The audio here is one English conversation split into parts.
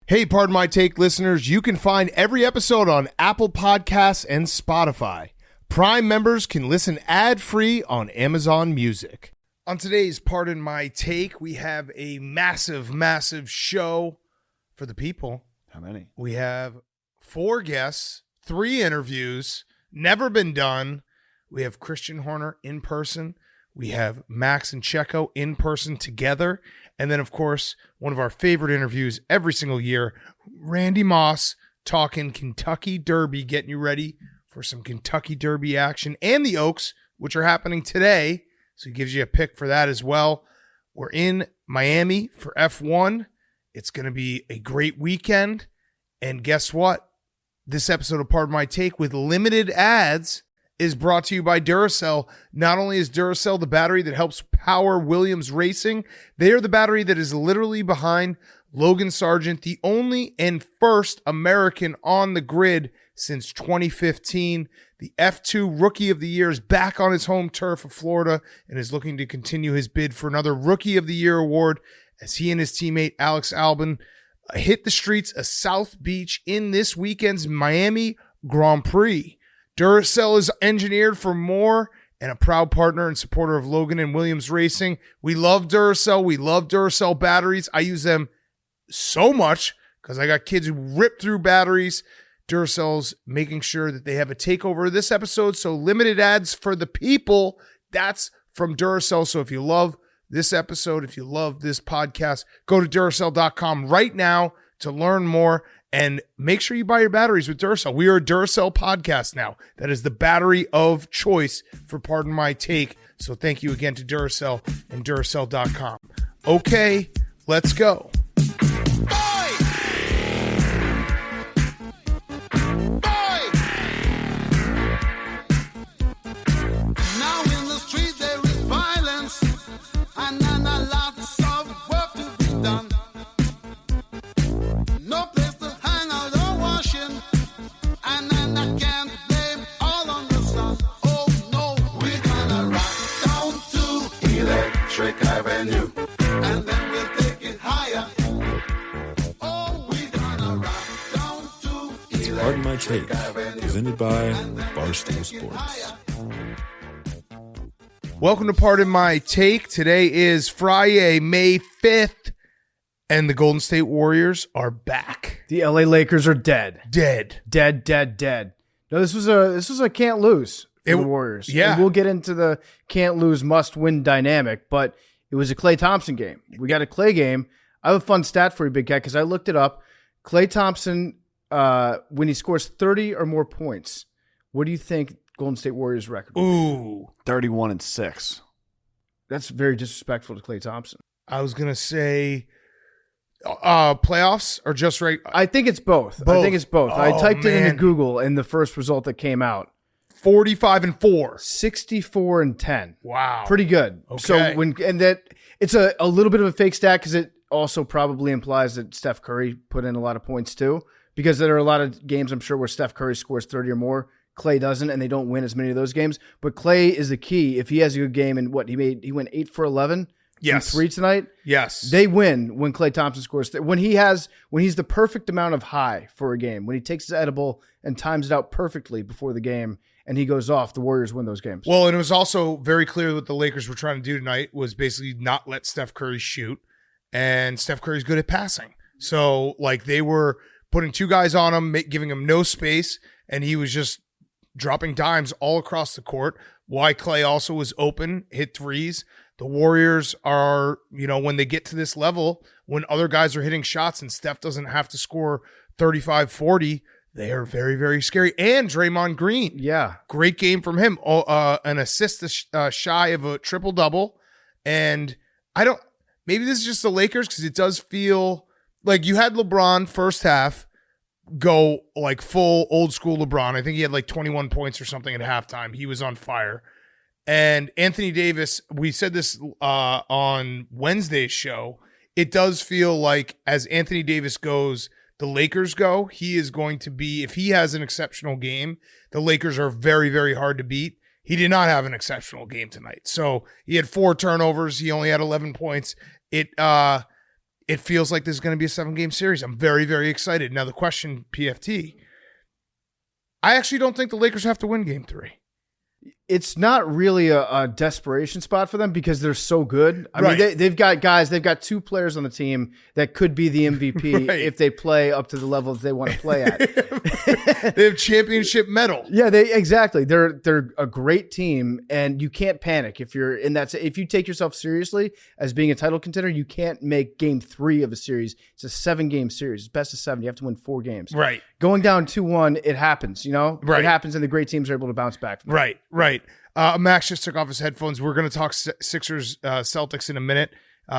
Hey, Pardon My Take listeners, you can find every episode on Apple Podcasts and Spotify. Prime members can listen ad-free on Amazon Music. On today's Pardon My Take, we have a massive, massive show for the people. How many? We have 4 guests, 3 interviews, never been done. We have Christian Horner in person. We have Max and Checo in person together. And then, of course, one of our favorite interviews every single year, Randy Moss talking Kentucky Derby, getting you ready for some Kentucky Derby action, and the Oaks, which are happening today. So he gives you a pick for that as well. We're in Miami for F1. It's going to be a great weekend. And guess what? This episode of Pardon My Take with limited ads is brought to you by Duracell. Not only is Duracell the battery that helps power Williams Racing, they are the battery that is literally behind Logan Sargent, the only and first American on the grid since 2015. The F2 Rookie of the Year is back on his home turf of Florida and is looking to continue his bid for another Rookie of the Year award as he and his teammate Alex Albon hit the streets of South Beach in this weekend's Miami Grand Prix. Duracell is engineered for more and a proud partner and supporter of Logan and Williams Racing. We love Duracell. We love Duracell batteries. I use them so much because I got kids who rip through batteries. Duracell's making sure that they have a takeover of this episode. So limited ads for the people. That's from Duracell. So if you love this episode, if you love this podcast, go to Duracell.com right now to learn more. And make sure you buy your batteries with Duracell. We are a Duracell podcast now. That is the battery of choice for Pardon My Take. So thank you again to Duracell and Duracell.com. Okay, let's go. Now in the street there is violence and lots of work to be done. No place to hang out or washing, and then I can't blame all on the sun. Oh no, we're gonna rock down to Electric Avenue, and then we'll take it higher. Oh, we're gonna rock down to Electric Pardon My Take, Avenue, presented by and then we'll Barstool take it Sports. higher. Welcome to Pardon My Take. Today is Friday, May 5th, and the Golden State Warriors are back. The LA Lakers are dead. Dead. No, this was a can't lose for the Warriors. yeah. And we'll get into the can't lose, must win dynamic, but it was a Klay Thompson game. We got a Klay game. I have a fun stat for you, Big Cat, because I looked it up. Klay Thompson, when he scores 30 or more points, what do you think Golden State Warriors record would be? Ooh. 31-6. That's very disrespectful to Klay Thompson. I was going to say playoffs or just right. I think it's both. Both. I think it's both. I Oh, typed it man. into Google, and the first result that came out, 45-4. 64-10. Wow. Pretty good. Okay. So that it's a little bit of a fake stat because it also probably implies that Steph Curry put in a lot of points too, because there are a lot of games I'm sure where Steph Curry scores 30 or more, Klay doesn't, and they don't win as many of those games. But Klay is the key. If he has a good game, and he went 8 for 11 Yes. from 3 tonight. Yes. They win when Klay Thompson scores. When he's the perfect amount of high for a game, when he takes his edible and times it out perfectly before the game, and he goes off, the Warriors win those games. Well, and it was also very clear what the Lakers were trying to do tonight was basically not let Steph Curry shoot, and Steph Curry's good at passing. So, like, they were putting 2 guys on him, giving him no space, and he was just dropping dimes all across the court. Why Klay also was open, hit threes. The Warriors are, when they get to this level, when other guys are hitting shots and Steph doesn't have to score 35, 40, they are very, very scary. And Draymond Green. Yeah. Great game from him. An assist shy of a triple-double. And maybe this is just the Lakers because it does feel like you had LeBron first half go like full old school LeBron. I think he had like 21 points or something at halftime. He was on fire. And Anthony Davis, we said this on Wednesday's show, it does feel like as Anthony Davis goes, the Lakers go, he is going to be, if he has an exceptional game, the Lakers are very, very hard to beat. He did not have an exceptional game tonight. So he had 4 turnovers. He only had 11 points. it feels like this is going to be a 7-game series. I'm very, very excited. Now the question, PFT, I actually don't think the Lakers have to win game 3. It's not really a desperation spot for them because they're so good. I mean, they've got guys. They've got 2 players on the team that could be the MVP if they play up to the level that they want to play at. They have championship medal. Yeah, exactly. They're a great team, and you can't panic if you're in that. If you take yourself seriously as being a title contender, you can't make game 3 of a series. It's a 7-game series. It's best of 7. You have to win 4 games. Right. Going down 2-1, it happens. You know, right. It happens, and the great teams are able to bounce back. From right. Right. Max just took off his headphones. We're going to talk Sixers Celtics in a minute.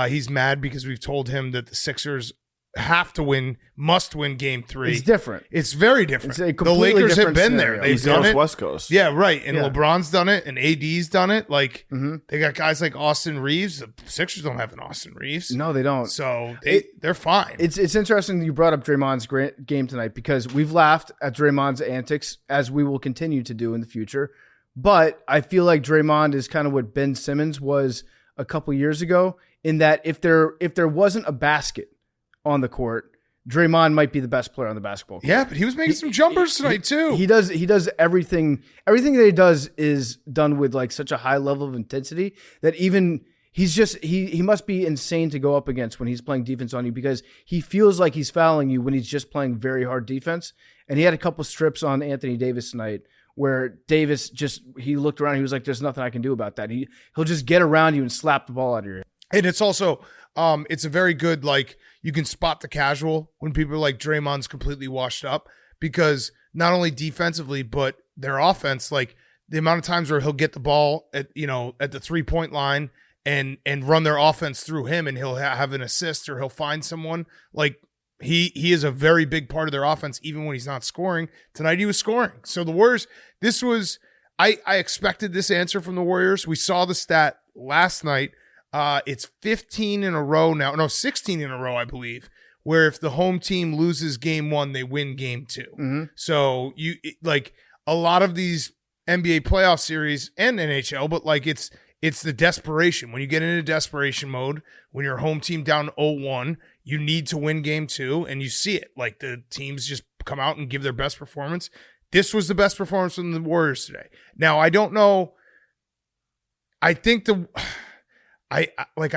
He's mad because we've told him that the Sixers have to win, must win game 3. It's different. It's very different. It's the Lakers have been scenario. there. They've East done Coast, it. West Coast. Yeah, right. And Yeah. LeBron's done it, and AD's done it. Like they got guys like Austin Reeves. The Sixers don't have an Austin Reeves. No, they don't. So they're fine. It's interesting that you brought up Draymond's game tonight because we've laughed at Draymond's antics as we will continue to do in the future. But I feel like Draymond is kind of what Ben Simmons was a couple years ago in that if there wasn't a basket on the court, Draymond might be the best player on the basketball court. Yeah, but he was making some jumpers tonight too. He does everything. Everything that he does is done with like such a high level of intensity that even he must be insane to go up against when he's playing defense on you because he feels like he's fouling you when he's just playing very hard defense. And he had a couple strips on Anthony Davis tonight where Davis he looked around and he was like, there's nothing I can do about that. He'll just get around you and slap the ball out of your head. And it's also, it's a very good, like, you can spot the casual when people are like, Draymond's completely washed up because not only defensively, but their offense, like the amount of times where he'll get the ball at the 3-point line and run their offense through him and he'll have an assist or he'll find someone. Like he is a very big part of their offense, even when he's not scoring. Tonight he was scoring. So the Warriors, I expected this answer from the Warriors. We saw the stat last night. It's 15 in a row now. No, 16 in a row, I believe, where if the home team loses game 1, they win game 2. Mm-hmm. So like a lot of these NBA playoff series and NHL, but like it's the desperation. When you get into desperation mode, when your home team down 0-1, you need to win game 2, and you see it. Like the teams just come out and give their best performance. This was the best performance from the Warriors today. Now, I don't know. I think I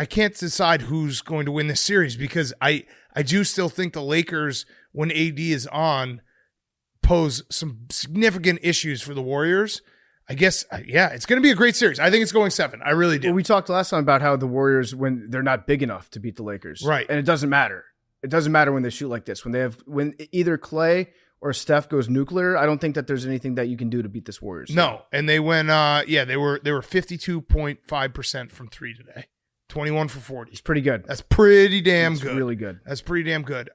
can't decide who's going to win this series because I do still think the Lakers, when AD is on, pose some significant issues for the Warriors. I guess, it's going to be a great series. I think it's going 7. I really do. Well, we talked last time about how the Warriors, when they're not big enough to beat the Lakers. Right. And it doesn't matter. It doesn't matter when they shoot like this. When either Clay or Steph goes nuclear, I don't think that there's anything that you can do to beat this Warriors team. No. And they went, they were 52.5% from 3 today. 21 for 40. It's pretty good. That's pretty damn It's good. really good. That's pretty damn good.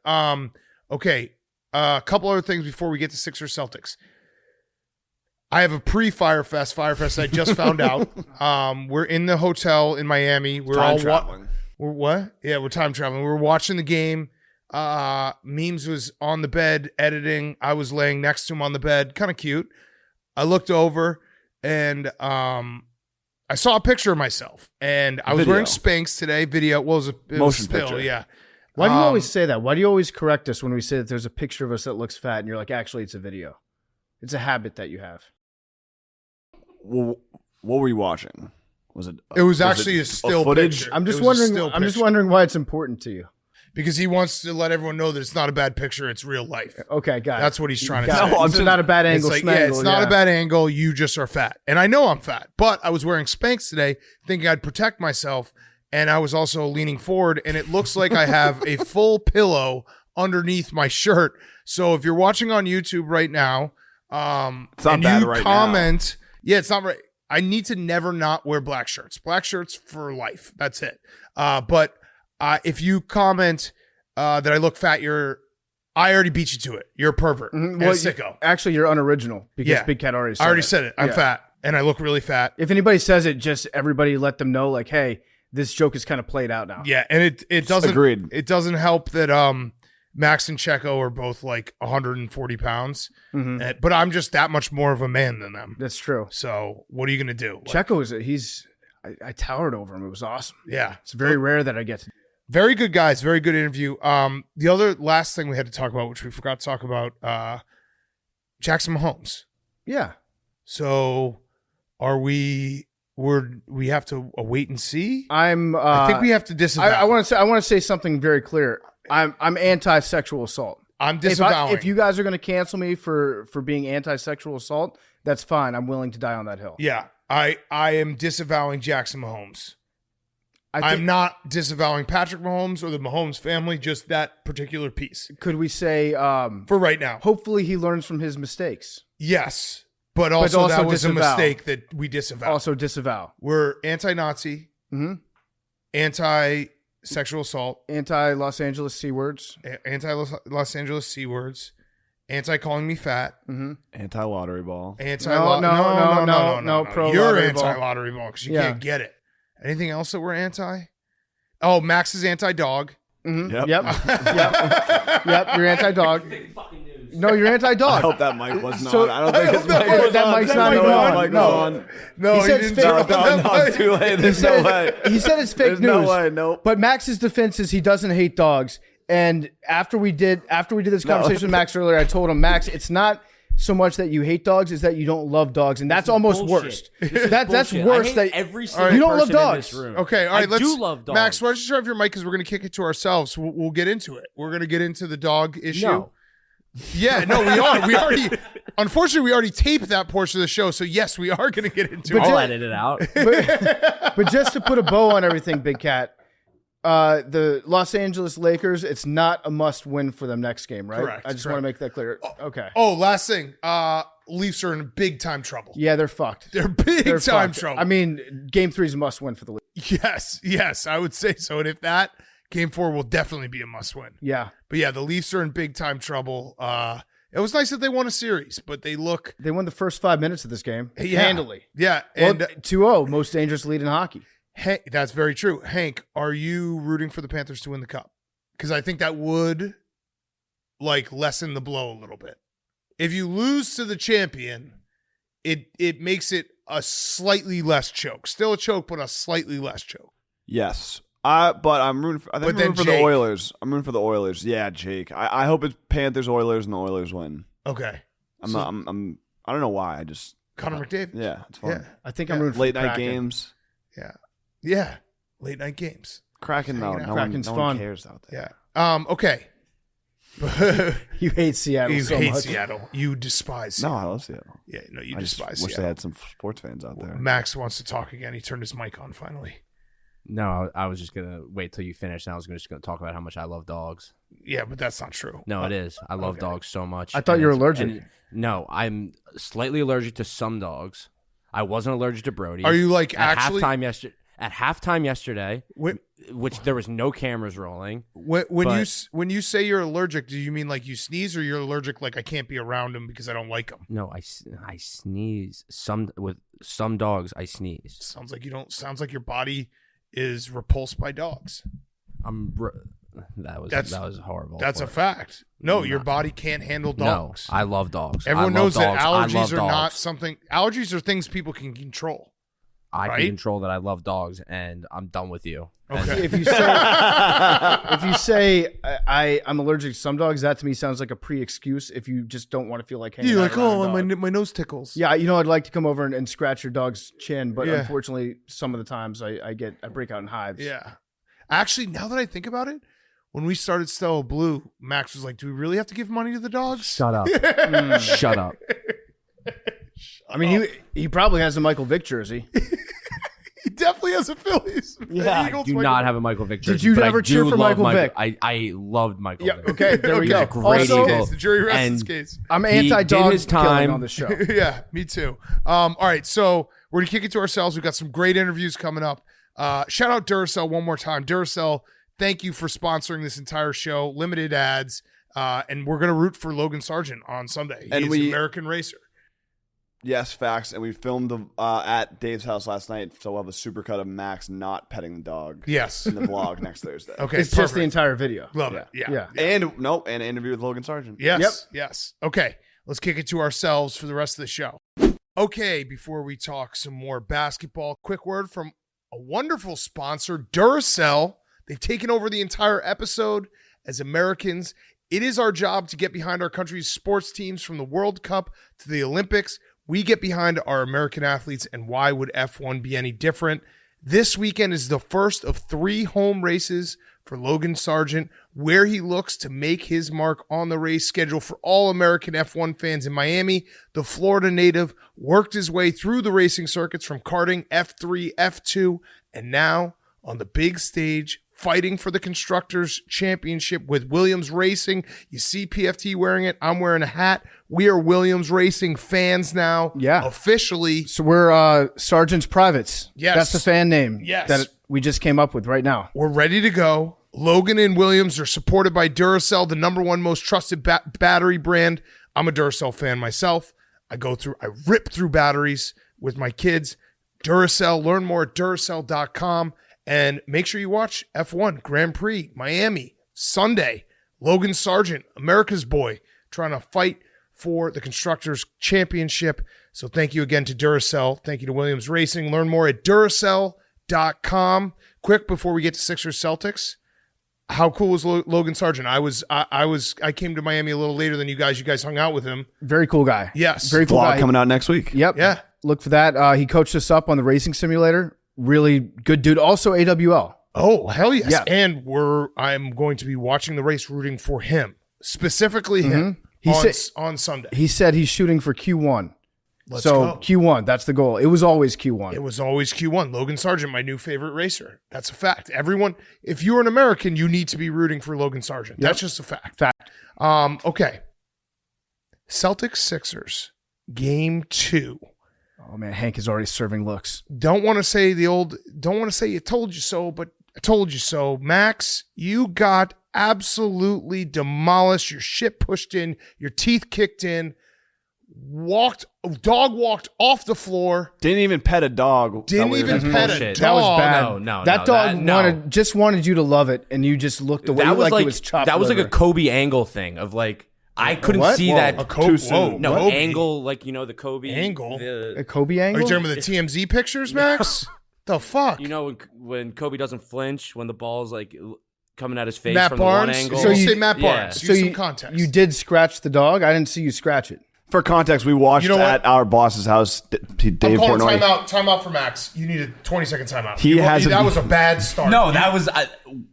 Okay. A couple other things before we get to Sixers Celtics. I have a pre-Fyre Fest. Fyre Fest I just found out. We're in the hotel in Miami. We're Time all traveling. We're what? Yeah, we're time traveling. We're watching the game. Memes was on the bed editing. I was laying next to him on the bed. Kind of cute. I looked over and I saw a picture of myself. And I was Video. wearing Spanx today. Video. Well, it was Motion still, picture. yeah. Why do you always say that? Why do you always correct us when we say that there's a picture of us that looks fat and you're like, actually, it's a video? It's a habit that you have. Well, what were you watching? Was it? It was actually a still footage. picture. I'm just It was a wondering. still I'm just picture. wondering why it's important to you. Because he wants to let everyone know that it's not a bad picture, it's real life. Okay, got it. That's what he's trying to Got say. it. No, It's not a bad angle. It's like, it's not yeah. a bad angle. You just are fat. And I know I'm fat, but I was wearing Spanx today thinking I'd protect myself. And I was also leaning forward, and it looks like I have a full pillow underneath my shirt. So if you're watching on YouTube right now, It's not and bad you right comment, yeah, it's not right. I need to never not wear black shirts. Black shirts for life. That's it. But if you comment that I look fat, I already beat you to it. You're a pervert and a sicko. Actually, you're unoriginal because Yeah. Big Cat already said I already it. said it. I'm Yeah. fat, and I look really fat. If anybody says it, just everybody let them know, like, hey, this joke is kind of played out now. Yeah, and it doesn't Agreed. It doesn't help that Max and Checo are both like 140 pounds, but I'm just that much more of a man than them. That's true. So what are you gonna do? Like, Checo I towered over him. It was awesome. yeah. It's very rare that I get to. Very good guys. Very good interview. The other last thing we had to talk about, which we forgot to talk about, Jackson Mahomes. Yeah. So are we have to wait and see? I think we have to disavow. I want to say something very clear. I'm anti-sexual assault. I'm disavowing. If you guys are going to cancel me for being anti-sexual assault, that's fine. I'm willing to die on that hill. Yeah. I am disavowing Jackson Mahomes. I'm not disavowing Patrick Mahomes or the Mahomes family, just that particular piece. Could we say for right now? Hopefully he learns from his mistakes. Yes. But also that was disavow. a mistake that we disavow. Also disavow. We're anti-Nazi, anti-sexual assault, Anti-Los Angeles C words, anti-Los Angeles C words, anti-calling me fat, Anti-lottery ball. No, Pro You're lottery ball. anti-lottery ball because you can't get it. Anything else that we're anti? Oh, Max is anti-dog. Yep. Yep. You're anti-dog. No, you're anti-dog. I hope that mic wasn't on. I don't think his mic was that on. mic's not even on. No, He said didn't. it's fake. No, it's too late. There's no way. He said it's fake There's news. no way. Nope. But Max's defense is he doesn't hate dogs. And after we did this conversation with Max earlier, I told him, Max, it's not so much that you hate dogs, is that you don't love dogs, and that's almost worse. That's worse. That every single you don't love person in dogs. this room. Okay, all right. I do love dogs. Max, why don't you shut off your mic because we're going to kick it to ourselves. We'll get into it. We're going to get into the dog issue. No. Yeah, no, we are. We already taped that portion of the show, so yes, we are going to get into it. I'll edit it out. But just to put a bow on everything, Big Cat, the Los Angeles Lakers, it's not a must-win for them next game, right? Correct, I just want to make that clear. Okay. Oh, last thing. Leafs are in big time trouble. Yeah, they're fucked. They're big time fucked. trouble. I mean, Game 3 is a must-win for the Leafs. Yes, I would say so. And if that, Game 4 will definitely be a must-win. Yeah. But yeah, the Leafs are in big time trouble. It was nice that they won a series, but they won the first 5 minutes of this game handily. Yeah, Well, and 2-0, most dangerous lead in hockey. Hey, that's very true. Hank, are you rooting for the Panthers to win the cup? Because I think that would lessen the blow a little bit. If you lose to the champion, it makes it a slightly less choke. Still a choke, but a slightly less choke. Yes. But I'm rooting for, I'm rooting for the Oilers. I'm rooting for the Oilers. Yeah, Jake. I hope it's Panthers Oilers and the Oilers win. Okay. I don't know why. I just Connor McDavid. Yeah, it's fun. Yeah. I think I'm rooting for late night Kraken. games. Yeah. Late night games. Kraken no Kraken's one fun. cares out there. Yeah. Okay. You hate Seattle so hate much. Seattle. You despise Seattle. No, I love Seattle. Yeah, no, you I just despise wish Seattle. they had some sports fans out there. Max wants to talk again. He turned his mic on finally. No, I was just gonna wait till you finish, and I was just gonna talk about how much I love dogs. Yeah, but that's not true. No, it is. I love dogs so much. I thought you were allergic. No, I'm slightly allergic to some dogs. I wasn't allergic to Brody. Are you at actually at halftime yesterday? When, which there was no cameras rolling. when you say you're allergic, do you mean you sneeze, or you're allergic I can't be around them because I don't like them? No, I sneeze. With some dogs, I sneeze. Sounds like you don't. Sounds like your body is repulsed by dogs. That was horrible. That's a fact. No, your body can't handle dogs. No, I love dogs. Everyone knows that allergies are dogs. not something. Allergies are things people can control. I right? can control that. I love dogs, and I'm done with you. Okay. If you say I'm allergic to some dogs, that to me sounds like a pre-excuse. If you just don't want to feel like hanging You're out around a dog. my nose tickles. Yeah, I'd like to come over and scratch your dog's chin, but unfortunately, some of the times I break out in hives. Yeah. Actually, now that I think about it, when we started Stella Blue, Max was like, "Do we really have to give money to the dogs?" Shut up. Shut up. I mean, he probably has a Michael Vick jersey. He definitely has a Phillies. Yeah, Eagles I do Michael not Vick. have a Michael Vick jersey. Did you but ever I do cheer for love Michael Vick? I loved Michael Yeah. Vick. Okay. There we go. He's a great Also, Eagle. The jury rests And his case. I'm He did anti-dog his killing time. on the show. Yeah, me too. All right, so we're gonna kick it to ourselves. We've got some great interviews coming up. Shout out Duracell one more time. Duracell, thank you for sponsoring this entire show. Limited ads, and we're gonna root for Logan Sargent on Sunday. He's an American racer. Yes, facts. And we filmed at Dave's house last night, so we'll have a supercut of Max not petting the dog. Yes, in the vlog next Thursday. Okay, It's just the entire video. Love it. Yeah. And an interview with Logan Sargent. Yes. Yes. Okay, let's kick it to ourselves for the rest of the show. Okay, before we talk some more basketball, quick word from a wonderful sponsor, Duracell. They've taken over the entire episode. As Americans, it is our job to get behind our country's sports teams, from the World Cup to the Olympics. We get behind our American athletes, and why would F1 be any different? This weekend is the first of 3 home races for Logan Sargent, where he looks to make his mark on the race schedule. For all American F1 fans in Miami, the Florida native worked his way through the racing circuits from karting, F3, F2, and now on the big stage, fighting for the Constructors' Championship with Williams Racing. You see PFT wearing it. I'm wearing a hat. We are Williams Racing fans now. Yeah. Officially. So we're Sergeant's Privates. Yes. That's the fan name Yes. that we just came up with right now. We're ready to go. Logan and Williams are supported by Duracell, the #1 most trusted battery brand. I'm a Duracell fan myself. I rip through batteries with my kids. Duracell. Learn more at Duracell.com. And make sure you watch F1 Grand Prix, Miami, Sunday. Logan Sargent, America's boy, trying to fight for the Constructors' Championship. So thank you again to Duracell. Thank you to Williams Racing. Learn more at Duracell.com. Quick, before we get to Sixers Celtics, how cool was Logan Sargent? I came to Miami a little later than you guys. You guys hung out with him. Very cool guy. Yes. Very cool Vlog guy. coming out next week. Yep. Yeah. Look for that. He coached us up on the racing simulator. Really good dude. Also AWL. Oh, hell yes. Yeah. And I'm going to be watching the race, rooting for him, specifically him, on Sunday. He said he's shooting for Q1. Let's go. Q1, that's the goal. It was always Q1. It was always Q1. Logan Sargent, my new favorite racer. That's a fact. Everyone, if you're an American, you need to be rooting for Logan Sargent. Yep. That's just a fact. Fact. Okay. Celtics Sixers, game 2. Oh man, Hank is already serving looks. Don't want to say you told you so, but I told you so. Max, you got absolutely demolished. Your shit pushed in, your teeth kicked in, dog walked off the floor. Didn't even pet a dog. Didn't even pet a bullshit. dog. That was bad. No, that dog no. just wanted you to love it, and you just looked away. That was like it was chopped that was like a liver. Kobe angle thing of like I couldn't what? see Whoa, that A Kobe, Too soon. whoa, no Kobe. angle like the Kobe Angle? a Kobe Are angle. you talking about the TMZ pictures, Max? The fuck? when Kobe doesn't flinch when the ball's like coming at his face Matt from Barnes? the one angle. So you you- say Matt Yeah. Barnes. so Use some context. you did scratch the dog. I didn't see you scratch it. For context, we watched You know what? at our boss's house. I'm Dave calling Portnoy. timeout for Max. You need a 20-second timeout. He hasn't- That was a bad start. No, that was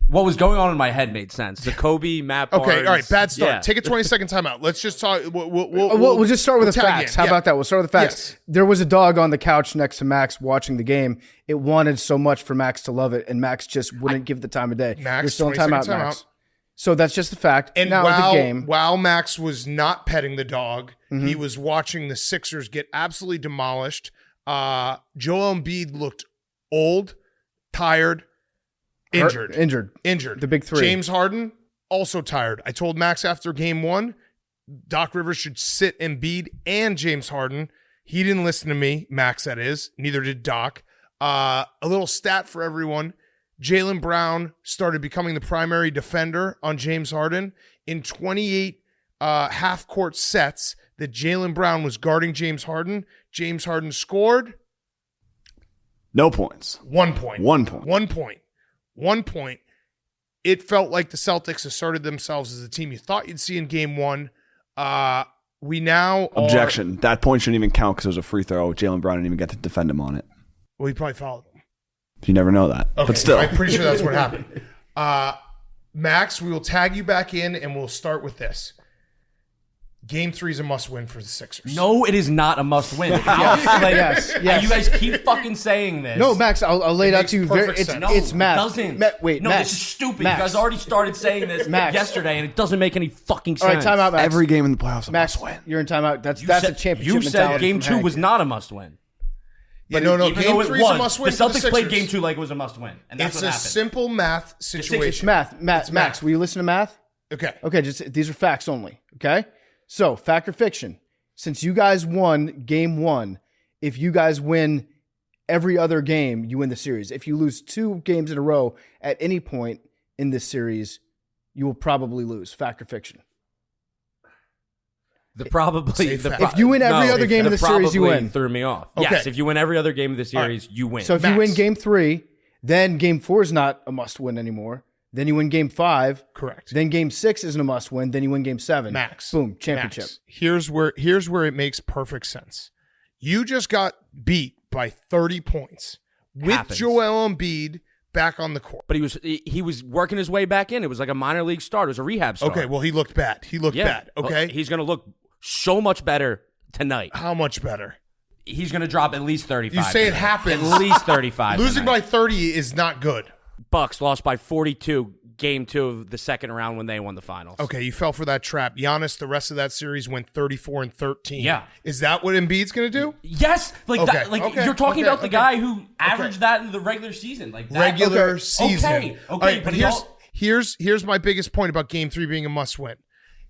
what was going on in my head made sense. The Kobe, Matt Barnes. Okay, all right, bad start. Yeah. Take a 20-second timeout. Let's just talk. We'll just start with the tag facts. in. How Yeah. about that? We'll start with the facts. Yes. There was a dog on the couch next to Max watching the game. It wanted so much for Max to love it, and Max just wouldn't give it the time of day. Max, You're still in 20-second timeout, Max. So that's just the fact. And now the game. while Max was not petting the dog, he was watching the Sixers get absolutely demolished. Joel Embiid looked old, tired, injured. Injured. The big three. James Harden, also tired. I told Max after game 1, Doc Rivers should sit Embiid and James Harden. He didn't listen to me, Max that is. Neither did Doc. A little stat for everyone. Jaylen Brown started becoming the primary defender on James Harden. In 28 half-court sets that Jaylen Brown was guarding James Harden scored No points. 1 point. 1 point. 1 point. 1 point. It felt like the Celtics asserted themselves as the team you thought you'd see in game 1. We now are- Objection. That point shouldn't even count because it was a free throw. Jaylen Brown didn't even get to defend him on it. Well, he probably fouled him. You never know that. Okay, But still. I'm pretty sure that's what happened. Max, we will tag you back in, and we'll start with this. Game 3 is a must-win for the Sixers. No, it is not a must-win. Yes. You guys keep fucking saying this. No, Max, I'll lay it out makes to you. perfect It's, sense. No, it's Max. it doesn't. Wait, no, Max. this is stupid. Max. You guys already started saying this Max. yesterday, and it doesn't make any fucking All sense. right, timeout, Max. Every game in the playoffs, a Max, must win. you're in timeout. That's You a said- championship You said mentality game from 2 Hank. was not a must-win. Yeah, no. Even Game though 3 it is a was. must-win The for the Celtics played Sixers. game 2 like it was a must-win, and that's It's what a happened. simple math It's situation. math. Max, math. will you listen to math? Okay. Okay, just these are facts only. Okay, so fact or fiction? Since you guys won game 1, if you guys win every other game, you win the series. If you lose 2 games in a row at any point in this series, you will probably lose. Fact or fiction? If you win every other game of the series, you win. Threw me off. Okay. Yes, if you win every other game of the series, you win. So if Max. you win game 3, then game 4 is not a must win anymore. Then you win game 5. Correct. Then game 6 isn't a must win. Then you win game 7. Max. Boom. Championship. Max. Here's where it makes perfect sense. You just got beat by 30 points with Happens. Joel Embiid back on the court. But he was working his way back in. It was like a minor league start. It was a rehab start. Okay, well, he looked bad. Bad. Okay. Well, he's going to look so much better tonight. How much better? He's going to drop at least 35. You say it happens. At least 35. Losing tonight. by 30 is not good. Bucks lost by 42 game 2 of the second round when they won the finals. Okay, you fell for that trap. Giannis, the rest of that series went 34-13. Yeah. Is that what Embiid's going to do? Yes, like Okay, that. Like okay, you're talking okay, about the okay. guy who averaged that in the regular season, like that. Regular season. Okay, All right, but but here's my biggest point about Game 3 being a must-win.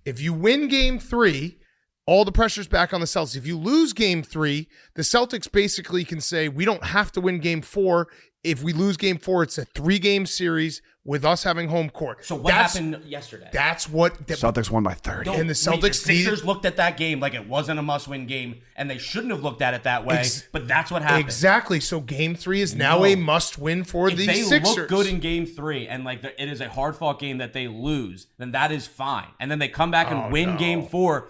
If you win Game 3, all the pressure's back on the Celtics. If you lose Game 3, the Celtics basically can say, we don't have to win Game 4. If we lose Game 4, it's a 3-game series with us having home court. So what happened yesterday? That's what Celtics won by 30. And the Celtics Sixers looked at that game like it wasn't a must-win game, and they shouldn't have looked at it that way. But that's what happened. Exactly. So Game 3 is now a must-win for the Sixers. If they look good in Game 3, and like it is a hard-fought game that they lose, then that is fine. And then they come back and win Game 4.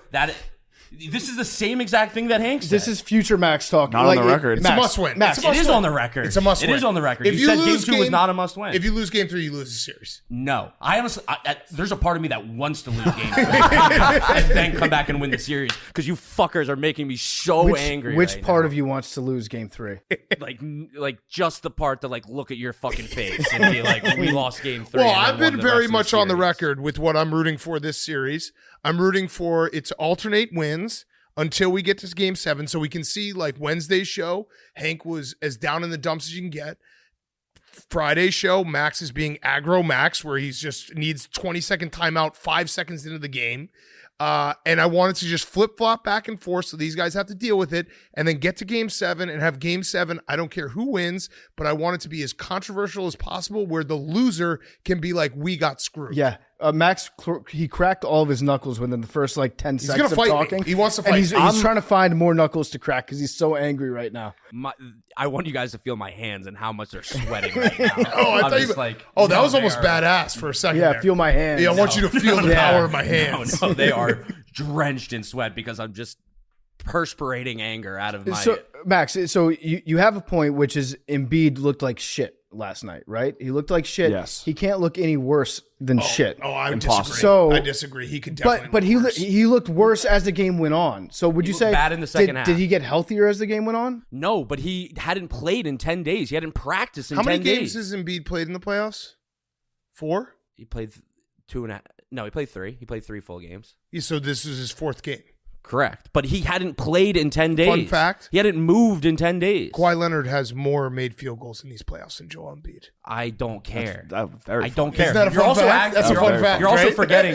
This is the same exact thing that Hank said. This is future Max talking. Not on the record. It's a must-win. Max, It's a It is must-win. on the record. It's a must-win. It is on the record. If you said lose Game 2 was not a must-win. If you lose Game 3, you lose the series. No, I honestly, there's a part of me that wants to lose Game 3 and then come back and win the series because you fuckers are making me so angry. Which right part now. of you wants to lose game 3? like just the part to like look at your fucking face and be like, we lost Game 3. Well, and then I've won been the very rest of much on the series. record with what I'm rooting for this series. I'm rooting for its alternate wins until we get to Game 7 so we can see like Wednesday's show, Hank was as down in the dumps as you can get. Friday's show, Max is being aggro Max, where he's just needs 20-second timeout 5 seconds into the game. And I wanted to just flip-flop back and forth so these guys have to deal with it and then get to Game 7 and have Game 7. I don't care who wins, but I want it to be as controversial as possible where the loser can be like, we got screwed. Yeah. Max, he cracked all of his knuckles within the first like 10 He's seconds gonna fight of me. talking. He wants to And fight. he's trying to find more knuckles to crack because he's so angry right now. I want you guys to feel my hands and how much they're sweating right now. Oh, I I'm thought just you. like, That no, was they almost are- badass for a second. Yeah, there. feel my hands. Yeah, I want you to feel the Yeah. power of my hands. No, they are drenched in sweat because I'm just perspirating anger out of my. So, Max, so you have a point, which is Embiid looked like shit last night, right? He looked like shit. Yes. he can't look any worse than shit. Oh, I Impossible. disagree. So- I disagree. He could definitely. But look worse. he looked worse as the game went on. So would you looked say bad in the second half. Did he get healthier as the game went on? No, but he hadn't played in 10 days. He hadn't practiced in How 10 many games days. has Embiid played in the playoffs? 4. He played 2.5. No, he played 3. He played 3 full games. Yeah, so this is his 4th game. Correct. But he hadn't played in 10 days. Fun fact. He hadn't moved in 10 days. Kawhi Leonard has more made field goals in these playoffs than Joel Embiid. I don't care. Very I don't funny. care. Isn't that a You're fun also fact? That's a fun fact. You're also right? forgetting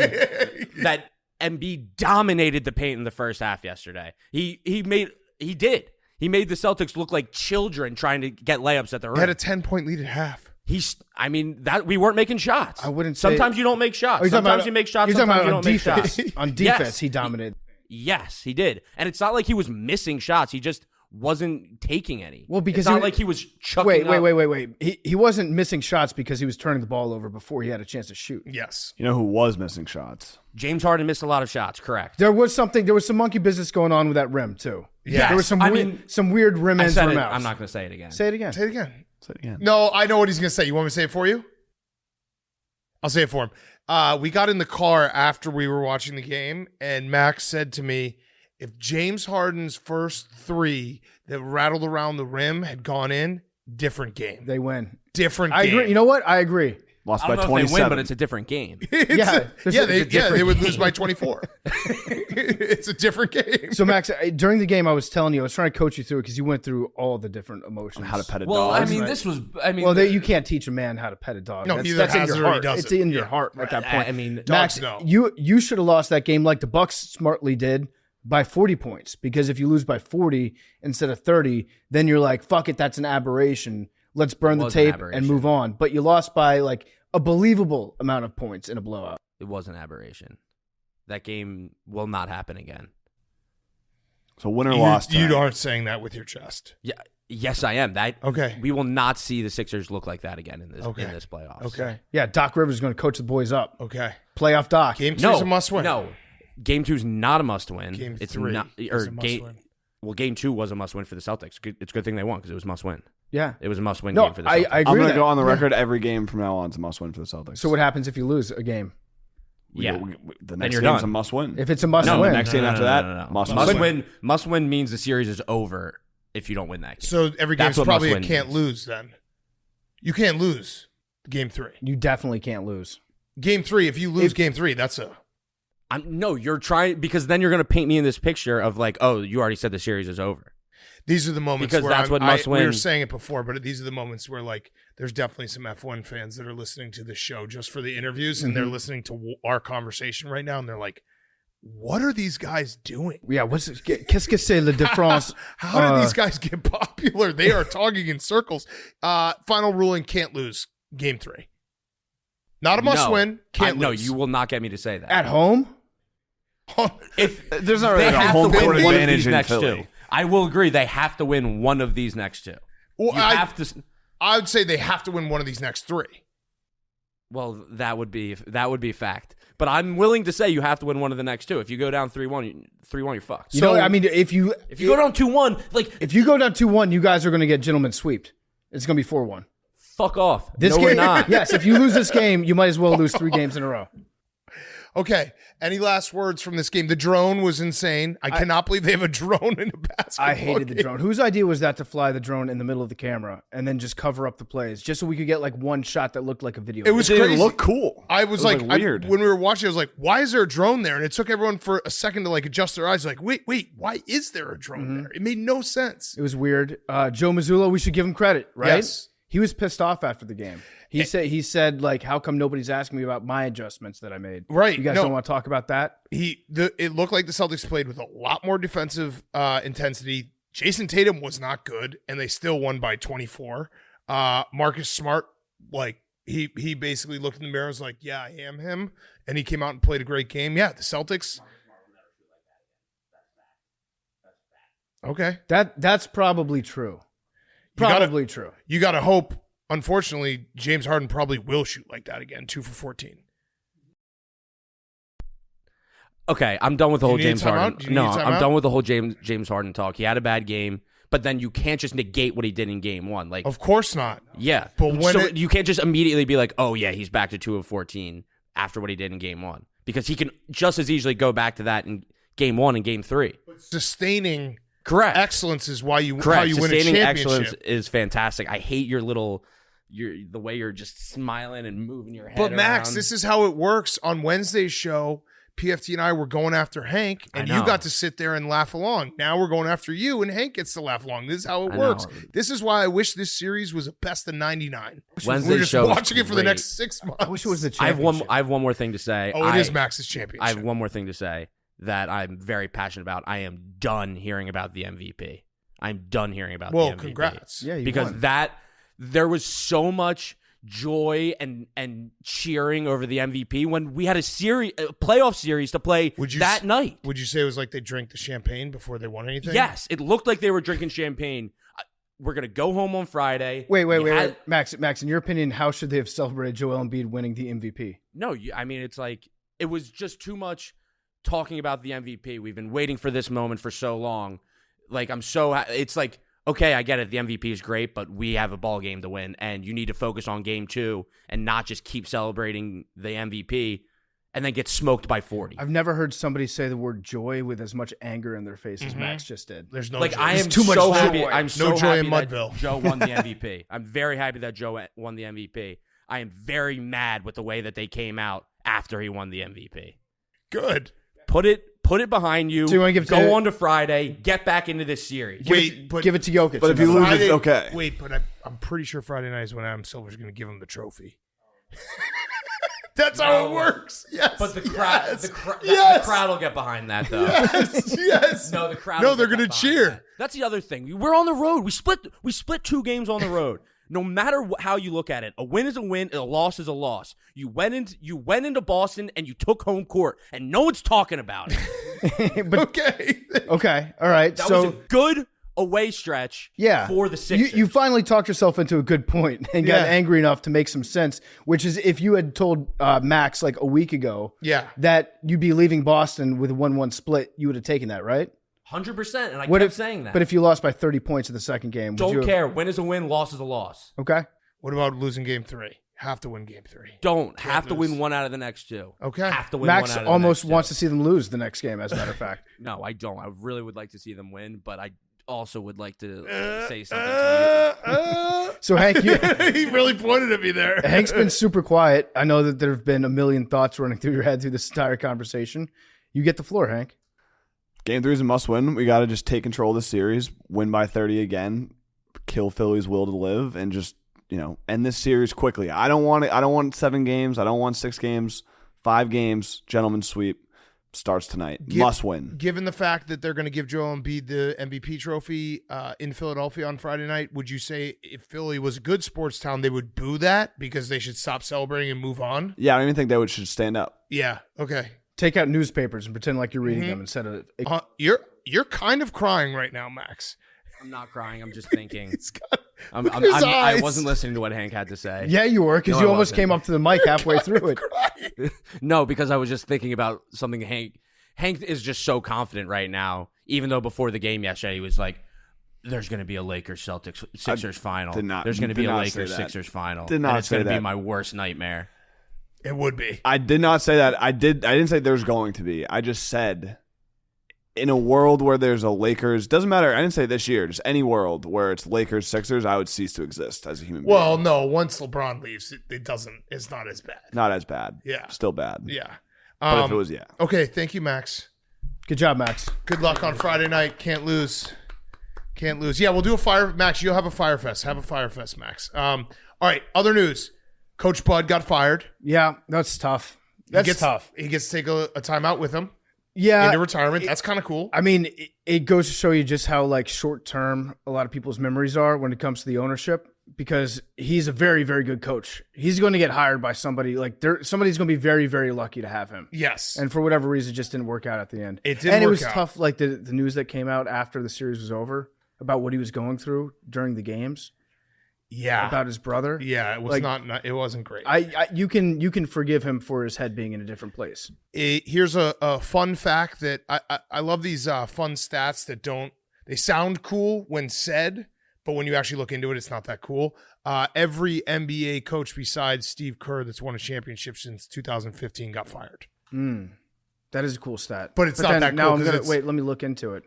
that Embiid dominated the paint in the first half yesterday. He made the Celtics look like children trying to get layups at the He had rim. a 10-point lead at half. That we weren't making shots. I wouldn't say- Sometimes you don't make shots. Oh, you're talking Sometimes about- you make shots. You're talking Sometimes you about don't make defense. shots. On defense, Yes. he dominated. Yes, he did. And it's not like he was missing shots. He just wasn't taking any. Well, because it's not like he was chucking Wait. He wasn't missing shots because he was turning the ball over before he had a chance to shoot. Yes. You know who was missing shots? James Harden missed a lot of shots, correct. There was some monkey business going on with that rim too. Yes. There was some weird rim I ins, said rim it. outs. I'm not going to say it again. Say it again. Say it again. Say it again. No, I know what he's going to say. You want me to say it for you? I'll say it for him. We got in the car after we were watching the game, and Max said to me, if James Harden's first 3 that rattled around the rim had gone in, different game. They win. Different I game. agree. You know what? I agree. Lost I by don't know if they 27. win, but it's a different game. Yeah, They would lose by 24. It's a different game. So Max, during the game, I was telling you, I was trying to coach you through it because you went through all the different emotions. How to pet a Well, dog. I mean, right. this was. You can't teach a man how to pet a dog. No, that's, he either that's in has your it or he heart. doesn't. It's in your Yeah. heart at that point. I mean, Max, dogs know. you should have lost that game like the Bucks smartly did by 40 points because if you lose by 40 instead of 30, then you're like, fuck it, that's an aberration. Let's burn It the was an tape aberration. and move on. But you lost by like a believable amount of points in a blowout. it was an aberration. That game will not happen again. So win or loss. You aren't saying that with your chest. Yeah. Yes, I am. Okay. We will not see the Sixers look like that again in this playoffs. Okay. Yeah, Doc Rivers is going to coach the boys up. Okay. Playoff Doc. Game 2 is a must-win. No. Game 2 is not a must-win. Game it's 3 not, is a must-win. Well, Game 2 was a must-win for the Celtics. It's a good thing they won because it was must-win. Yeah. It was a must-win No, game for the Celtics. I agree I'm with going to that. go on the record. Every game from now on is a must-win for the Celtics. So what happens if you lose a game? The next you're game's done. a must-win. If it's a must No, win. the next game after that, must-win. Must-win means the series is over if you don't win that game. So every That's game's what probably a must-win can't means. lose then. You can't lose Game 3. You definitely can't lose. Game 3, if you lose Game 3, that's a... No, you're trying because then you're going to paint me in this picture of like, oh, you already said the series is over. These are the moments Because where that's what must win. We were saying it before, but these are the moments where like there's definitely some F1 fans that are listening to this show just for the interviews, and they're listening to our conversation right now, and they're like, "What are these guys doing? Yeah, qu'est-ce que c'est la différence? How did these guys get popular? They are talking in circles." Final ruling: can't lose Game 3. Not a must-win. Can't No, lose. you will not get me to say that. At home? If There's not really they a have home to court win one of advantage these in next Philly. two. I will agree they have to win one of these next two. Well, You have to. I would say they have to win one of these next 3. Well, that would be fact. But I'm willing to say you have to win one of the next two. If you go down 3-1, you're fucked. You know, I mean, if you If you go down 2-1, like if you go down 2-1, you guys are going to get gentlemen sweeped. It's going to be 4-1. fuck off. This No, game, we're not. yes. If you lose this game, you might as well lose 3 games in a row. Okay. Any last words from this game? The drone was insane. I cannot believe they have a drone in a basketball I hated the game. drone. Whose idea was that to fly the drone in the middle of the camera and then just cover up the plays, just so we could get like one shot that looked like a video? It was It didn't crazy. look cool. I was It like, weird. when we were watching, I was like, why is there a drone there? And it took everyone for a second to like adjust their eyes. Like, wait, why is there a drone there? It made no sense. It was weird. Joe Mazzulla, we should give him credit, right? Yes. He was pissed off after the game. He said like, how come nobody's asking me about my adjustments that I made? Right. You guys No. don't want to talk about that? It looked like the Celtics played with a lot more defensive intensity. Jason Tatum was not good, and they still won by 24. Marcus Smart, like he basically looked in the mirror and was like, yeah, I am him. And he came out and played a great game. Yeah, the Celtics. Okay. That's probably true. Probably true. You got to hope. Unfortunately, James Harden probably will shoot like that again, 2 for 14. Okay, I'm done with the whole Do you need James a timeout? Harden. Do you No, need a I'm timeout? done with the whole James Harden talk. He had a bad game, but then you can't just negate what he did in game 1. Like, Of course not. yeah, But when so it- you can't just immediately be like, oh yeah, he's back to 2 of 14 after what he did in game 1, because he can just as easily go back to that in game 1 and game 3. Sustaining Correct. excellence is why you Correct. how you win a Sustaining championship. excellence is fantastic. I hate the way you're just smiling and moving your head. But Max, around. this is how it works. On Wednesday's show, PFT and I were going after Hank, and I you know. got to sit there and laugh along. Now we're going after you, and Hank gets to laugh along. This is how it I works. know. This is why I wish this series was a best of 99. Wednesday's We're just show was watching it for the great. next 6 months. I wish it was the I have championship. one more thing to say. Oh, it is Max's championship. I have one more thing to say that I'm very passionate about. I am done hearing about the MVP. I'm done hearing about the MVP. Congrats. Yeah, you because won. there was so much joy and cheering over the MVP when we had a playoff series to play that night. Would you say it was like they drank the champagne before they won anything? Yes, it looked like they were drinking champagne. We're gonna go home on Friday. Wait. We had- Max, in your opinion, how should they have celebrated Joel Embiid winning the MVP? No, I mean, it's like it was just too much talking about the MVP. We've been waiting for this moment for so long. Like, it's like, okay, I get it. The MVP is great, but we have a ball game to win, and you need to focus on game 2 and not just keep celebrating the MVP and then get smoked by 40. I've never heard somebody say the word joy with as much anger in their face as Max just did. There's no Like, joy. I am too much so joy. happy. I'm No so joy happy in that Mudville. Joe won the MVP. I'm very happy that Joe won the MVP. I am very mad with the way that they came out after he won the MVP. Good. Put it behind you. So you wanna give it go to- on to Friday. Get back into this series. Give it to Jokic. But if you lose, Friday, it's okay. Wait, but I'm pretty sure Friday night is when Adam Silver's going to give him the trophy. That's how it works. Yes. But the crowd, yes, the yes, crowd will get behind that, though. yes. No, the crowd. No, will they're get going to behind cheer. that. That's the other thing. We're on the road. We split 2 games on the road. No matter how you look at it, a win is a win, a loss is a loss. You went into Boston and you took home court, and no one's talking about it. Okay, all right. That was a good away stretch for the Sixers. You finally talked yourself into a good point and got angry enough to make some sense, which is if you had told Max like a week ago that you'd be leaving Boston with a 1-1 split, you would have taken that, right? 100%, and I kept saying that. But if you lost by 30 points in the second game, don't care. Win is a win, loss is a loss. Okay. What about losing game 3? Have to win game 3. Have to win one out of the next 2. Okay. Have to win Max one out of the almost next wants 2. to see them lose the next game, as a matter of fact. No, I don't. I really would like to see them win, but I also would like to say something to you. So Hank, he really pointed at me there. Hank's been super quiet. I know that there have been a million thoughts running through your head through this entire conversation. You get the floor, Hank. Game 3 is a must-win. We got to just take control of the series, win by 30 again, kill Philly's will to live, and just end this series quickly. I don't want 7 games. I don't want 6 games. 5 games. Gentleman's sweep starts tonight. Must win. Given the fact that they're going to give Joel Embiid the MVP trophy in Philadelphia on Friday night, would you say if Philly was a good sports town, they would boo that because they should stop celebrating and move on? Yeah, I don't even think they should stand up. Yeah. Okay. Take out newspapers and pretend like you're reading them instead of. You're kind of crying right now, Max. I'm not crying. I'm just thinking. I I wasn't listening to what Hank had to say. Yeah, you were, because you almost came up to the mic halfway through it. No, because I was just thinking about something. Hank is just so confident right now. Even though before the game yesterday, he was like, "There's going to be a Sixers final. There's going to be a Lakers-Sixers final. Did not and it's say going to that. be my worst nightmare." It would be. I did not say that. I didn't say there's going to be. I just said in a world where there's a Lakers, doesn't matter. I didn't say this year. Just any world where it's Lakers Sixers, I would cease to exist as a human being. Well, no. Once LeBron leaves, it doesn't. It's not as bad. Not as bad. Yeah. Still bad. Yeah. But if it was, Okay. Thank you, Max. Good job, Max. Good luck on Friday night. Can't lose. Yeah, we'll do a Fire. Max, you'll have a Fyre Fest. Have a Fyre Fest, Max. All right. Other news. Coach Bud got fired. Yeah, that's tough. That's tough. He gets to take a timeout with him. Yeah, into retirement. That's kind of cool. I mean, it goes to show you just how like short term a lot of people's memories are when it comes to the ownership. Because he's a very, very good coach. He's going to get hired by somebody. Somebody's going to be very, very lucky to have him. Yes. And for whatever reason, it just didn't work out at the end. It didn't. And it was tough. Like the news that came out after the series was over about what he was going through during the games. Yeah, about his brother. Yeah, it was not. It wasn't great. You can forgive him for his head being in a different place. Here's a fun fact that I love these fun stats that they sound cool when said, but when you actually look into it, it's not that cool. Every NBA coach besides Steve Kerr that's won a championship since 2015 got fired. That is a cool stat, but it's not that cool. Now wait. Let me look into it.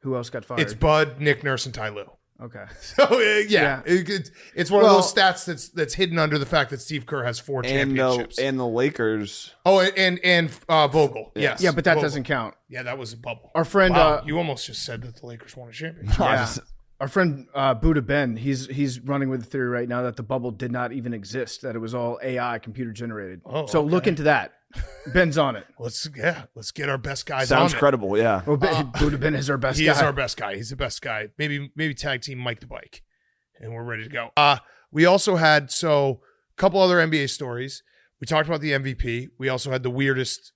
Who else got fired? It's Bud, Nick Nurse, and Ty Lue. Okay. So it's one of those stats that's hidden under the fact that Steve Kerr has 4 championships and the Lakers. Oh, and Vogel. Yes. Yeah, but that Vogel. Doesn't count. Yeah, that was a bubble. Our friend, you almost just said that the Lakers won a championship. Yeah. Our friend Buddha Ben, he's running with the theory right now that the bubble did not even exist, that it was all AI, computer generated. Oh, so look into that. Ben's on it. Let's get our best guys. Sounds on credible, yeah. Well, Buddha Ben is our best guy. He is our best guy. He's the best guy. Maybe tag team Mike the Bike, and we're ready to go. We also had a couple other NBA stories. We talked about the MVP. We also had the weirdest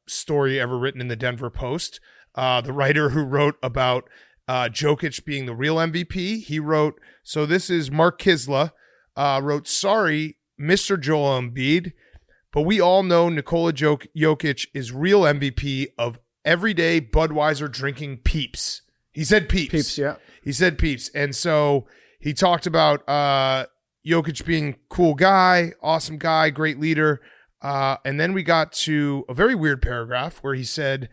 story ever written in the Denver Post. The writer who wrote about Jokic being the real MVP. He wrote, so this is Mark Kisla, wrote, "Sorry, Mr. Joel Embiid, but we all know Nikola Jokic is real MVP of everyday Budweiser drinking peeps." He said peeps. Peeps, yeah. He said peeps. And so he talked about Jokic being cool guy, awesome guy, great leader. And then we got to a very weird paragraph where he said,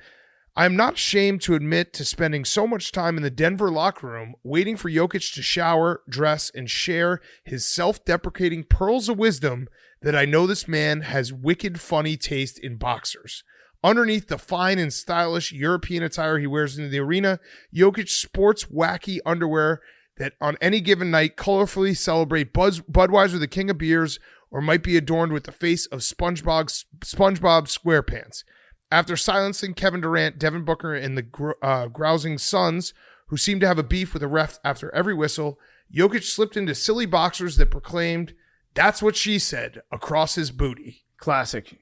"I'm not ashamed to admit to spending so much time in the Denver locker room waiting for Jokic to shower, dress, and share his self-deprecating pearls of wisdom that I know this man has wicked funny taste in boxers. Underneath the fine and stylish European attire he wears into the arena, Jokic sports wacky underwear that on any given night colorfully celebrate Budweiser, the king of beers, or might be adorned with the face of SpongeBob SquarePants. After silencing Kevin Durant, Devin Booker, and the grousing Suns, who seem to have a beef with the ref after every whistle, Jokic slipped into silly boxers that proclaimed, "That's what she said," across his booty. Classic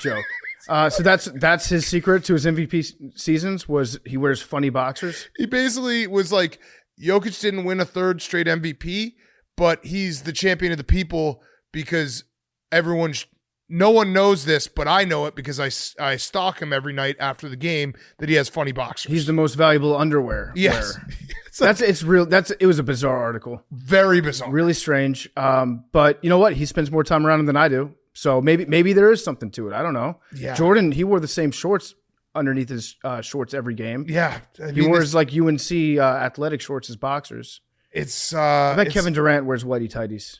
joke. So that's his secret to his MVP seasons was he wears funny boxers. He basically was like, Jokic didn't win a third straight MVP, but he's the champion of the people because no one knows this, but I know it because I stalk him every night after the game that he has funny boxers. He's the most valuable underwear. Yes. wearer. It was a bizarre article. Very bizarre. Really strange. But you know what? He spends more time around him than I do. So maybe there is something to it. I don't know. Yeah. Jordan, he wore the same shorts underneath his shorts every game. Yeah. He wears like UNC athletic shorts as boxers. It's I bet Kevin Durant wears whitey tighties.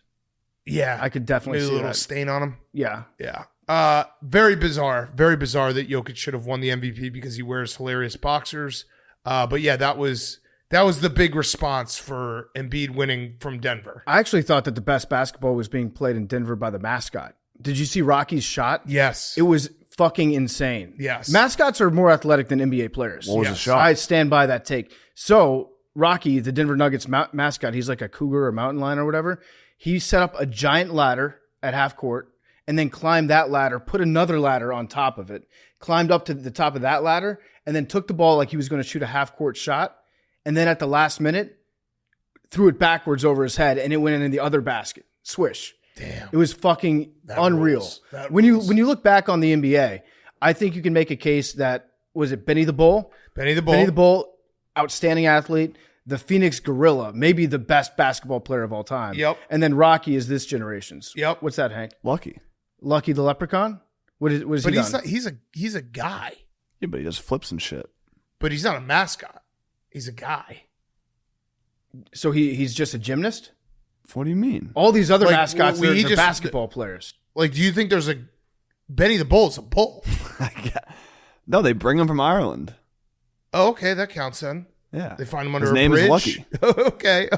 Yeah. I could definitely maybe see a little that. stain on him. Yeah. Yeah. Very bizarre that Jokic should have won the MVP because he wears hilarious boxers. But yeah, that was the big response for Embiid winning from Denver. I actually thought that the best basketball was being played in Denver by the mascot. Did you see Rocky's shot? Yes. It was fucking insane. Yes. Mascots are more athletic than NBA players. What was Yes. the shot? I stand by that take. So Rocky, the Denver Nuggets mascot, he's like a cougar or mountain lion or whatever. He set up a giant ladder at half court and then climbed that ladder, put another ladder on top of it, climbed up to the top of that ladder, and then took the ball like he was going to shoot a half court shot. And then at the last minute, threw it backwards over his head and it went in the other basket. Swish. Damn. It was fucking unreal. rules. That When rules. you look back on the NBA, I think you can make a case that was it Benny the Bull? Benny the Bull. Benny the Bull, outstanding athlete. The Phoenix Gorilla, maybe the best basketball player of all time. Yep. And then Rocky is this generation's. Yep. What's that, Hank? Lucky. Lucky the Leprechaun? What is But he he's done? not, he's a guy. Yeah, but he just flips and shit. But he's not a mascot. He's a guy. So he's just a gymnast? What do you mean? All these other Like, mascots, we they're just- basketball players. Like, do you think there's a Benny the Bull is a bull? No, they bring him from Ireland. Oh, okay, that counts then. Yeah, They find him under his a name bridge. is Lucky. okay.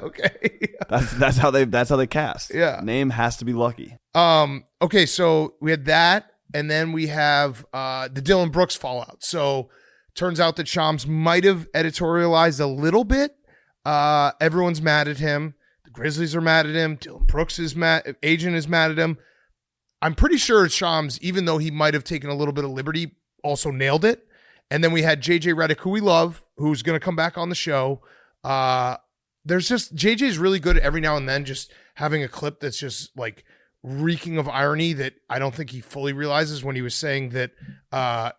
That's how they cast. Yeah. Name has to be Lucky. Okay, so we had that, and then we have the Dillon Brooks fallout. So turns out that Shams might have editorialized a little bit. Everyone's mad at him. The Grizzlies are mad at him. Dillon Brooks agent is mad at him. I'm pretty sure Shams, even though he might have taken a little bit of liberty, also nailed it. And then we had JJ Redick, who we love, who's going to come back on the show. There's just JJ's really good every now and then just having a clip that's just like reeking of irony that I don't think he fully realizes when he was saying that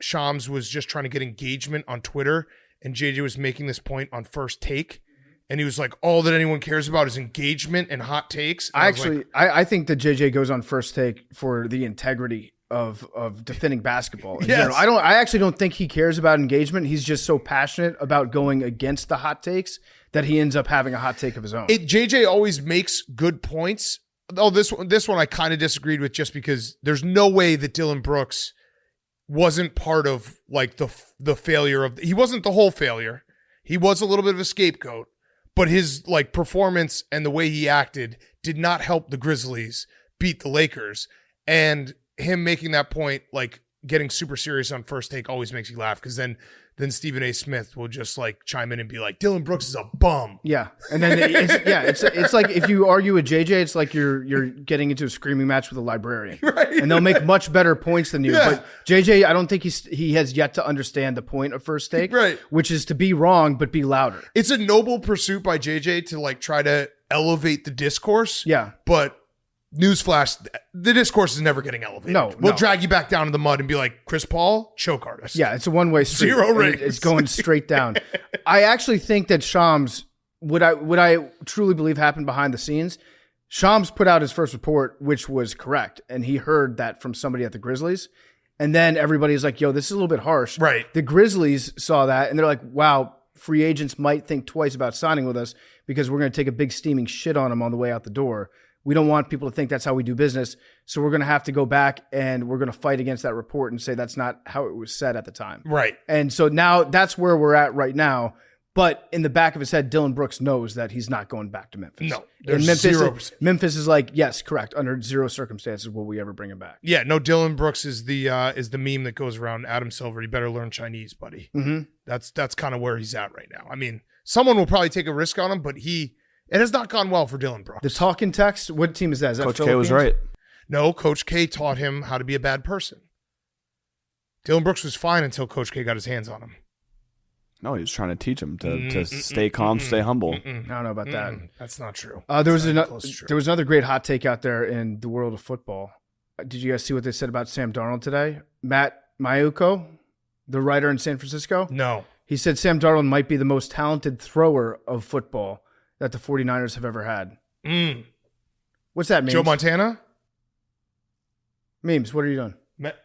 Shams was just trying to get engagement on Twitter and JJ was making this point on First Take. And he was like, all that anyone cares about is engagement and hot takes. And I think that JJ goes on First Take for the integrity of defending basketball. In Yes. general. I actually don't think he cares about engagement. He's just so passionate about going against the hot takes that he ends up having a hot take of his own. JJ always makes good points. Oh, this one I kind of disagreed with just because there's no way that Dillon Brooks wasn't part of like the failure of he wasn't the whole failure. He was a little bit of a scapegoat, but his like performance and the way he acted did not help the Grizzlies beat the Lakers. And him making that point, like getting super serious on First Take always makes you laugh because then Stephen A. Smith will just like chime in and be like, Dillon Brooks is a bum. Yeah, and then it's like if you argue with JJ, it's like you're getting into a screaming match with a librarian, Right. and they'll make much better points than you. Yeah. But JJ, I don't think he has yet to understand the point of First Take, Right. which is to be wrong but be louder. It's a noble pursuit by JJ to like try to elevate the discourse. Yeah. But newsflash, the discourse is never getting elevated. No, We'll no. drag you back down to the mud and be like, Chris Paul, choke artist. Yeah, it's a one-way street. Zero And rings. It's going straight down. I actually think that Shams, what I truly believe happened behind the scenes, Shams put out his first report, which was correct, and he heard that from somebody at the Grizzlies. And then everybody's like, yo, this is a little bit harsh. Right. The Grizzlies saw that, and they're like, wow, free agents might think twice about signing with us because we're going to take a big steaming shit on them on the way out the door. We don't want people to think that's how we do business. So we're going to have to go back and we're going to fight against that report and say that's not how it was said at the time. Right. And so now that's where we're at right now. But in the back of his head, Dillon Brooks knows that he's not going back to Memphis. No, And there's 0%. Memphis is like, yes, correct. Under zero circumstances will we ever bring him back. Yeah, no, Dillon Brooks is the meme that goes around Adam Silver. You better learn Chinese, buddy. Mm-hmm. That's kind of where he's at right now. I mean, someone will probably take a risk on him, but It has not gone well for Dillon Brooks. The talking text. What team is that? Is that Coach K was Philippines? right. No, Coach K taught him how to be a bad person. Dillon Brooks was fine until Coach K got his hands on him. No, he was trying to teach him to stay calm, stay humble. I don't know about that. That's not true. There was That's not close to true. there was another great hot take out there in the world of football. Did you guys see what they said about Sam Darnold today? Matt Maiuko, the writer in San Francisco, No. he said Sam Darnold might be the most talented thrower of football that the 49ers have ever had. What's that mean? Joe Montana? Memes, what are you doing?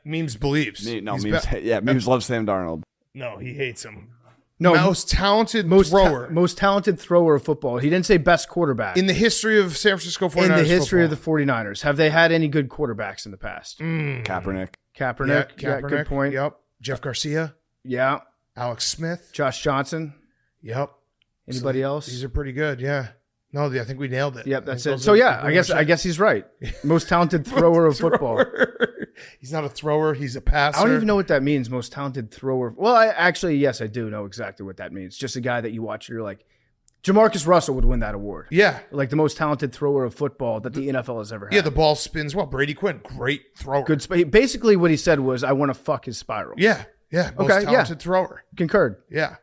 Memes believes. Memes love Sam Darnold. No, he hates him. No, Most talented thrower most talented thrower of football. He didn't say best quarterback. in the history of San Francisco 49ers In the history football. of the 49ers. Have they had any good quarterbacks in the past? Kaepernick. Kaepernick. Yeah, Yeah, good point. Yep. Jeff Garcia, Yeah. Alex Smith. Josh Johnson. Yep. Anybody else? These are pretty good. Yeah. No, I think we nailed it. Yep, that's I it. think So those yeah, are I guess he's right. Most talented thrower of football. He's not a thrower. He's a passer. I don't even know what that means. Most talented thrower. Well, yes, I do know exactly what that means. Just a guy that you watch and you're like, Jamarcus Russell would win that award. Yeah. Like the most talented thrower of football that the NFL has ever had. Yeah, the ball spins well. Brady Quinn, great thrower. Good. Basically, what he said was, "I want to fuck his spiral." Yeah. Yeah. Most Okay, yeah. talented thrower. Concurred. Yeah.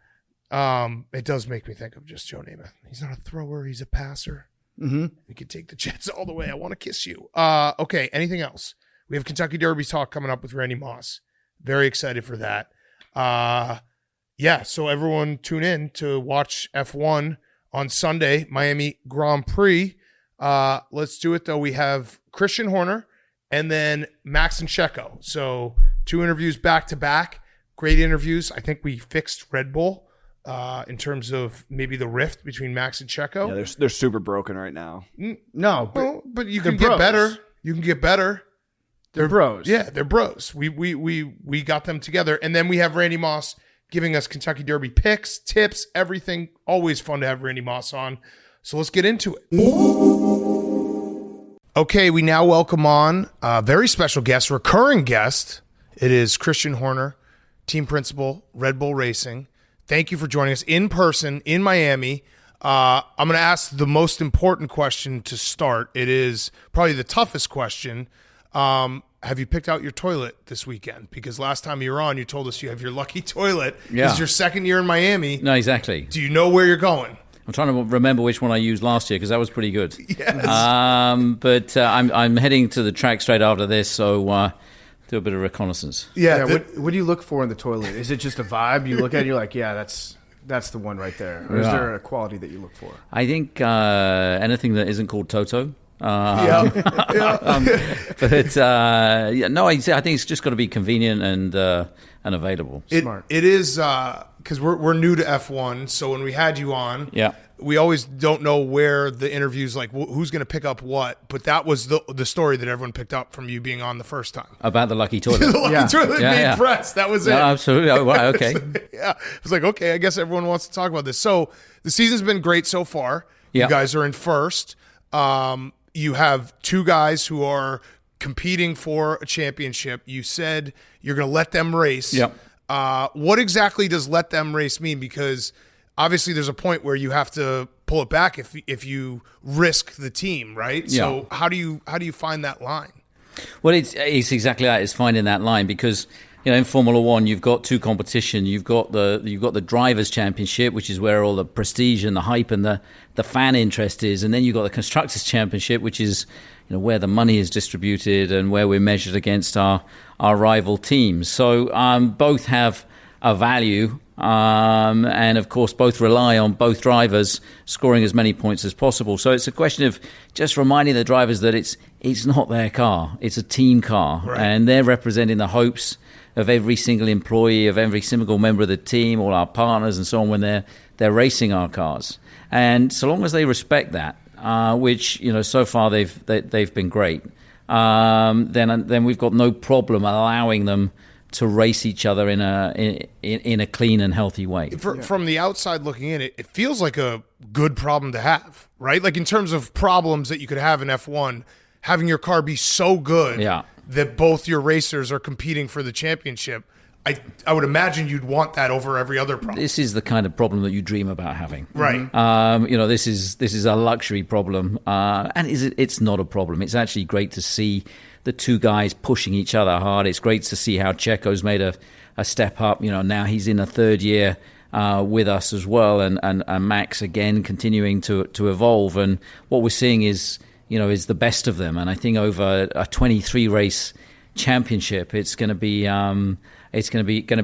It does make me think of just Joe Namath. He's not a thrower. He's a passer. Mm-hmm. He can take the Jets all the way. I want to kiss you. Okay. Anything else? We have Kentucky Derby talk coming up with Randy Moss. Very excited for that. Yeah. So everyone tune in to watch F1 on Sunday, Miami Grand Prix. Let's do it though. We have Christian Horner and then Max and Checo. So 2 interviews back to back. Great interviews. I think we fixed Red Bull. In terms of maybe the rift between Max and Checo. Yeah, they're super broken right now. No, but you they're can get bros. better. You can get better. They're bros. Yeah, they're bros. We got them together. And then we have Randy Moss giving us Kentucky Derby picks, tips, everything. Always fun to have Randy Moss on. So let's get into it. Okay, we now welcome on a very special guest, recurring guest. It is Christian Horner, team principal, Red Bull Racing. Thank you for joining us in person in Miami. I'm going to ask the most important question to start. It is probably the toughest question. Have you picked out your toilet this weekend? Because last time you were on, you told us you have your lucky toilet. Yeah. This is your second year in Miami. No, exactly. Do you know where you're going? I'm trying to remember which one I used last year because that was pretty good. Yes. But I'm heading to the track straight after this, so do a bit of reconnaissance. Yeah. What do you look for in the toilet? Is it just a vibe? You look at it, you're like, yeah, that's the one right there. Or is there a quality that you look for? I think anything that isn't called Toto. Yeah. But no, I think it's just got to be convenient and available. Smart. It is because we're new to F1. So when we had you on, Yeah. we always don't know where the interview's like who's going to pick up what. But that was the story that everyone picked up from you being on the first time. About the lucky toilet. The lucky toilet made press. That was it. No, absolutely. Oh, wow, okay. Yeah, I was like, okay, I guess everyone wants to talk about this. So the season's been great so far. Yeah. You guys are in first. You have 2 guys who are competing for a championship. You said you're going to let them race. Yep. What exactly does let them race mean? Because obviously there's a point where you have to pull it back if you risk the team, right? Yeah. So how do you find that line? Well, it's exactly that. It's finding that line because in Formula One you've got 2 competition. You've got the drivers' championship, which is where all the prestige and the hype and the fan interest is, and then you've got the constructors' championship, which is where the money is distributed and where we're measured against our rival teams. So both have a value, and of course both rely on both drivers scoring as many points as possible. So it's a question of just reminding the drivers that it's not their car, it's a team car, right. And they're representing the hopes of every single employee, of every single member of the team, all our partners and so on when they're racing our cars. And so long as they respect that, which so far they've been great, then we've got no problem allowing them to race each other in a clean and healthy way. From the outside looking in, it feels like a good problem to have, right? Like in terms of problems that you could have in F1, having your car be so good Yeah. that both your racers are competing for the championship. I would imagine you'd want that over every other problem. This is the kind of problem that you dream about having. Right. This is a luxury problem, and it's not a problem. It's actually great to see the two guys pushing each other hard. It's great to see how Checo's made a step up. Now he's in a third year with us as well, and Max again continuing to evolve. And what we're seeing is the best of them. And I think over a 23 race championship, it's going to be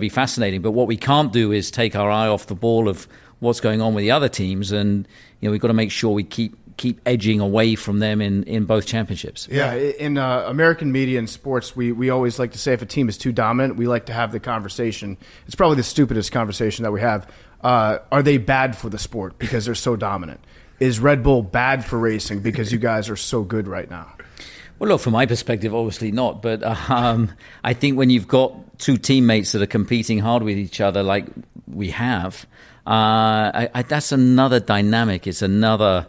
fascinating. But what we can't do is take our eye off the ball of what's going on with the other teams, and we've got to make sure we keep edging away from them in both championships. Yeah, in American media and sports, we always like to say if a team is too dominant, we like to have the conversation. It's probably the stupidest conversation that we have. Are they bad for the sport because they're so dominant? Is Red Bull bad for racing because you guys are so good right now? Well, look, from my perspective, obviously not. But I think when you've got two teammates that are competing hard with each other like we have, that's another dynamic. It's another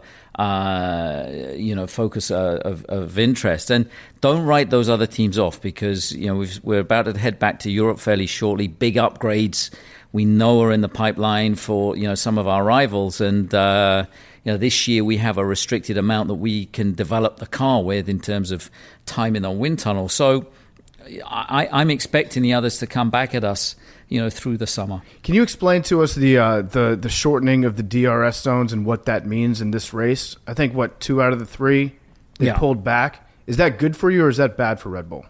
focus of interest. And don't write those other teams off, because we're about to head back to Europe fairly shortly. Big upgrades we know are in the pipeline for some of our rivals, and this year we have a restricted amount that we can develop the car with in terms of time in the wind tunnel. So I'm expecting the others to come back at us through the summer. Can you explain to us the shortening of the DRS zones and what that means in this race? I think 2 out of the 3 they pulled back. Is that good for you, or is that bad for Red Bull?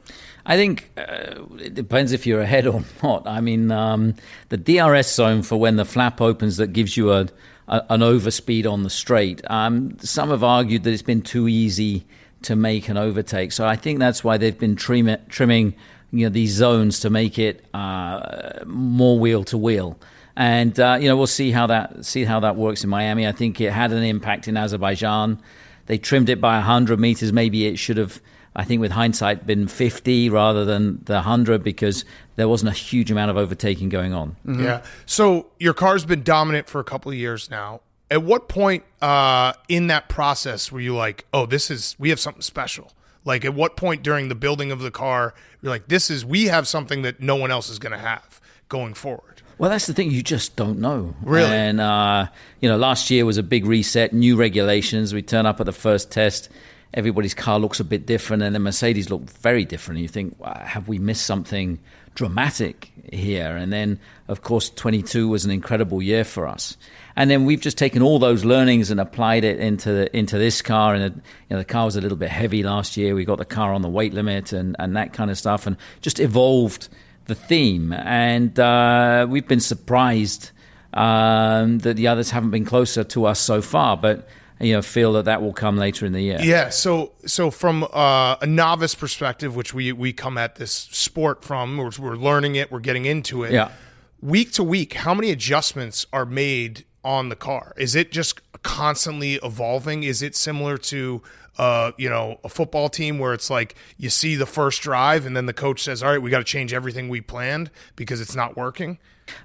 I think it depends if you're ahead or not. I mean, the DRS zone for when the flap opens, that gives you an overspeed on the straight. Some have argued that it's been too easy to make an overtake. So I think that's why they've been trimming these zones to make it more wheel to wheel. And we'll see how that works in Miami. I think it had an impact in Azerbaijan. They trimmed it by 100 meters. Maybe it should have, I think with hindsight, been 50 rather than the 100, because there wasn't a huge amount of overtaking going on. Mm-hmm. Yeah. So your car's been dominant for a couple of years now. At what point in that process were you like, oh, we have something special? Like, at what point during the building of the car, you're like, we have something that no one else is going to have going forward? Well, that's the thing. You just don't know. Really? And, last year was a big reset, new regulations. We turn up at the first test. Everybody's car looks a bit different, and the Mercedes look very different. And you think, wow, have we missed something dramatic here? And then, of course, 22 was an incredible year for us. And then we've just taken all those learnings and applied it into this car. And the car was a little bit heavy last year. We got the car on the weight limit and that kind of stuff, and just evolved the theme. And we've been surprised that the others haven't been closer to us so far, but feel that will come later in the year. Yeah. So from a novice perspective, which we come at this sport from, we're learning it, we're getting into it. Yeah. Week to week, how many adjustments are made on the car? Is it just constantly evolving? Is it similar to a football team where it's like you see the first drive and then the coach says, all right, we got to change everything we planned because it's not working?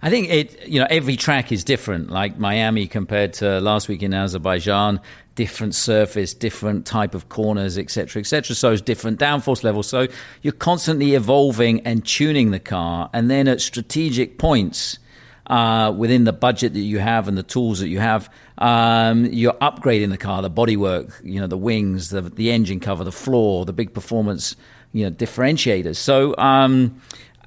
I think every track is different. Like Miami compared to last week in Azerbaijan, different surface, different type of corners, etc., etc. So it's different downforce levels. So you're constantly evolving and tuning the car, and then at strategic points within the budget that you have and the tools that you have, you're upgrading the car, the bodywork, the wings, the engine cover, the floor, the big performance, differentiators. So,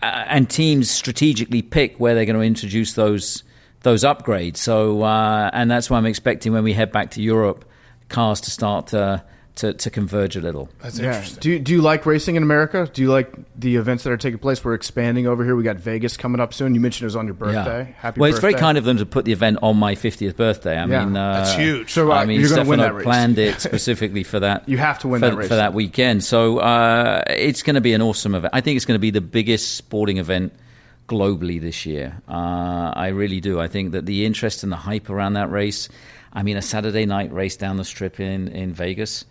and teams strategically pick where they're going to introduce those upgrades. So, and that's why I'm expecting when we head back to Europe, cars to start to converge a little. That's interesting. Do you like racing in America? Do you like the events that are taking place? We're expanding over here. We got Vegas coming up soon. You mentioned it was on your birthday. Yeah. Happy well, birthday. It's very kind of them to put the event on my 50th birthday. I mean, that's huge. So you're going to win that race. planned it specifically for that. You have to win that race for that weekend. So it's going to be an awesome event. I think it's going to be the biggest sporting event globally this year. I really do. I think that the interest and the hype around that race. I mean, a Saturday night race down the strip in Vegas.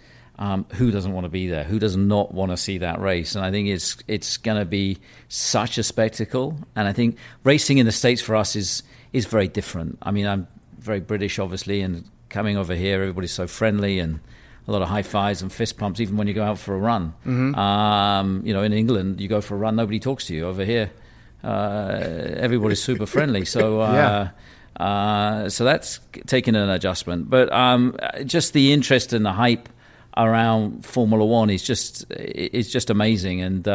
Who doesn't want to be there? Who does not want to see that race? And I think it's going to be such a spectacle. And I think racing in the States for us is very different. I mean, I'm very British, obviously, and coming over here, everybody's so friendly and a lot of high fives and fist pumps, even when you go out for a run. Mm-hmm. In England, you go for a run, nobody talks to you. Over here, everybody's super friendly. So so that's taken an adjustment. But just the interest and the hype around Formula One is just amazing. And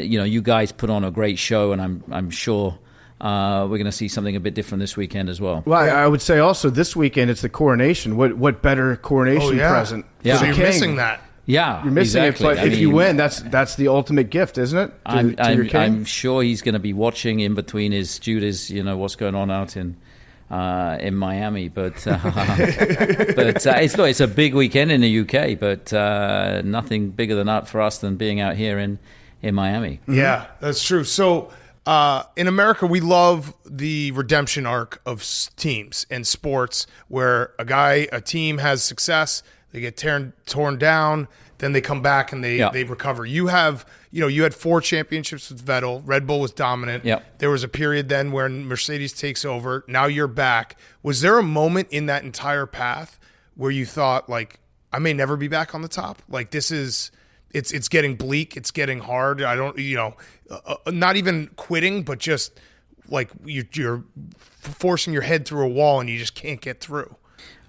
you guys put on a great show, and I'm sure we're going to see something a bit different this weekend as well. Well, I would say also this weekend it's the coronation. What better coronation present? Yeah. So you're king? missing that. Yeah, You're missing exactly. it, but if you win, that's the ultimate gift, isn't it? To your king? I'm sure he's going to be watching in between his duties. What's going on out in Miami, but it's a big weekend in the UK, but nothing bigger than that for us than being out here in Miami. Yeah, that's true. So in America, we love the redemption arc of teams and sports, where a team has success, they get torn down, then they come back and they recover. You had 4 championships with Vettel. Red Bull was dominant. Yep. There was a period then where Mercedes takes over. Now you're back. Was there a moment in that entire path where you thought, like, I may never be back on the top? Like, this is, it's getting bleak. It's getting hard. I don't, not even quitting, but just like you're forcing your head through a wall and you just can't get through.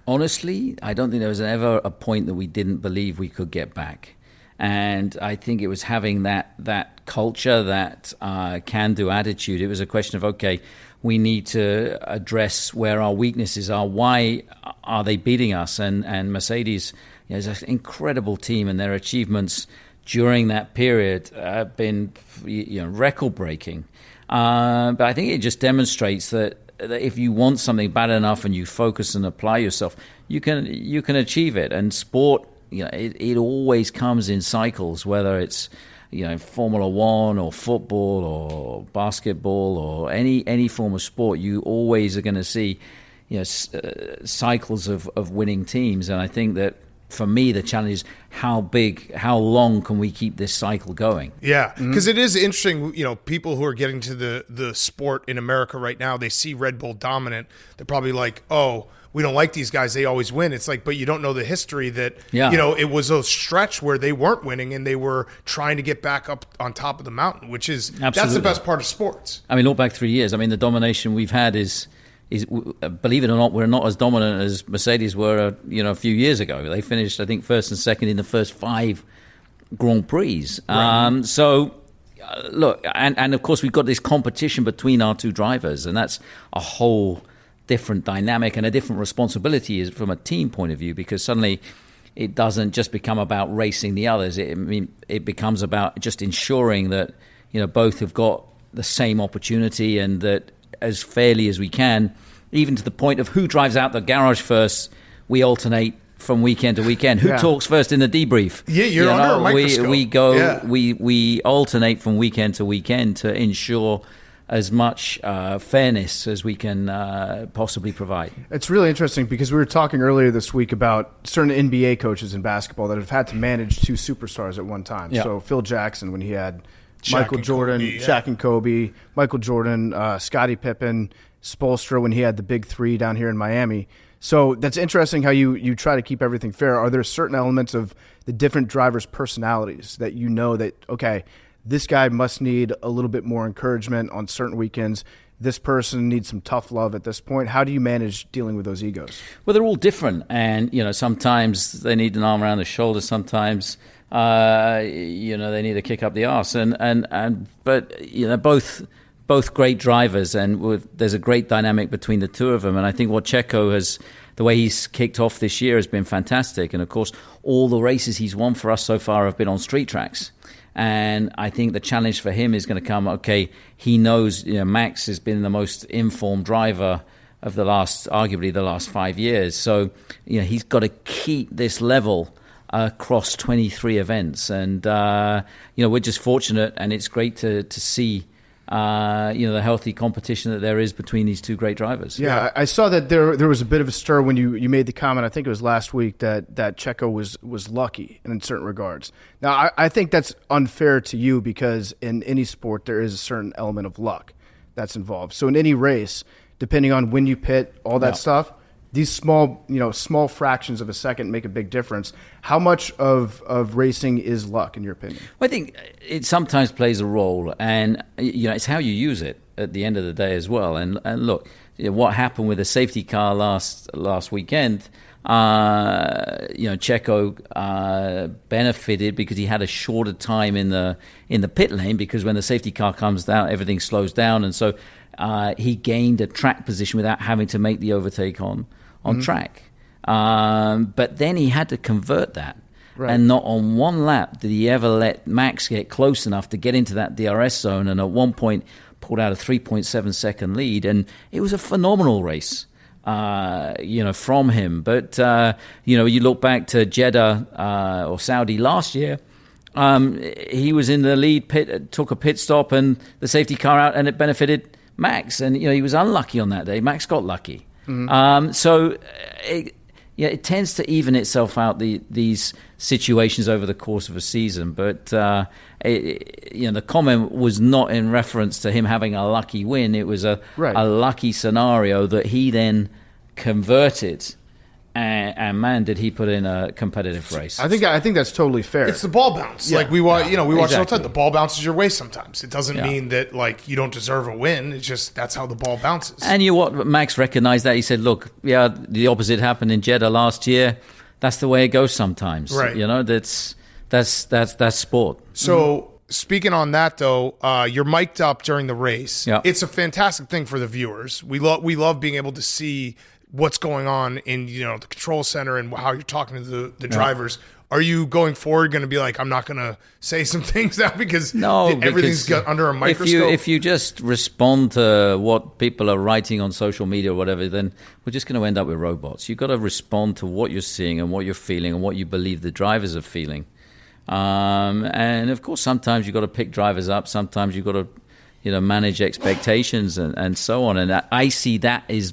Honestly, I don't think there was ever a point that we didn't believe we could get back. And I think it was having that culture, that can-do attitude. It was a question of, okay, we need to address where our weaknesses are. Why are they beating us? And Mercedes is an incredible team, and their achievements during that period have been record-breaking. But I think it just demonstrates that if you want something bad enough and you focus and apply yourself, you can achieve it. And sport, it always comes in cycles, whether it's Formula One or football or basketball or any form of sport. You always are going to see cycles of winning teams. And I think that for me, the challenge is how long can we keep this cycle going? Yeah, because it is interesting, people who are getting to the sport in America right now, they see Red Bull dominant. They're probably like, oh, we don't like these guys. They always win. It's like, but you don't know the history that, it was a stretch where they weren't winning and they were trying to get back up on top of the mountain, which is, that's the best part of sports. I mean, look back 3 years. I mean, the domination we've had is believe it or not, we're not as dominant as Mercedes were, a few years ago. They finished, I think, first and second in the first 5 Grand Prix. Right. Look, and of course we've got this competition between our two drivers, and that's a whole different dynamic and a different responsibility from a team point of view, because suddenly it doesn't just become about racing the others. It becomes about just ensuring that both have got the same opportunity, and that as fairly as we can, even to the point of who drives out the garage first, we alternate from weekend to weekend. Who talks first in the debrief? Yeah, you're under a microscope. We alternate from weekend to weekend to ensure as much fairness as we can possibly provide. It's really interesting because we were talking earlier this week about certain NBA coaches in basketball that have had to manage 2 superstars at one time. Yeah. So Phil Jackson, when he had Michael Jordan, Shaq and Kobe, Michael Jordan, Scottie Pippen, Spoelstra when he had the big 3 down here in Miami. So that's interesting how you try to keep everything fair. Are there certain elements of the different drivers' personalities that that, okay, this guy must need a little bit more encouragement on certain weekends, this person needs some tough love at this point? How do you manage dealing with those egos? Well, they're all different. And, sometimes they need an arm around the shoulder, sometimes they need a kick up the arse, but both great drivers, and there's a great dynamic between the two of them. And I think what Checo the way he's kicked off this year has been fantastic. And of course, all the races he's won for us so far have been on street tracks. And I think the challenge for him is going to come. Okay, he knows Max has been the most informed driver of arguably the last 5 years. So he's got to keep this level across 23 events, and we're just fortunate, and it's great to see the healthy competition that there is between these two great drivers. Yeah, I saw that there was a bit of a stir when you made the comment, I think it was last week, that Checo was lucky in certain regards. Now, I think that's unfair to you, because in any sport there is a certain element of luck that's involved. So in any race, depending on when you pit, all that stuff, these small fractions of a second make a big difference. How much of racing is luck, in your opinion? Well, I think it sometimes plays a role, and it's how you use it at the end of the day as well. And look, what happened with the safety car last weekend? Checo benefited because he had a shorter time in the pit lane, because when the safety car comes down, everything slows down, and so he gained a track position without having to make the overtake on track. But then he had to convert that. Right. And not on one lap did he ever let Max get close enough to get into that DRS zone, and at one point pulled out a 3.7 second lead, and it was a phenomenal race. From him. But, you look back to Jeddah or Saudi last year, he was in the lead, took a pit stop, and the safety car out, and it benefited Max. And, he was unlucky on that day. Max got lucky. So it tends to even itself out, these situations over the course of a season. But, the comment was not in reference to him having a lucky win. It was a lucky scenario that he then converted. And man, did he put in a competitive race. I think that's totally fair. It's the ball bounce. Yeah. Like we watch it all the Exactly. time. The ball bounces your way sometimes. It doesn't mean that like you don't deserve a win. It's just that's how the ball bounces. And Max recognized that. He said, "Look, the opposite happened in Jeddah last year. That's the way it goes sometimes. Right. That's sport." So speaking on that though, you're mic'd up during the race. Yeah. It's a fantastic thing for the viewers. We love being able to see what's going on in the control center and how you're talking to the drivers. Are you going forward going to be like, I'm not going to say some things now because everything's got under a microscope? If you just respond to what people are writing on social media or whatever, then we're just going to end up with robots. You've got to respond to what you're seeing and what you're feeling and what you believe the drivers are feeling. And of course, sometimes you've got to pick drivers up. Sometimes you've got to, manage expectations and so on. And I see that is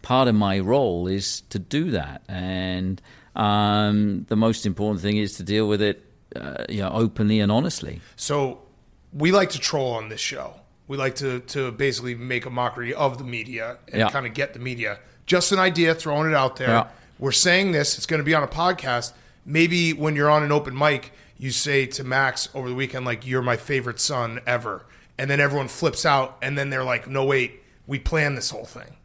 part of my role is to do that. And the most important thing is to deal with it, openly and honestly. So we like to troll on this show. We like to basically make a mockery of the media and kind of get the media. Just an idea, throwing it out there. Yeah. We're saying this. It's going to be on a podcast. Maybe when you're on an open mic, you say to Max over the weekend, like, you're my favorite son ever. And then everyone flips out. And then they're like, no, wait, we planned this whole thing.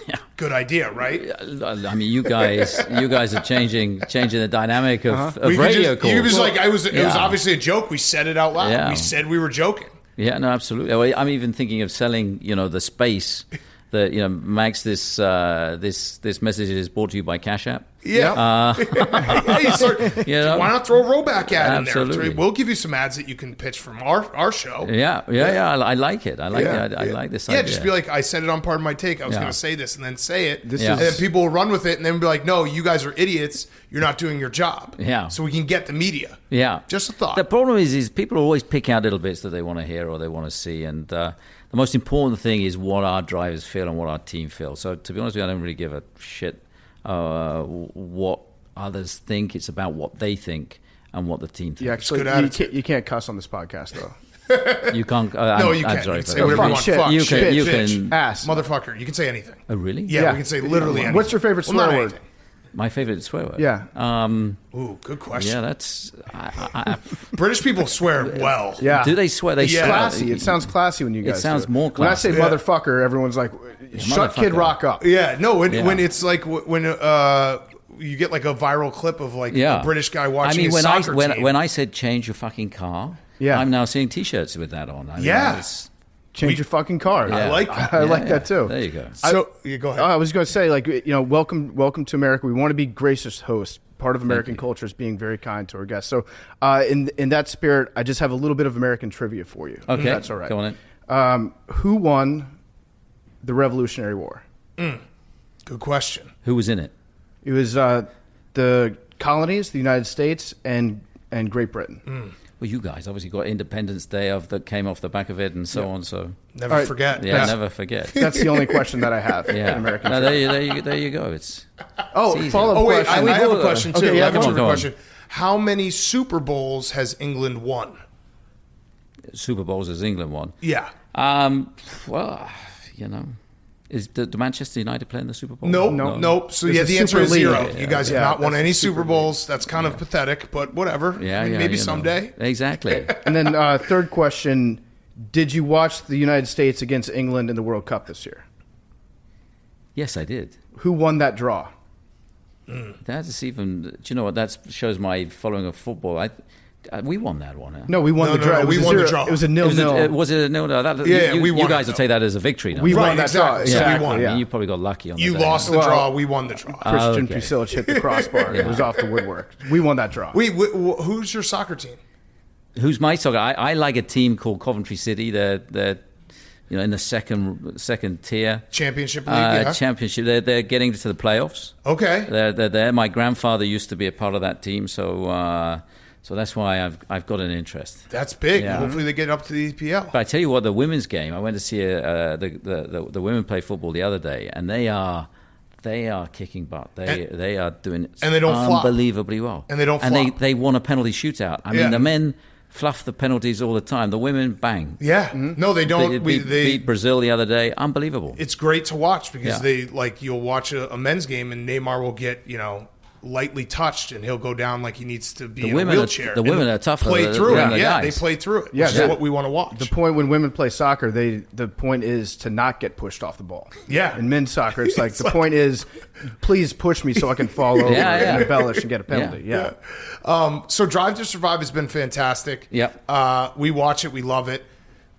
Yeah. Good idea, right? I mean, you guys are changing the dynamic of radio calls. It was obviously a joke. We said it out loud. Yeah. We said we were joking. Yeah, no, absolutely. Well, I'm even thinking of selling, the space that, Max, this message is brought to you by Cash App. Yeah. Why not throw a rollback ad in there? Absolutely. We'll give you some ads that you can pitch from our show. Yeah. I like it. I like this idea. Yeah, just be like, I said it on Part of My Take. I was going to say this, and then say it. This and then people will run with it, and then be like, no, you guys are idiots. You're not doing your job. Yeah. So we can get the media. Yeah. Just a thought. The problem is people always pick out little bits that they want to hear or they want to see, and the most important thing is what our drivers feel and what our team feels. So to be honest with you, I don't really give a shit what others think. It's about what they think and what the team thinks. Yeah, actually, you can't cuss on this podcast though. no, you You can't. can't. I'm You can sorry, say whatever you want. Shit, Fuck, you shit, can- bitch, ass, motherfucker. You can say anything. Oh, really? Yeah, we can say literally anything. What's your favorite Well, not swear word? anything. My favorite swear word? Yeah. Ooh, good question. Yeah, that's... British people swear well. Yeah. Do they swear? They Yeah. swear. Classy. It sounds classy when you guys. sounds do it. more When I say classy. Yeah. motherfucker, everyone's like, "Shut Kid motherfucker. Rock up." Yeah, no, when Yeah. it's like when you get like a viral clip of like a British guy watching his soccer team. when I said change your fucking car, Yeah. I'm now seeing T-shirts with that on. I mean, Yeah. it's- Change your fucking car. Yeah. I like that. I like that too. There you go. So yeah, go ahead. I was going to say, like, welcome to America. We want to be gracious hosts. Part of American culture is being very kind to our guests. So, in that spirit, I just have a little bit of American trivia for you. Okay, if that's all right. go on in. Who won the Revolutionary War? Good question. Who was in it? It was the colonies, the United States, and Great Britain. Well, you guys obviously got Independence Day that came off the back of it and so on. So Never All right. forget. yeah, never forget. That's the only question that I have. Yeah, in American no, trivia. there you go. It's easy. Follow-up Oh wait, question. I have a question too. Okay, yeah, I have a come on, trivia go on. question. How many Super Bowls has England won? Super Bowls as England won. Yeah. Well, Do Manchester United play in the Super Bowl? Nope. So It's yeah, a the answer Super is League. 0. You guys have not won that's any the Super Super Bowls. That's kind of pathetic, but whatever. Yeah, I mean, yeah. maybe you know. someday. Exactly. And then third question, did you watch the United States against England in the World Cup this year? Yes, I did. Who won that draw? That's even. Do you know what? That shows my following of football. We won that one. Huh? No, we won No, the draw. no, It was we a won the 0. draw. It was a Was 0-0. was it a nil? No, Yeah, you, we won you guys it, will take that as a victory. Don't We you? won Right, that draw. exactly. So we won. I mean, Yeah. you probably got lucky on You the day. lost the Well, draw. We won the draw. Christian okay. Pusilich hit the crossbar. It was off the woodwork. We won that draw. Who's your soccer team? Who's my soccer? I like a team called Coventry City. They're in the second tier Championship League. Yeah. championship. They're getting to the playoffs. Okay. They're there. My grandfather used to be a part of that team, so that's why I've got an interest. That's big. Yeah. Hopefully they get up to the EPL. But I tell you what, the women's game. I went to see the women play football the other day, and they are kicking butt. They are doing and they don't flop. unbelievably well. And they don't And flop. they won a penalty shootout. I Yeah. mean, the men fluff the penalties all the time. The women bang. Yeah. No, they don't. They beat Brazil the other day. Unbelievable. It's great to watch because Yeah. you'll watch a men's game and Neymar will get lightly touched and he'll go down like he needs to be The in women a are- wheelchair. the And women are tougher Play than through the it. Yeah, guys. they play through it. Yeah, Which is yeah. what we want to watch. The point when women play soccer, the point is to not get pushed off the ball. Yeah. In men's soccer, it's like the point is, please push me so I can fall over Yeah. and embellish and get a penalty. Yeah. So Drive to Survive has been fantastic. Yep. We watch it. We love it.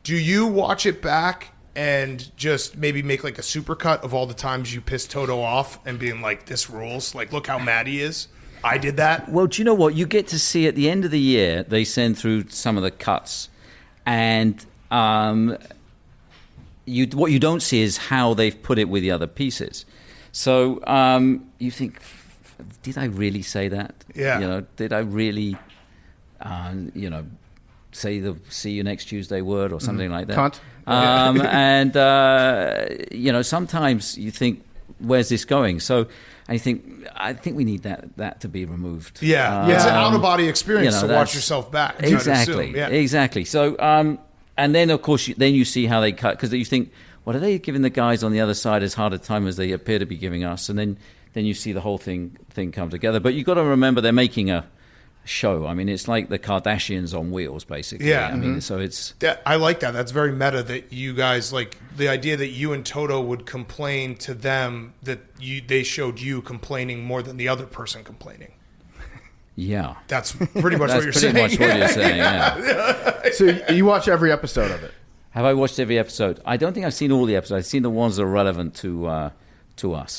Do you watch it back and just maybe make like a supercut of all the times you pissed Toto off and being like, this rules? Like, look how mad he is. I did that. Well, do you know what? You get to see at the end of the year, they send through some of the cuts. And what you don't see is how they've put it with the other pieces. So you think, did I really say that? Yeah. Did I really, say the "see you next Tuesday" word or something like that? Cunt. Sometimes you think, where's this going? So I think we need that to be removed. Yeah. It's an out-of-body experience to watch that's- yourself back. I'd Exactly. assume. Yeah. Exactly. So, and then of course, then you see how they cut, because you think, what are they giving the guys on the other side as hard a time as they appear to be giving us? And then you see the whole thing come together. But you've got to remember they're making a show. I mean, it's like the Kardashians on wheels, basically. Yeah. I mean, so it's I like that. That's very meta that you guys, like the idea that you and Toto would complain to them that they showed you complaining more than the other person complaining. yeah. That's pretty much That's what you're pretty saying. much what you're saying. Yeah. So you watch every episode of it. Have I watched every episode? I don't think I've seen all the episodes. I've seen the ones that are relevant to us.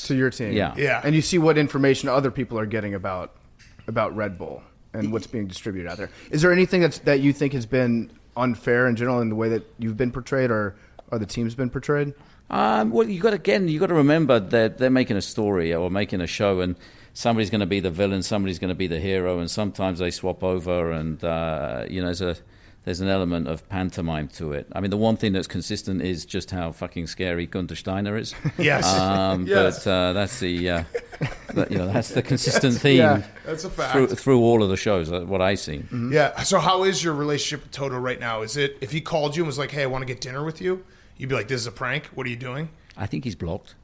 To your team. Yeah. Yeah. And you see what information other people are getting about Red Bull and what's being distributed out there. Is there anything that you think has been unfair in general in the way that you've been portrayed or the team's been portrayed? Well, you got to remember that they're making a story or making a show, and somebody's going to be the villain, somebody's going to be the hero, and sometimes they swap over, and there's an element of pantomime to it. I mean, the one thing that's consistent is just how fucking scary Gunther Steiner is. Yes. Yes. But that's that's the consistent theme. Yeah, that's a fact. Through all of the shows, what I've seen. Mm-hmm. Yeah. So how is your relationship with Toto right now? Is it, if he called you and was like, hey, I want to get dinner with you, you'd be like, this is a prank? What are you doing? I think he's blocked.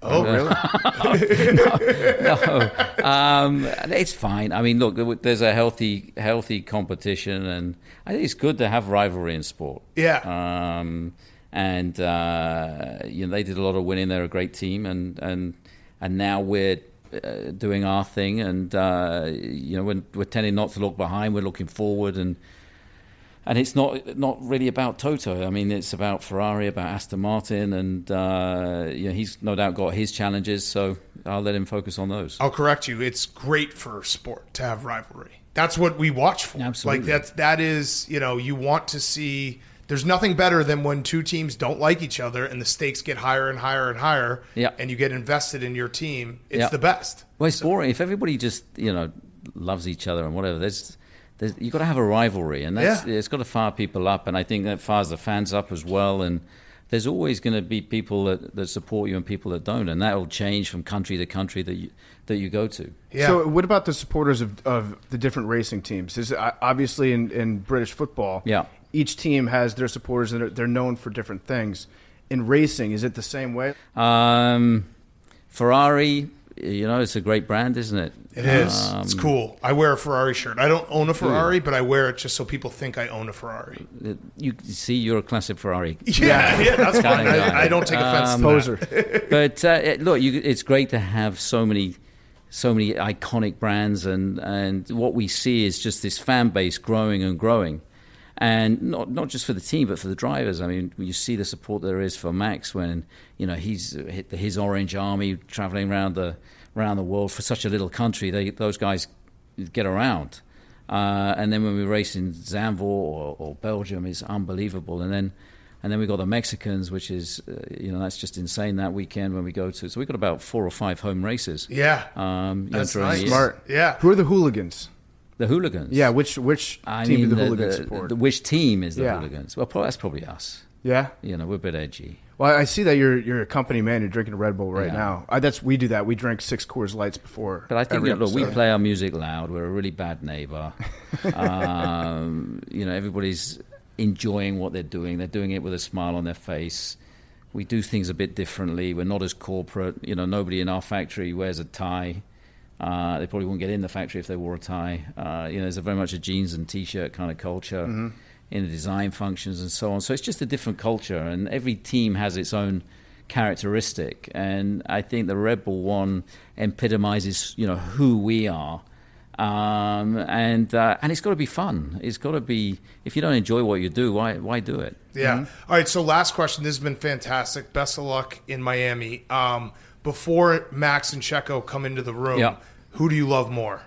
Oh, really? No, it's fine. I mean, look, there's a healthy competition, and I think it's good to have rivalry in sport. Yeah. And they did a lot of winning. They're a great team, and now we're doing our thing, and we're tending not to look behind. We're looking forward, and it's not really about Toto. I mean, it's about Ferrari, about Aston Martin, and he's no doubt got his challenges. So I'll let him focus on those. I'll correct you. It's great for sport to have rivalry. That's what we watch for. Absolutely. Like that is, you want to see. There's nothing better than when two teams don't like each other and the stakes get higher and higher and higher. Yeah. And you get invested in your team. It's Yeah. the best. Well, it's boring if everybody just loves each other and whatever. You've got to have a rivalry, and it's got to fire people up, and I think that fires the fans up as well. And there's always going to be people that support you and people that don't, and that will change from country to country that you go to. Yeah. So what about the supporters of the different racing teams? Is obviously in British football, Yeah. each team has their supporters, and they're known for different things. in racing. Is it the same way? Ferrari, it's a great brand, isn't it? It is. It's cool. I wear a Ferrari shirt. I don't own a Ferrari, but I wear it just so people think I own a Ferrari. You see, you're a classic Ferrari. Yeah, that's fine. I don't take offense to Poser. that. But look, it's great to have so many iconic brands, and what we see is just this fan base growing and growing. And not just for the team, but for the drivers. I mean, you see the support there is for Max when he's hit his Orange Army traveling around the world for such a little country. Those guys get around, and then when we race in Zandvoort or Belgium, it's unbelievable. And then we got the Mexicans, which is that's just insane that weekend when we go to. So we got about 4 or 5 home races. Yeah, that's nice. Smart. Yeah. Who are the hooligans? The hooligans. Yeah, which team do the hooligans support? Which team is the hooligans? Well, that's probably us. Yeah, we're a bit edgy. Well, I see that you're a company man. You're drinking a Red Bull right now. We do that. We drink 6 Coors Lights before. But I think every we episode. play our music loud. We're a really bad neighbor. Everybody's enjoying what they're doing. They're doing it with a smile on their face. We do things a bit differently. We're not as corporate. Nobody in our factory wears a tie. They probably wouldn't get in the factory if they wore a tie. There's very much a jeans and T-shirt kind of culture in the design functions and so on. So it's just a different culture, and every team has its own characteristic. And I think the Red Bull one epitomizes, who we are. And it's got to be fun. It's got to be. If you don't enjoy what you do, why do it? Yeah. All right. So last question. This has been fantastic. Best of luck in Miami. Before Max and Checo come into the room, who do you love more?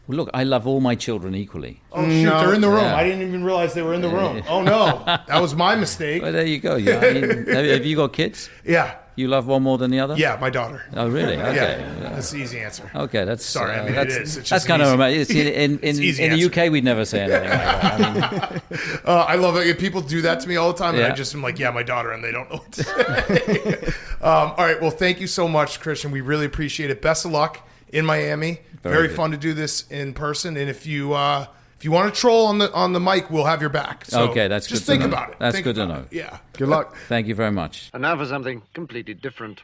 Well, look, I love all my children equally. Oh, shoot, they're in the room. I didn't even realize they were in the room. Oh, no. That was my mistake. Well, there you go. Have you got kids? Yeah. You love one more than the other? Yeah, my daughter. Oh, really? Okay. Yeah, that's the easy answer. Okay, that's... Sorry, I mean, it is. It's that's just kind of... easy, In the UK, we'd never say anything like that. I love it. People do that to me all the time, and I just am like, yeah, my daughter, and they don't know what to say. All right, well, thank you so much, Christian. We really appreciate it. Best of luck in Miami. Very fun to do this in person, and if you want to troll on the mic, well have your back. So okay, that's just good think to know. about it. That's think good to about know. it. Yeah. Good luck. Thank you very much. And now for something completely different.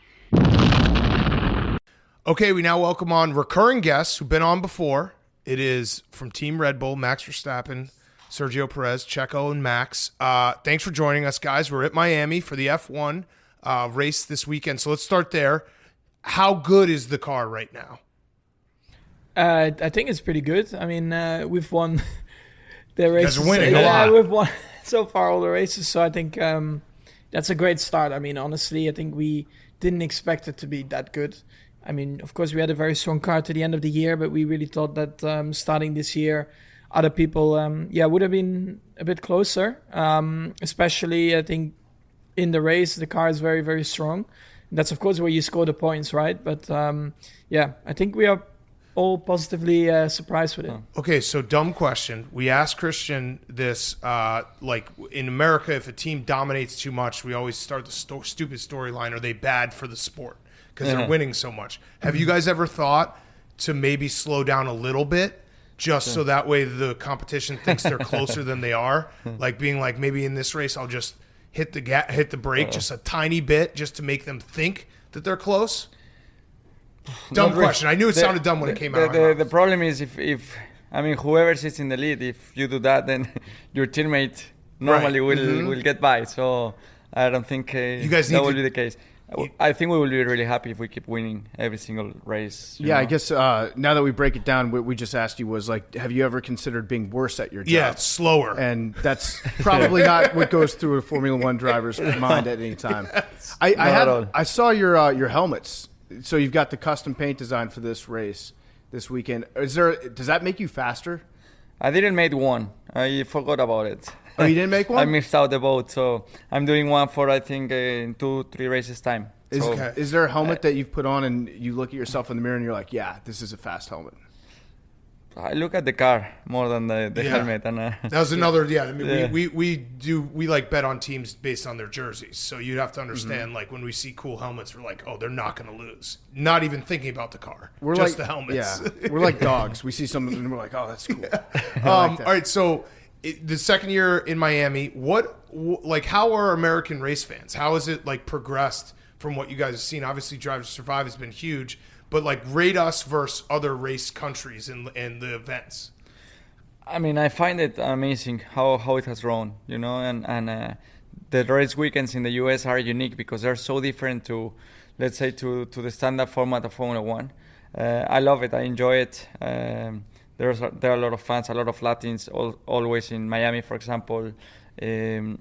Okay, we now welcome on recurring guests who've been on before. It is from Team Red Bull, Max Verstappen, Sergio Perez, Checo, and Max. Thanks for joining us, guys. We're at Miami for the F1 race this weekend. So let's start there. How good is the car right now? I think it's pretty good. I mean, we've won the races. You guys are winning a lot. We've won so far all the races. So I think that's a great start. I mean, honestly, I think we didn't expect it to be that good. I mean, of course, we had a very strong car to the end of the year, but we really thought that starting this year, other people, would have been a bit closer. Especially, I think, in the race, the car is very, very strong. And that's, of course, where you score the points, right? But, I think we are all positively surprised with it. Okay, so dumb question. We asked Christian this, like in America, if a team dominates too much, we always start the stupid storyline, are they bad for the sport? Because they're winning so much. Have you guys ever thought to maybe slow down a little bit just so that way the competition thinks they're closer than they are? Like being like, maybe in this race I'll just hit the brake just a tiny bit just to make them think that they're close? Dumb question. I knew it sounded dumb when it came out. The problem is if whoever sits in the lead, if you do that, then your teammate normally will get by. So I don't think you guys that will be the case. I think we will be really happy if we keep winning every single race. Yeah, I guess now that we break it down, what we just asked you was like, have you ever considered being worse at your job? Yeah, it's slower. And that's probably not what goes through a Formula One driver's mind at any time. I saw your helmets. So you've got the custom paint design for this race this weekend. Does that make you faster? I didn't make one. I forgot about it. Oh, you didn't make one? I missed out the boat, so I'm doing one for I think in 2-3 races time. Is there a helmet that you've put on and you look at yourself in the mirror and you're like, yeah, this is a fast helmet? I look at the car more than the helmet. And that was another. Yeah, I mean, we like bet on teams based on their jerseys. So you'd have to understand, like when we see cool helmets, we're like, oh, they're not going to lose. Not even thinking about the car. We're just the helmets. Yeah, we're like dogs. We see something and we're like, oh, that's cool. All right, so the second year in Miami, how are American race fans? How has it like progressed from what you guys have seen? Obviously, Drive to Survive has been huge, but like rate us versus other race countries in the events. I mean, I find it amazing how it has grown, you know, and the race weekends in the US are unique because they're so different to, let's say, to the standard format of Formula One. I love it. I enjoy it. There are a lot of fans, a lot of Latins, always in Miami, for example. And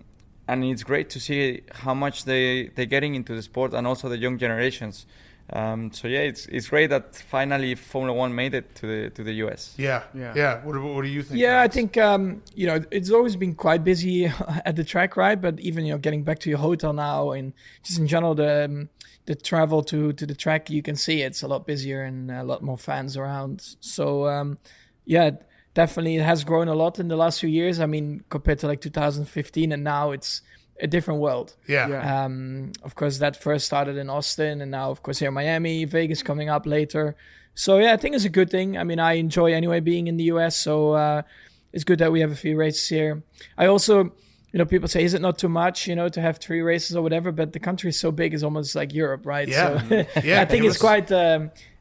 it's great to see how much they're getting into the sport, and also the young generations. So yeah, it's great that finally Formula One made it to the US. Yeah. What do you think? Yeah, Max? I think it's always been quite busy at the track, right? But even getting back to your hotel now, and just in general the travel to the track, you can see it's a lot busier and a lot more fans around. So yeah, definitely it has grown a lot in the last few years. I mean, compared to like 2015, and now it's a different world. Yeah. Of course, that first started in Austin, and now, of course, here in Miami, Vegas coming up later. So yeah, I think it's a good thing. I mean, I enjoy anyway being in the US, so it's good that we have a few races here. I also, people say, is it not too much, to have 3 races or whatever? But the country is so big, it's almost like Europe, right? Yeah. So Yeah. I think it's quite.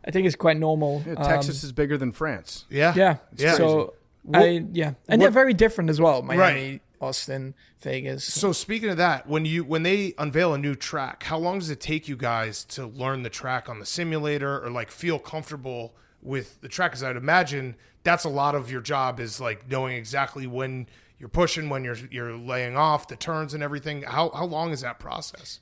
I think it's quite normal. Yeah, Texas is bigger than France. Yeah. Yeah. So and they're very different as well. Miami, Right. Austin, Vegas. So speaking of that, when they unveil a new track, how long does it take you guys to learn the track on the simulator or like feel comfortable with the track? Because I'd imagine that's a lot of your job is like knowing exactly when you're pushing, when you're laying off, the turns and everything. How long is that process?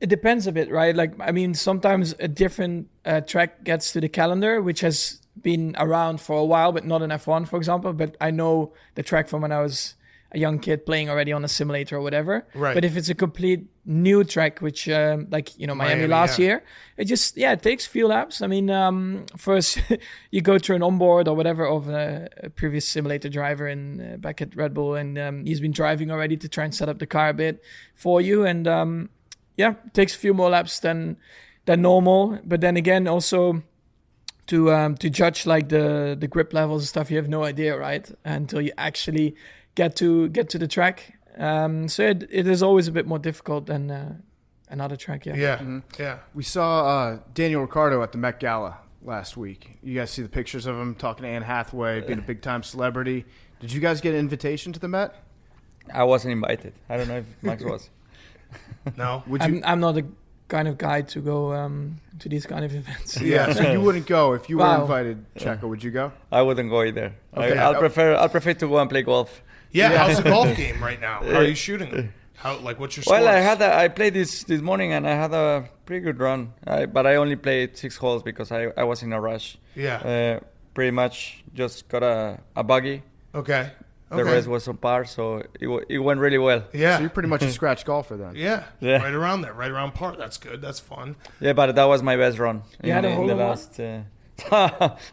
It depends a bit, right? Like, I mean, sometimes a different track gets to the calendar, which has been around for a while, but not in F1, for example. But I know the track from when I was a young kid playing already on a simulator or whatever. Right. But if it's a complete new track, which Miami last year, it takes a few laps. I mean, first you go through an onboard or whatever of a previous simulator driver back at Red Bull, and he's been driving already to try and set up the car a bit for you. And it takes a few more laps than normal. But then again, also to judge like the grip levels and stuff, you have no idea, right? Until you actually get to the track. So it is always a bit more difficult than another track. Yeah. Yeah. Mm-hmm. Yeah. We saw Daniel Ricciardo at the Met Gala last week. You guys see the pictures of him talking to Anne Hathaway, being a big-time celebrity. Did you guys get an invitation to the Met? I wasn't invited. I don't know if Max was. No. I'm not the kind of guy to go to these kind of events. Yeah. So you wouldn't go if you were invited, Checo. Would you go? I wouldn't go either. Okay. I'll prefer to go and play golf. Yeah. How's the golf game right now? How are you shooting? What's your scores? Well, I played this morning and I had a pretty good run. But I only played 6 holes because I was in a rush. Yeah. Pretty much just got a buggy. Okay. The rest was on par, so it went really well. Yeah. So you're pretty much a scratch golfer then. Yeah. Right around there, right around par. That's good. That's fun. Yeah, but that was my best run. You had a hole in one? last.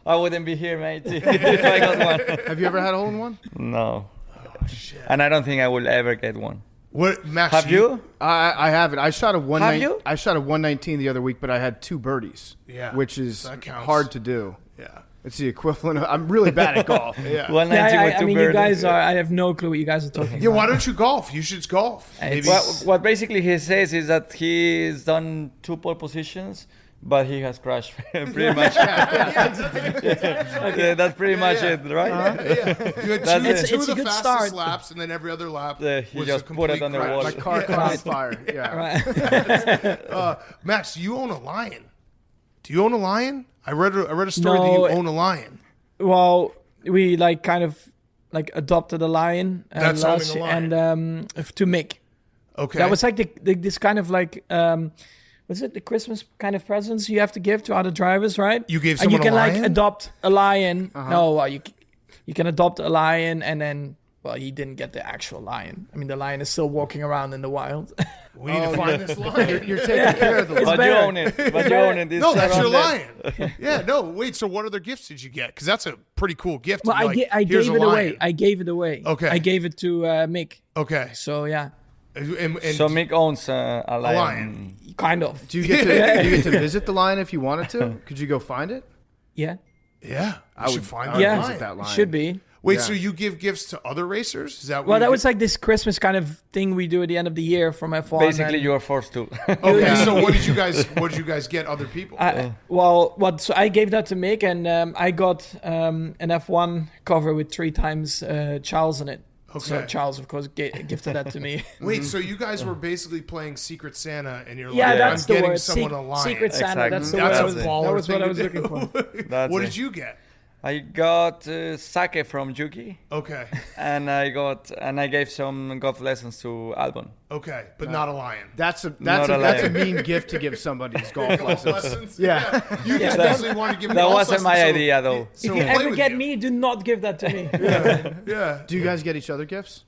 I wouldn't be here, mate. If I got one. Have you ever had a hole in one? No. Oh shit. And I don't think I will ever get one. What, Max? Have you? I haven't. I shot a Have you? I shot a 119 the other week, but I had 2 birdies. Yeah. Which is That counts. hard to do. Yeah. It's the equivalent of, I'm really bad at golf. Yeah. 190 with I 2 mean, you birdies. guys are. I have no clue what you guys are talking Yeah. about. Why don't you golf? You should golf. It's- Maybe. What basically he says is that he's done 2 pole positions, but he has crashed pretty much. Yeah, that's pretty much it, right? Yeah. You had That's two it. of It's a the good fastest start. laps, and then every other lap He was just a put it complete on the crash. wall. My car caught on fire. Yeah. Right. Max, you own a lion. Do you own a lion? I read a story that No, you own a lion. Well, we kind of adopted a lion That's last owning a year, lion. and to Mick. Okay. That was like this kind of was it the Christmas kind of presents you have to give to other drivers, right? You gave and you someone can a lion? adopt a lion. No, well, you can adopt a lion, and then he didn't get the actual lion. I mean, the lion is still walking around in the wild. We need to find this lion. You're taking care of the But you better. own it. But you own it. It's No, that's your around lion. Yeah, no, wait. So what other gifts did you get? Because that's a pretty cool gift. to Well, be I "Here's gave a it away. lion." I gave it away. Okay. I gave it to Mick. Okay. So yeah, And So Mick owns a lion. lion. kind of. Do you get to visit the lion if you wanted to? Could you go find it? Yeah. Yeah, I should find I that would Yeah. visit lion. that lion. Should be. Wait, so you give gifts to other racers? Is that what Well, you that do? was like this Christmas kind of thing we do at the end of the year from F1. Basically, and- you are forced to. Okay, so what did you guys get other people? So I gave that to Mick, and I got an F1 cover with 3 times Charles in it. Okay. So Charles, of course, gifted that to me. Wait, so you guys were basically playing Secret Santa, and you're Yeah, like, that's I'm the getting word. someone a lion. Secret Santa. Exactly. That's the That's word. a baller That was thing what I to was do. looking for. That's What it. did you get? I got sake from Yuki, Okay, and I gave some golf lessons to Albon. okay, but not a lion. That's a Not a that's a lion. mean gift to give somebody is golf lessons. Lessons? Yeah. You just basically wanted to give me That golf wasn't my lessons, idea, though. So If you play ever with get you. me, do not give that to me. Yeah. Do you guys get each other gifts?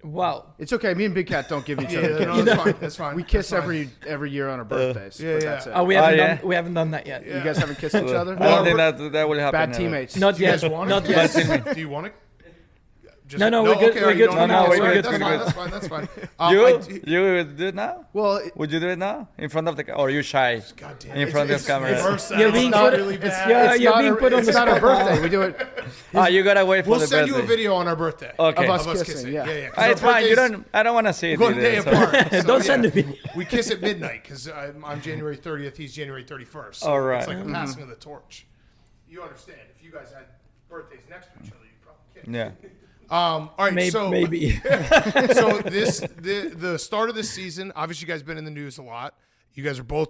Well, It's okay. Me and Big Cat don't give each Yeah, other no, gifts. that's fine. That's fine. We kiss That's fine. every year on our birthdays. Yeah, but yeah. that's it. we haven't yeah. we haven't done that yet. You guys haven't kissed each other? I don't think that will happen. Bad ever. teammates. Not Do you yet. guys want Not it? yet. Do you want it? Just, No, we're good- okay, we're you good don't for want now, it? we're Sorry, good that's for fine, now. that's fine. That's fine. You do it now? Well, Would you do it now in front of the? Or are you shy God damn in it. front of It's the camera? reverse You're out. being It's not put- really it's- bad. yeah, it's you're not being put on it's the not our spot now. birthday. We do it You gotta wait for We'll the send you a birthday. video on our birthday. Okay. of us Of us kissing. kissing. Yeah. 'Cause Ah, our it's fine. You birthday's don't. I don't want to see it. one day either, so- apart. So, Don't send yeah. the video. We kiss at midnight because I'm January 30th. He's January 31st. So All right. It's like the passing of the torch. You understand? If you guys had birthdays next to each other, you'd probably kiss. Yeah. All right. Maybe. So the start of this season, obviously you guys have been in the news a lot. You guys are both,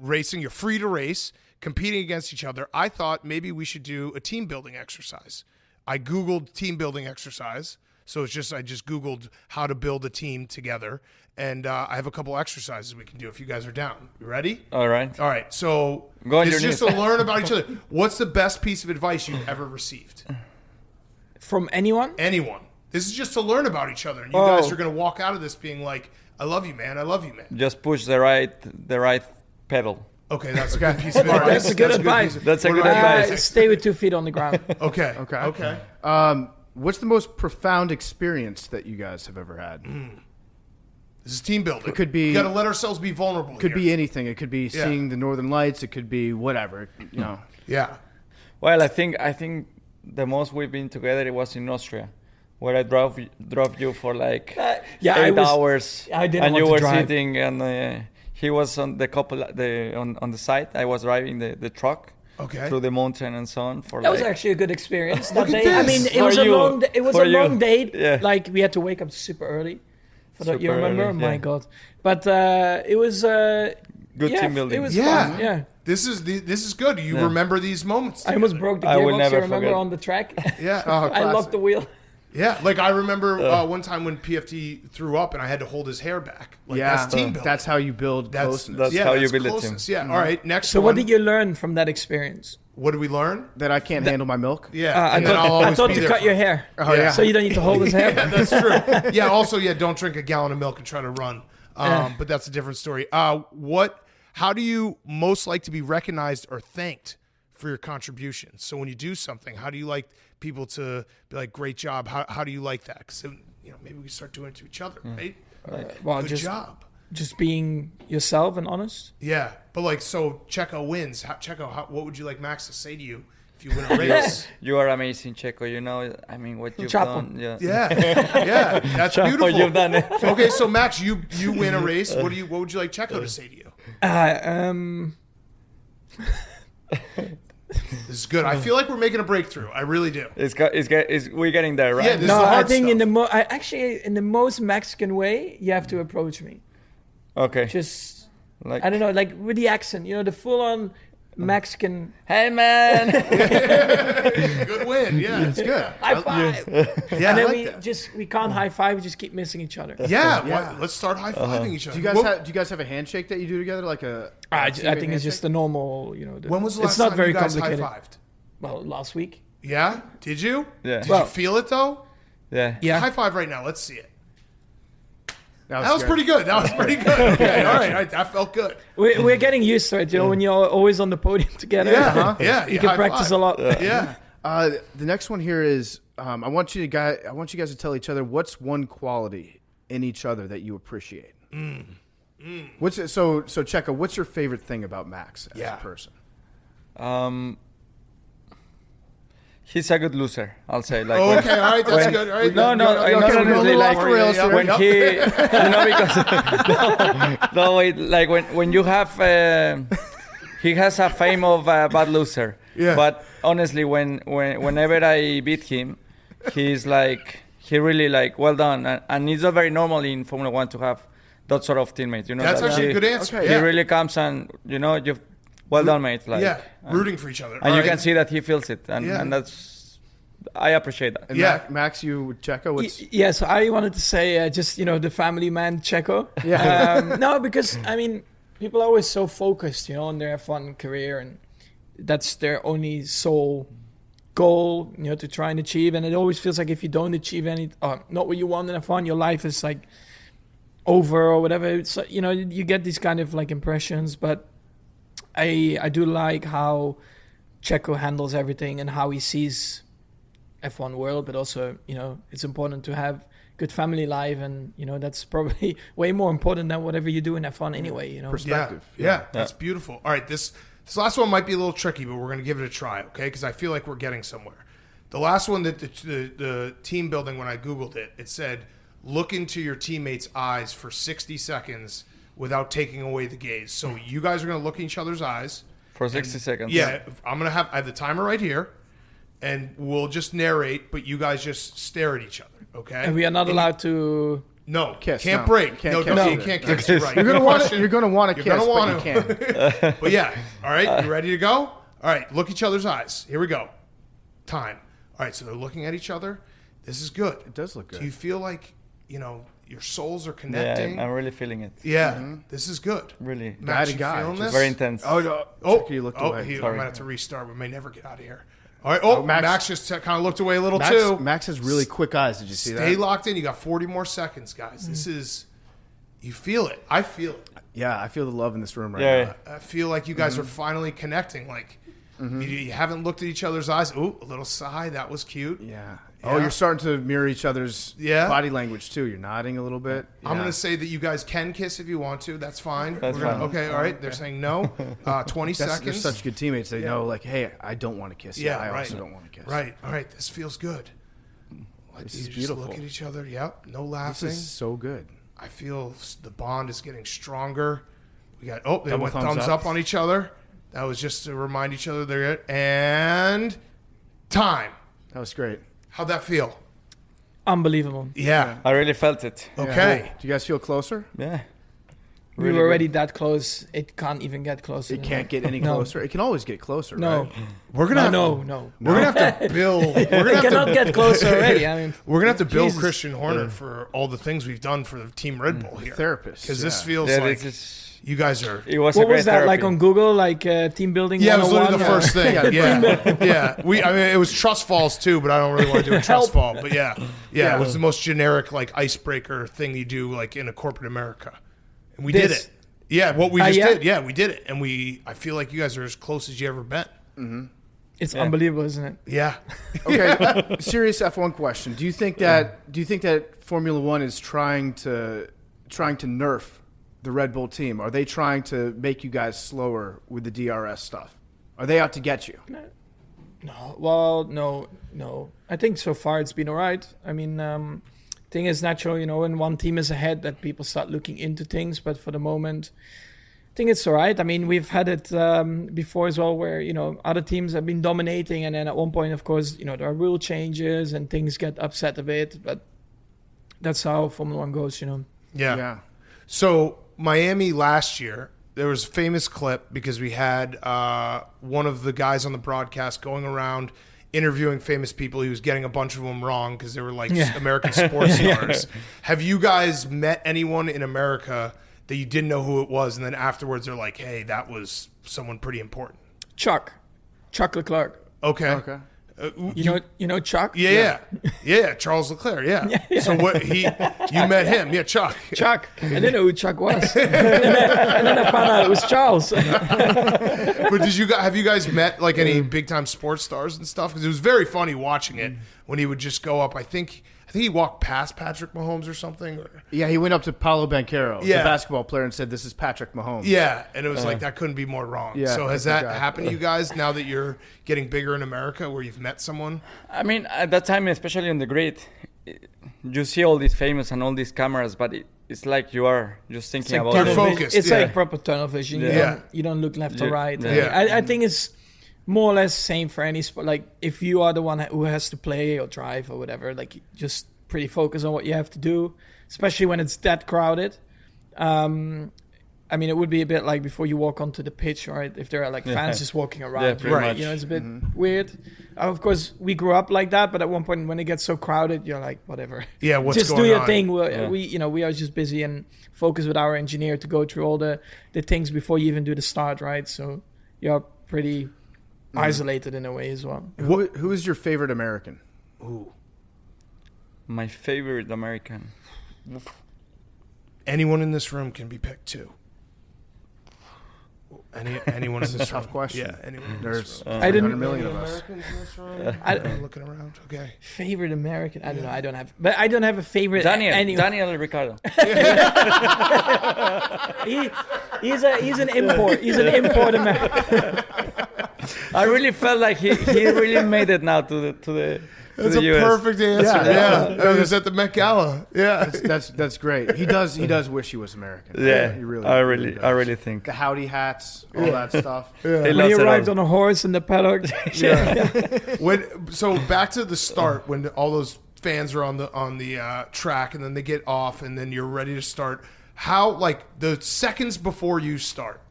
racing. You're free to race, competing against each other. I thought maybe we should do a team building exercise. I Googled team building exercise. So I just Googled how to build a team together. And I have a couple exercises we can do if you guys are down. You ready? All right. All right. So Go on it's your just knees. to learn about each other. What's the best piece of advice you've ever received? From anyone? Anyone. This is just to learn about each other. And you guys are going to walk out of this being like, I love you, man. I love you, man. Just push the right pedal. Okay, that's a good piece of advice. That's a good advice. That's a What good about you? advice. Stay with 2 feet on the ground. Okay. Okay. What's the most profound experience that you guys have ever had? This is team building. It could be- We got to let ourselves be vulnerable. It could here. be anything. It could be seeing the Northern Lights. It could be whatever. Yeah. Well, I think the most we've been together it was in Austria, where I drove you for like Yeah, 8 hours. I didn't and want you to were drive. sitting and he was on on the side. I was driving the truck Okay. through the mountain and so on for That was like actually a good experience that Look at day. I this. mean, it For was you. it was For a you. long date. Yeah. Like we had to wake up super early. For that, you Super remember? early, My yeah. God! But it was Good yeah, team building. It was Yeah. fun. Yeah. This is good. You remember these moments. I almost together. broke the I will gearbox. never You remember forget. on the track? Yeah. I locked the wheel. Yeah. Like I remember one time when PFT threw up and I had to hold his hair back. Like, Yeah. that's team building. That's how you build That's closeness. That's how you that's build a team. closeness. Yeah. All right. Next So one. what did you learn from that experience? What did we learn? That I can't handle my milk. Yeah. I and then I'll thought, I always thought be to there cut for your him. hair. Oh yeah. So you don't need to hold his hair. Yeah, that's true. Yeah. Also, don't drink a gallon of milk and try to run. But that's a different story. How do you most like to be recognized or thanked for your contributions? So when you do something, how do you like people to be like, great job? How do you like that? Because maybe we can start doing it to each other, right? Well, Good just job. just being yourself and honest. Yeah, but so Checo wins. Checo, what would you like Max to say to you if you win a race? You are amazing, Checo. You know, I mean, what you've Chop done. Yeah. Yeah, that's Chop beautiful. what you've done. Okay, so Max, you win a race. What would you like Checo to say to you? This is good. I feel like we're making a breakthrough. I really do. We're getting there, right? Yeah, this is No, the I hard think stuff. in the most Mexican way, you have to approach me. Okay. Just Like, I don't know, like with the accent, the full on Mexican. hey, man. Good win. Yeah, it's good. High five. Yeah, And I then like we can't high five. We just keep missing each other. Yeah, let's start high fiving each other. Do you guys have a handshake that you do together, like a? I teammate think it's just handshake? the normal. When was the last it's not time very you guys complicated. high-fived? Well, last week. Yeah, did you? Yeah. Did you feel it though? Yeah. Yeah. High five right now. Let's see it. That That was good. pretty good. That was pretty good. Okay, all right. That felt good. We're getting used to it. When you're always on the podium together. Yeah, yeah. You can practice a lot. Yeah. The next one here is I want you guys to tell each other what's one quality in each other that you appreciate. What's it, so Checo, what's your favorite thing about Max as a person? He's a good loser, I'll say. Like Oh, when- okay, all right, that's when- good. All right, No, no, okay, not we're honestly, going like off the rails here. when Yep. he, no, wait, like when you have, he has a fame of a bad loser. Yeah. But honestly, whenever I beat him, he's like, he really like, well done, and it's not very normal in Formula One to have that sort of teammate. You know, That's that actually he, a good answer. He Yeah. really comes and you've, well done, mate. Like, Yeah, rooting for each other. and All you right. can see that he feels it, and, Yeah. and that's, I appreciate that. And Yeah. Max, you Checo. What's Yes, I wanted to say just the family man Checo. Yeah. No, because I mean, people are always so focused, on their F1 career, and that's their only sole goal, to try and achieve. And it always feels like if you don't achieve not what you want in F1, your life is like over or whatever. It's you get these kind of like impressions, but I do like how Checo handles everything and how he sees F1 world, but also, it's important to have good family life, and, that's probably way more important than whatever you do in F1 anyway, perspective? Yeah, that's beautiful. All right, this last one might be a little tricky, but we're going to give it a try, okay? Because I feel like we're getting somewhere. The last one that the team building, when I Googled it, it said, look into your teammate's eyes for 60 seconds without taking away the gaze. So you guys are going to look in each other's eyes. For 60 seconds. Yeah, I have the timer right here, and we'll just narrate, but you guys just stare at each other, okay? And we are not allowed to... No, Kiss, can't no. break. Can't No, kiss you either. can't kiss. You're right. You're gonna Good want question. to. You're gonna want to You're kiss, gonna but want you can't. But yeah, all right, you ready to go? All right, look each other's eyes. Here we go. Time. All right, so they're looking at each other. This is good. It does look good. Do you feel like, your souls are Yeah, connecting? I'm really feeling it. Yeah, this is good. Really. Max, to you guy, feeling just this? Very intense. Oh no! Oh, Checo, you looked oh, away. I Sorry. might have to restart. We may never get out of here. All right. Oh, Max- Max just kind of looked away a little Max, too. Max has really quick eyes. Did you see Stay that? locked in. You got 40 more seconds, guys. This is, you feel it. I feel it. Yeah, I feel the love in this room right Yeah. now. I feel like you guys are finally connecting. Like, you haven't looked at each other's eyes. Ooh, a little sigh. That was cute. Yeah. Yeah. Oh, you're starting to mirror each other's Yeah. body language too. You're nodding a little bit. I'm Yeah. going to say that you guys can kiss if you want to. That's fine. That's We're gonna, fine. okay, all right. They're saying no. 20 They're seconds. such good teammates. They know, like, hey, I don't want to kiss. Yeah, I right. also don't want to kiss. Right. All right. This feels good. Like, This you is just beautiful. look at each other. Yep. No This laughing. is so good. I feel the bond is getting stronger. We got they Double went thumbs thumbs up. up on each other. That was just to remind each other they're good. And time. That was great. How'd that feel? Unbelievable. Yeah. I really felt it. Okay. Do you guys feel closer? Yeah. We Really were good. already that close. It can't even get closer. It than can't that. get any No. closer. It can always get closer. No. Right? We're gonna No. we're gonna have to build. We're gonna It have cannot to, get closer already. I mean, we're gonna have to build Jesus. Christian Horner for all the things we've done for the Team Red Bull here. Therapist. Because this yeah. feels Yeah, like this is, you guys are. it was a what great was that therapy. like on Google? Like team building? Yeah, it was literally 101? the first thing. Yeah. Yeah. I mean, it was trust falls too, but I don't really want to do a trust fall. But yeah, it was the most generic like icebreaker thing you do like in a corporate America, and we did This. it. Yeah, what we just yeah? did. Yeah, we did it, and I feel like you guys are as close as you ever been. It's unbelievable, isn't it? Yeah. Okay, serious F1 question. Do you think that Formula One is trying to nerf the Red Bull team? Are they trying to make you guys slower with the DRS stuff? Are they out to get you? No. Well, no. I think so far it's been all right. I mean, thing is natural, when one team is ahead that people start looking into things. But for the moment, I think it's all right. I mean, we've had it before as well where, other teams have been dominating. And then at one point, of course, there are rule changes and things get upset a bit. But that's how Formula One goes, Yeah. So Miami last year, there was a famous clip because we had one of the guys on the broadcast going around interviewing famous people. He was getting a bunch of them wrong because they were like American sports stars. Have you guys met anyone in America that you didn't know who it was, and then afterwards they're like, hey, that was someone pretty important? Chuck Leclerc. Okay. You know Chuck? Yeah. Charles Leclerc. Yeah. So what you met him? Yeah, Chuck. Chuck. I didn't know who Chuck was. and then I found out it was Charles. But have you guys met like any big time sports stars and stuff? Because it was very funny watching it when he would just go up. I think think he walked past Patrick Mahomes or something. Yeah, he went up to Paulo Banchero, Yeah. the basketball player, and said, "This is Patrick Mahomes." Yeah, and it was like that couldn't be more wrong. Yeah, so has that's the that guy. happened to you guys now that you're getting bigger in America, where you've met someone? I mean, at that time, especially on the grid, you see all these famous and all these cameras, but it's like you are just thinking about tunnel it. vision. Focused, It's yeah. like proper tunnel vision. Yeah. You don't look left or Yeah. right. Yeah. I think it's more or less same for any sport. Like if you are the one who has to play or drive or whatever, like you just pretty focus on what you have to do, especially when it's that crowded. I mean, it would be a bit like before you walk onto the pitch, right? If there are like fans just walking around, Yeah, pretty much. you know, it's a bit weird. Of course, we grew up like that, but at one point when it gets so crowded, you're like, whatever. Yeah, what's just going do your on? thing. We are just busy and focused with our engineer to go through all the things before you even do the start, right? So you're pretty isolated in a way as well. Who is your favorite American? My favorite American. Anyone in this room can be picked too. Anyone in this Tough room? question. Yeah, anyone in There's this room. 300 million of us. Americans in this room? I'm looking around. Okay. Favorite American? I don't know. I don't have a favorite. Daniel Ricciardo. He's an import. He's an import American. I really felt like he really made it now to the That's a US. perfect answer. Yeah. Yeah, it was at the Met Gala. Yeah, That's great. He does wish he was American. Yeah, he really. I does. really think. The howdy hats, all that stuff. He When loves he it arrived all. on a horse in the paddock. So back to the start when all those fans are on the track and then they get off and then you're ready to start. How, like, the seconds before you start,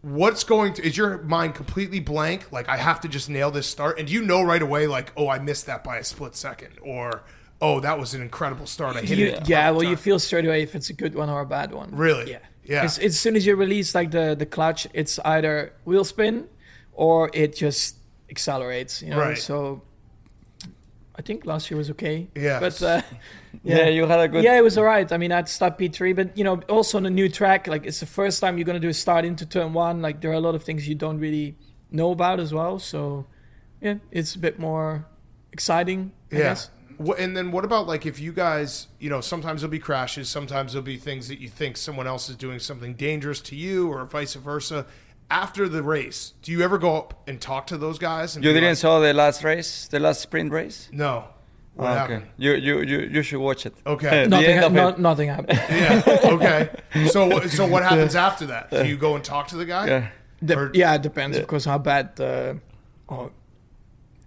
is your mind completely blank? Like, I have to just nail this start, and do you know right away, like, oh, I missed that by a split second, or oh, that was an incredible start, I hit it. At the Yeah, perfect well, you time. feel straight away if it's a good one or a bad one. Really? Yeah. Yeah. Because as soon as you release like the clutch, it's either wheel spin or it just accelerates. You know, Right. so I think last year was okay. Yeah. But Yeah, you had a good. yeah, it was all right. I mean, I'd start P3, but, you know, also on a new track, like it's the first time you're going to do a start into turn one. Like there are a lot of things you don't really know about as well. So, yeah, it's a bit more exciting, I guess. And then what about, like, if you guys, you know, sometimes there'll be crashes, sometimes there'll be things that you think someone else is doing something dangerous to you or vice versa. After the race, do you ever go up and talk to those guys? And You be didn't like, saw the last race, the last sprint race. No. What Okay, happened? you should watch it. Okay. The end of it. Nothing happened. Yeah. Okay. So what happens after that? Do you go and talk to the guy? Yeah. Or- Yeah, it depends, of course, how bad, or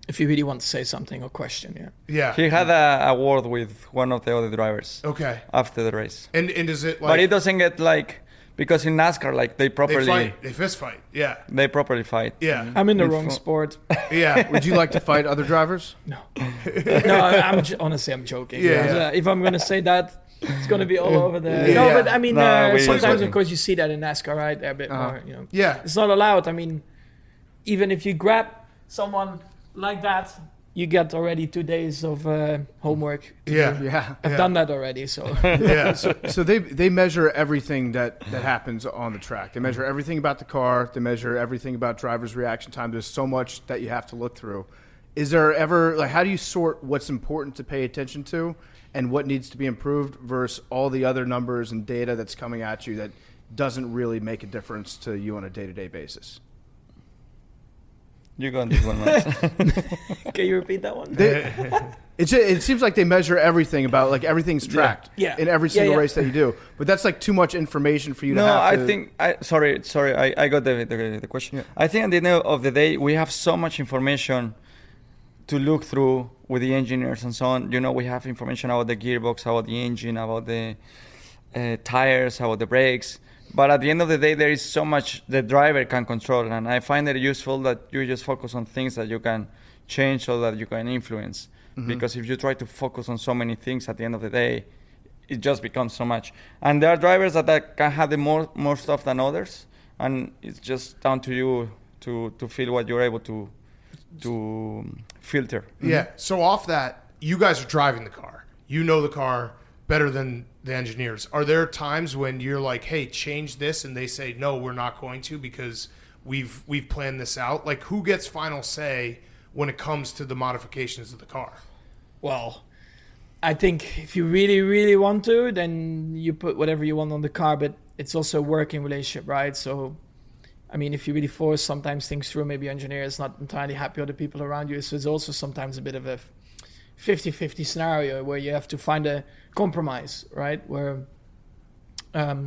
if you really want to say something or question, yeah. Yeah. He had a word with one of the other drivers Okay. after the race, And is it like but it doesn't get like, because in NASCAR, like they they properly fight? They fist fight. Yeah. they properly fight. Yeah. I'm in the With wrong fo- sport. Yeah. Would you like to fight other drivers? No, honestly, I'm joking. Yeah, Because, yeah. if I'm going to say that, it's going to be all over the... Yeah. No, but I mean, No, we- sometimes, of course, you see that in NASCAR, right? They're a bit more, you know... Yeah. It's not allowed. I mean, even if you grab someone like that, you get already 2 days of homework. Yeah. Yeah. I've done that already, so... Yeah. So they measure everything that happens on the track. They measure everything about the car. They measure everything about drivers' reaction time. There's so much that you have to look through. Is there ever, like, how do you sort what's important to pay attention to and what needs to be improved versus all the other numbers and data that's coming at you that doesn't really make a difference to you on a day-to-day basis? You go on this one, man. Can you repeat that one? It seems like they measure everything about, like, everything's tracked Yeah. in every single Yeah. race that you do. But that's like too much information for you to No, have I to... think sorry, I got the question. Yeah. I think at the end of the day, we have so much information to look through with the engineers and so on. You know, we have information about the gearbox, about the engine, about the tires, about the brakes. But at the end of the day, there is so much the driver can control, and I find it useful that you just focus on things that you can change or that you can influence. Because if you try to focus on so many things, at the end of the day, it just becomes so much. And there are drivers that can have the more stuff than others, and it's just down to you to feel what you're able to filter. Yeah. So off that, you guys are driving the car. You know the car better than the engineers. Are there times when you're like, "Hey, change this," and they say, "No, we're not going to because we've planned this out"? Like, who gets final say when it comes to the modifications of the car? Well, I think if you really, really want to, then you put whatever you want on the car, but it's also a working relationship, right? So, I mean, if you really force sometimes things through, maybe your engineer is not entirely happy with the people around you. So it's also sometimes a bit of a 50-50 scenario where you have to find a compromise, right? Where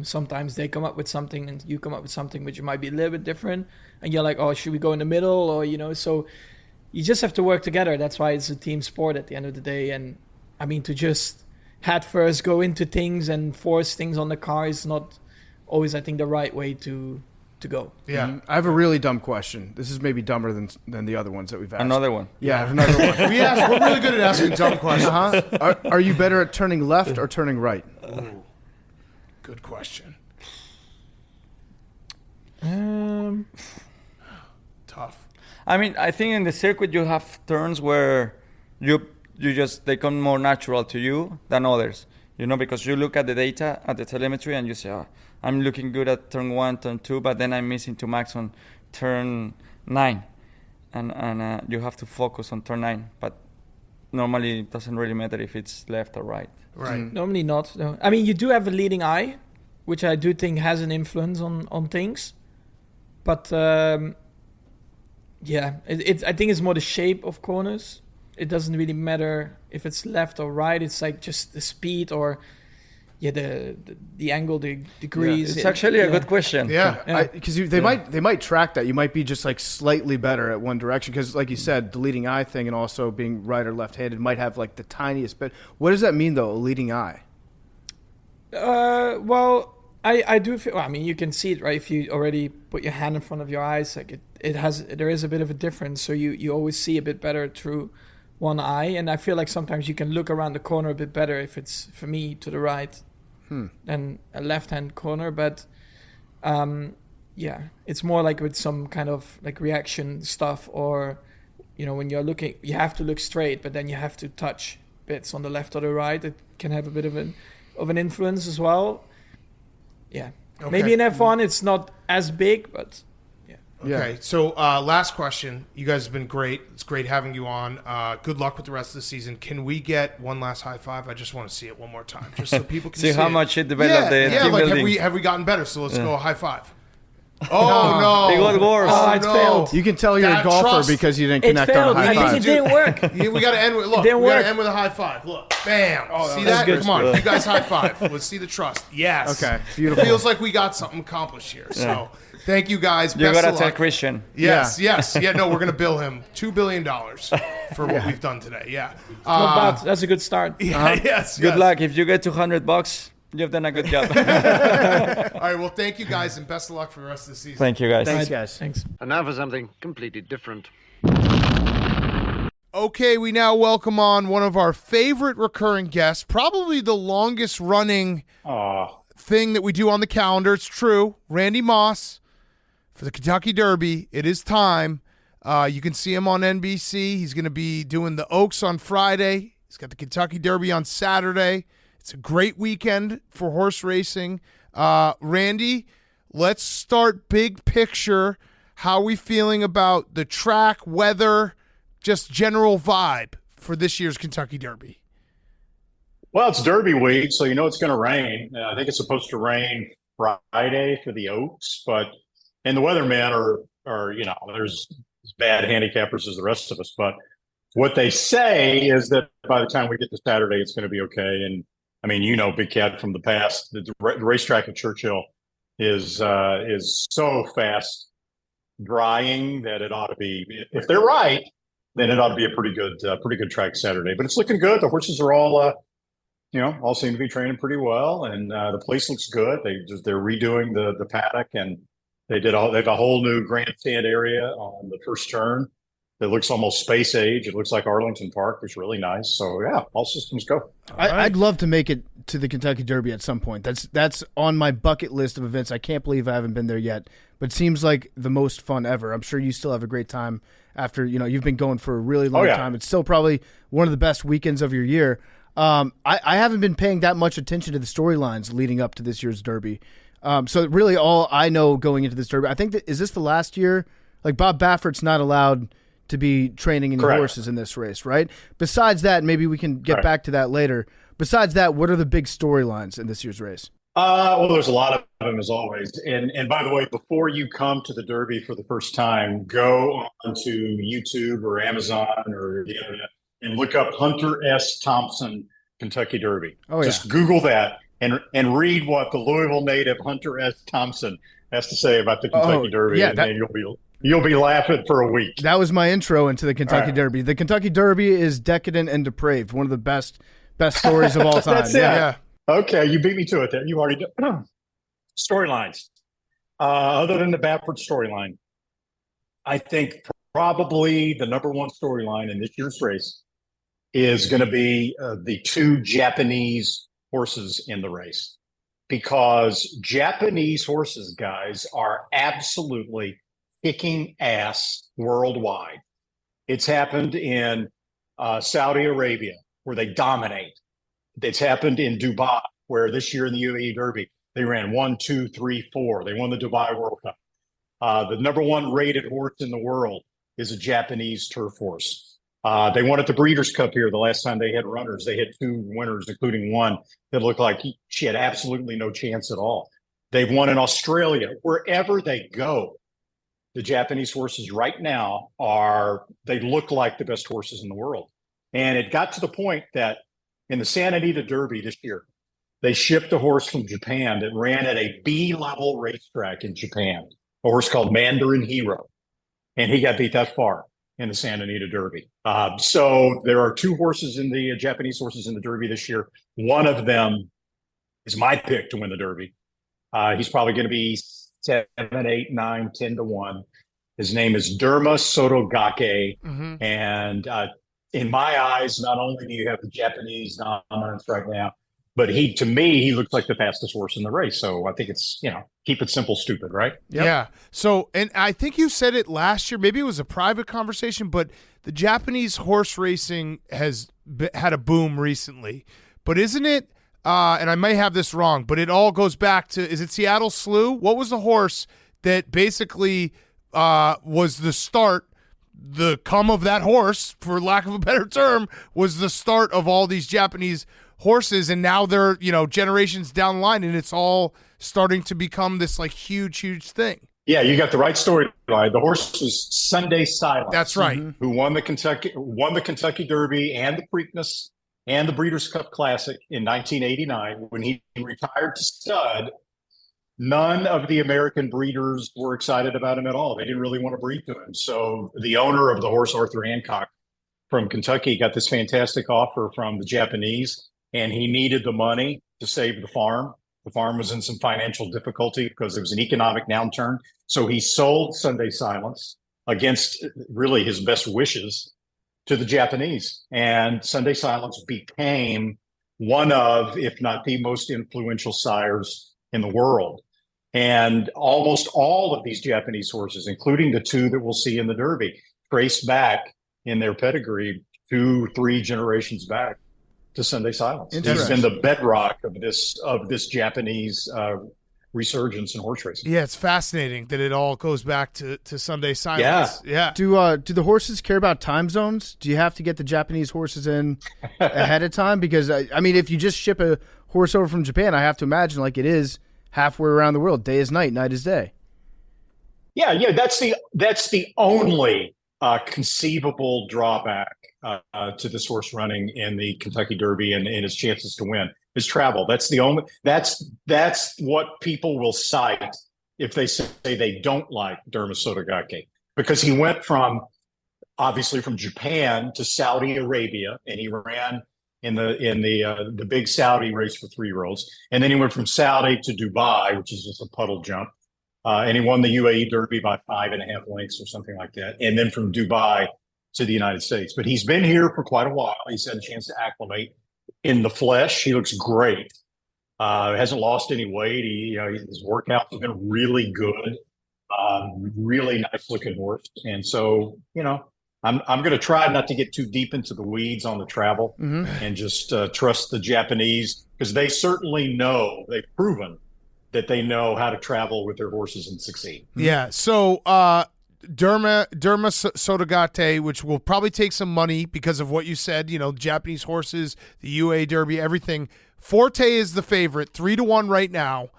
sometimes they come up with something and you come up with something which might be a little bit different. And you're like, oh, should we go in the middle? Or, so you just have to work together. That's why it's a team sport at the end of the day. And I mean, to just head first go into things and force things on the car is not always, I think, the right way to go. Yeah. I have a really dumb question. This is maybe dumber than the other ones that we've asked. Another one. Yeah, I have another one. We're really good at asking dumb questions. Are you better at turning left or turning right? Ooh, good question. Tough. I mean, I think in the circuit you have turns where you just they come more natural to you than others. Because you look at the data, at the telemetry, and you say, oh, I'm looking good at turn 1, turn 2, but then I'm missing to max on turn 9. And you have to focus on turn 9. But normally it doesn't really matter if it's left or right. Right. Normally not. No. I mean, you do have a leading eye, which I do think has an influence on things. But, I think it's more the shape of corners. It doesn't really matter if it's left or right. It's like just the speed or the angle, the degrees. Yeah, it's actually a good question. Yeah, because they might track that. You might be just like slightly better at one direction because, like you said, the leading eye thing and also being right or left-handed might have like the tiniest bit. What does that mean though? A leading eye? Well, I do feel. I mean, you can see it, right? If you already put your hand in front of your eyes, like there is a bit of a difference. So you always see a bit better through one eye, and I feel like sometimes you can look around the corner a bit better if it's, for me, to the right than a left-hand corner. But it's more like with some kind of like reaction stuff, or when you're looking, you have to look straight, but then you have to touch bits on the left or the right. It can have a bit of an influence as well. Yeah, maybe in F1 it's not as big, but. Okay, so last question. You guys have been great. It's great having you on. Good luck with the rest of the season. Can we get one last high five? I just want to see it one more time, just so people can see how it. much it developed the team like building. have we gotten better? So let's go a high five. Oh no! It got worse. Oh, it failed. You can tell you're a golfer trust. because you didn't It connect failed. on a high I think five. it didn't work. We got to end with didn't work. end with a high five. Look, bam! See that's that? good. Come on, you guys high five. Let's see the trust. Yes. Okay, beautiful. It feels like we got something accomplished here. So thank you guys. You Best gotta of tell luck. Christian. Yes. Yeah. No, we're gonna bill him $2 billion for what we've done today. Yeah. Not bad. That's a good start. Yes. Good luck. If you get $200, you've done a good job. All right. Well, thank you guys, and best of luck for the rest of the season. Thank you, guys. Thanks, guys. Thanks. And now for something completely different. Okay, we now welcome on one of our favorite recurring guests, probably the longest running thing that we do on the calendar. It's true. Randy Moss for the Kentucky Derby. It is time. You can see him on NBC. He's going to be doing the Oaks on Friday. He's got the Kentucky Derby on Saturday. It's a great weekend for horse racing. Randy, let's start big picture. How are we feeling about the track, weather, just general vibe for this year's Kentucky Derby? Well, it's Derby week, so you know it's going to rain. I think it's supposed to rain Friday for the Oaks, and the weathermen are there's as bad handicappers as the rest of us. But what they say is that by the time we get to Saturday, it's going to be okay. And I mean, Big Cat from the past, the racetrack at Churchill is so fast drying that it ought to be, if they're right, then it ought to be a pretty good track Saturday. But it's looking good. The horses are all seem to be training pretty well, and the place looks good. They're redoing the paddock, and they have a whole new grandstand area on the first turn that looks almost space age. It looks like Arlington Park. It's really nice. So yeah, all systems go. I'd love to make it to the Kentucky Derby at some point. That's on my bucket list of events. I can't believe I haven't been there yet, but it seems like the most fun ever. I'm sure you still have a great time after you've been going for a really long time. It's still probably one of the best weekends of your year. I haven't been paying that much attention to the storylines leading up to this year's Derby. So really all I know going into this Derby, I think is this the last year? Like Bob Baffert's not allowed to be training any Correct. horses in this race, right? Besides that, maybe we can get back to that later. Besides that, what are the big storylines in this year's race? Well, there's a lot of them as always. And by the way, before you come to the Derby for the first time, go onto YouTube or Amazon or the internet and look up Hunter S. Thompson Kentucky Derby. Just Google that and read what the Louisville native Hunter S. Thompson has to say about the Kentucky Derby. Yeah, and you'll be laughing for a week. That was my intro into the Kentucky Derby. The Kentucky Derby is decadent and depraved. One of the best stories of all time. That's it. Okay, you beat me to it there. You already did. Storylines. Other than the Baffert storyline, I think probably the number one storyline in this year's race is going to be the two Japanese horses in the race. Because Japanese horses, guys, are absolutely kicking ass worldwide. It's happened in Saudi Arabia, where they dominate. It's happened in Dubai, where this year in the UAE Derby, they ran 1, 2, 3, 4. They won the Dubai World Cup. The number one rated horse in the world is a Japanese turf horse. They won at the Breeders' Cup here the last time they had runners. They had 2 winners, including one that looked like she had absolutely no chance at all. They've won in Australia. Wherever they go, the Japanese horses right now they look like the best horses in the world. And it got to the point that in the Santa Anita Derby this year, they shipped a horse from Japan that ran at a B-level racetrack in Japan, a horse called Mandarin Hero. And he got beat that far in the Santa Anita Derby. So there are 2 horses in the Japanese horses in the Derby this year. One of them is my pick to win the Derby. He's probably going to be 7, 8, 9, 10 to 1. His name is Derma Sotogake. Mm-hmm. And in my eyes, not only do you have the Japanese dominance right now, but to me, he looks like the fastest horse in the race. So I think it's, keep it simple, stupid, right? Yep. Yeah. So, and I think you said it last year, maybe it was a private conversation, but the Japanese horse racing has had a boom recently. But isn't it, and I may have this wrong, but it all goes back to, is it Seattle Slew? What was the horse that basically was the start? The come of that horse, for lack of a better term, was the start of all these Japanese horses, and now they're generations down the line, and it's all starting to become this like huge thing. Yeah, you got the right storyline. The horse was Sunday Silence. That's right. Who won the Kentucky Derby and the Preakness and the Breeders' Cup Classic in 1989 when he retired to stud. None of the American breeders were excited about him at all. They didn't really want to breed to him. So the owner of the horse, Arthur Hancock from Kentucky, got this fantastic offer from the Japanese, and he needed the money to save the farm. The farm was in some financial difficulty because there was an economic downturn. So he sold Sunday Silence against really his best wishes to the Japanese. And Sunday Silence became one of, if not the most influential sires in the world. And almost all of these Japanese horses, including the 2 that we'll see in the Derby, trace back in their pedigree 2, 3 generations back to Sunday Silence. He's been the bedrock of this Japanese resurgence in horse racing. Yeah, it's fascinating that it all goes back to Sunday Silence. Yeah. Do the horses care about time zones? Do you have to get the Japanese horses in ahead of time? Because I mean, if you just ship a horse over from Japan, I have to imagine like it is halfway around the world. Day is night, night is day. Yeah. That's the only conceivable drawback to this horse running in the Kentucky Derby and his chances to win is travel. That's what people will cite if they say they don't like Derma Sotogake, because he went obviously from Japan to Saudi Arabia, and he ran in the big Saudi race for 3-year-olds. And then he went from Saudi to Dubai, which is just a puddle jump. And he won the UAE Derby by 5.5 lengths or something like that. And then from Dubai to the United States. But he's been here for quite a while. He's had a chance to acclimate in the flesh. He looks great. Hasn't lost any weight. His workouts have been really good. Really nice looking horse. And so, I'm going to try not to get too deep into the weeds on the travel and just trust the Japanese, because they certainly know, they've proven that they know how to travel with their horses and succeed. Yeah. So Sotogate, which will probably take some money because of what you said, Japanese horses, the UA Derby, everything. Forte is the favorite, 3-1 right now.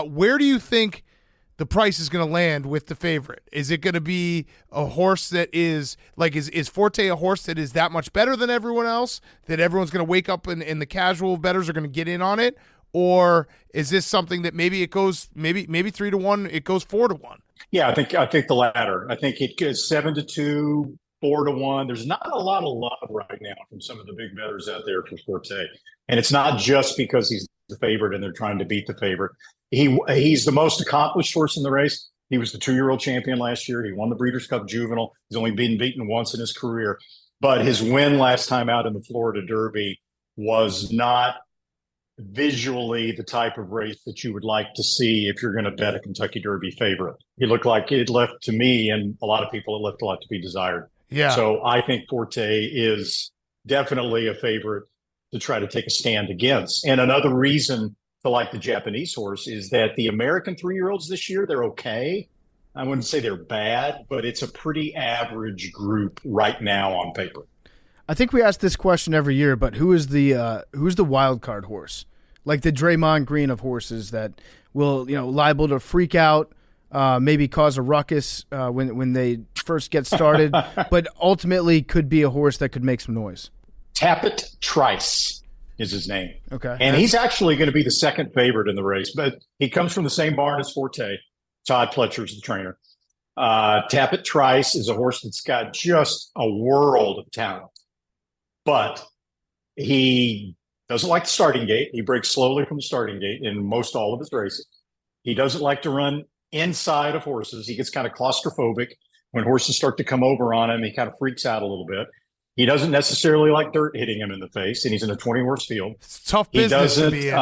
Where do you think the price is going to land with the favorite? Is it going to be a horse that is is Forte a horse that is that much better than everyone else, that everyone's going to wake up and the casual bettors are going to get in on it? Or is this something that maybe it goes, maybe 3-1, it goes 4-1? Yeah, I think the latter. I think it goes 7-2, 4-1. There's not a lot of love right now from some of the big bettors out there for Forte. And it's not just because he's the favorite and they're trying to beat the favorite. He's the most accomplished horse in the race. He was the 2-year-old champion last year. He won the Breeders' Cup Juvenile. He's only been beaten once in his career. But his win last time out in the Florida Derby was not visually the type of race that you would like to see if you're going to bet a Kentucky Derby favorite. It looked like it left, to me and a lot of people, it left a lot to be desired. Yeah. So I think Forte is definitely a favorite to try to take a stand against. And another reason to like the Japanese horse is that the American 3-year-olds this year, they're okay. I wouldn't say they're bad, but it's a pretty average group right now on paper. I think we ask this question every year, but who's the wild card horse? Like the Draymond Green of horses that will, liable to freak out, maybe cause a ruckus when they first get started, but ultimately could be a horse that could make some noise. Tappet Trice is his name. Okay. And he's actually going to be the second favorite in the race, but he comes from the same barn as Forte. Todd Pletcher's the trainer. Tappet Trice is a horse that's got just a world of talent, but he doesn't like the starting gate. He breaks slowly from the starting gate in most all of his races. He doesn't like to run inside of horses. He gets kind of claustrophobic. When horses start to come over on him, he kind of freaks out a little bit. He doesn't necessarily like dirt hitting him in the face, and he's in a 20-horse field. It's tough business to be in.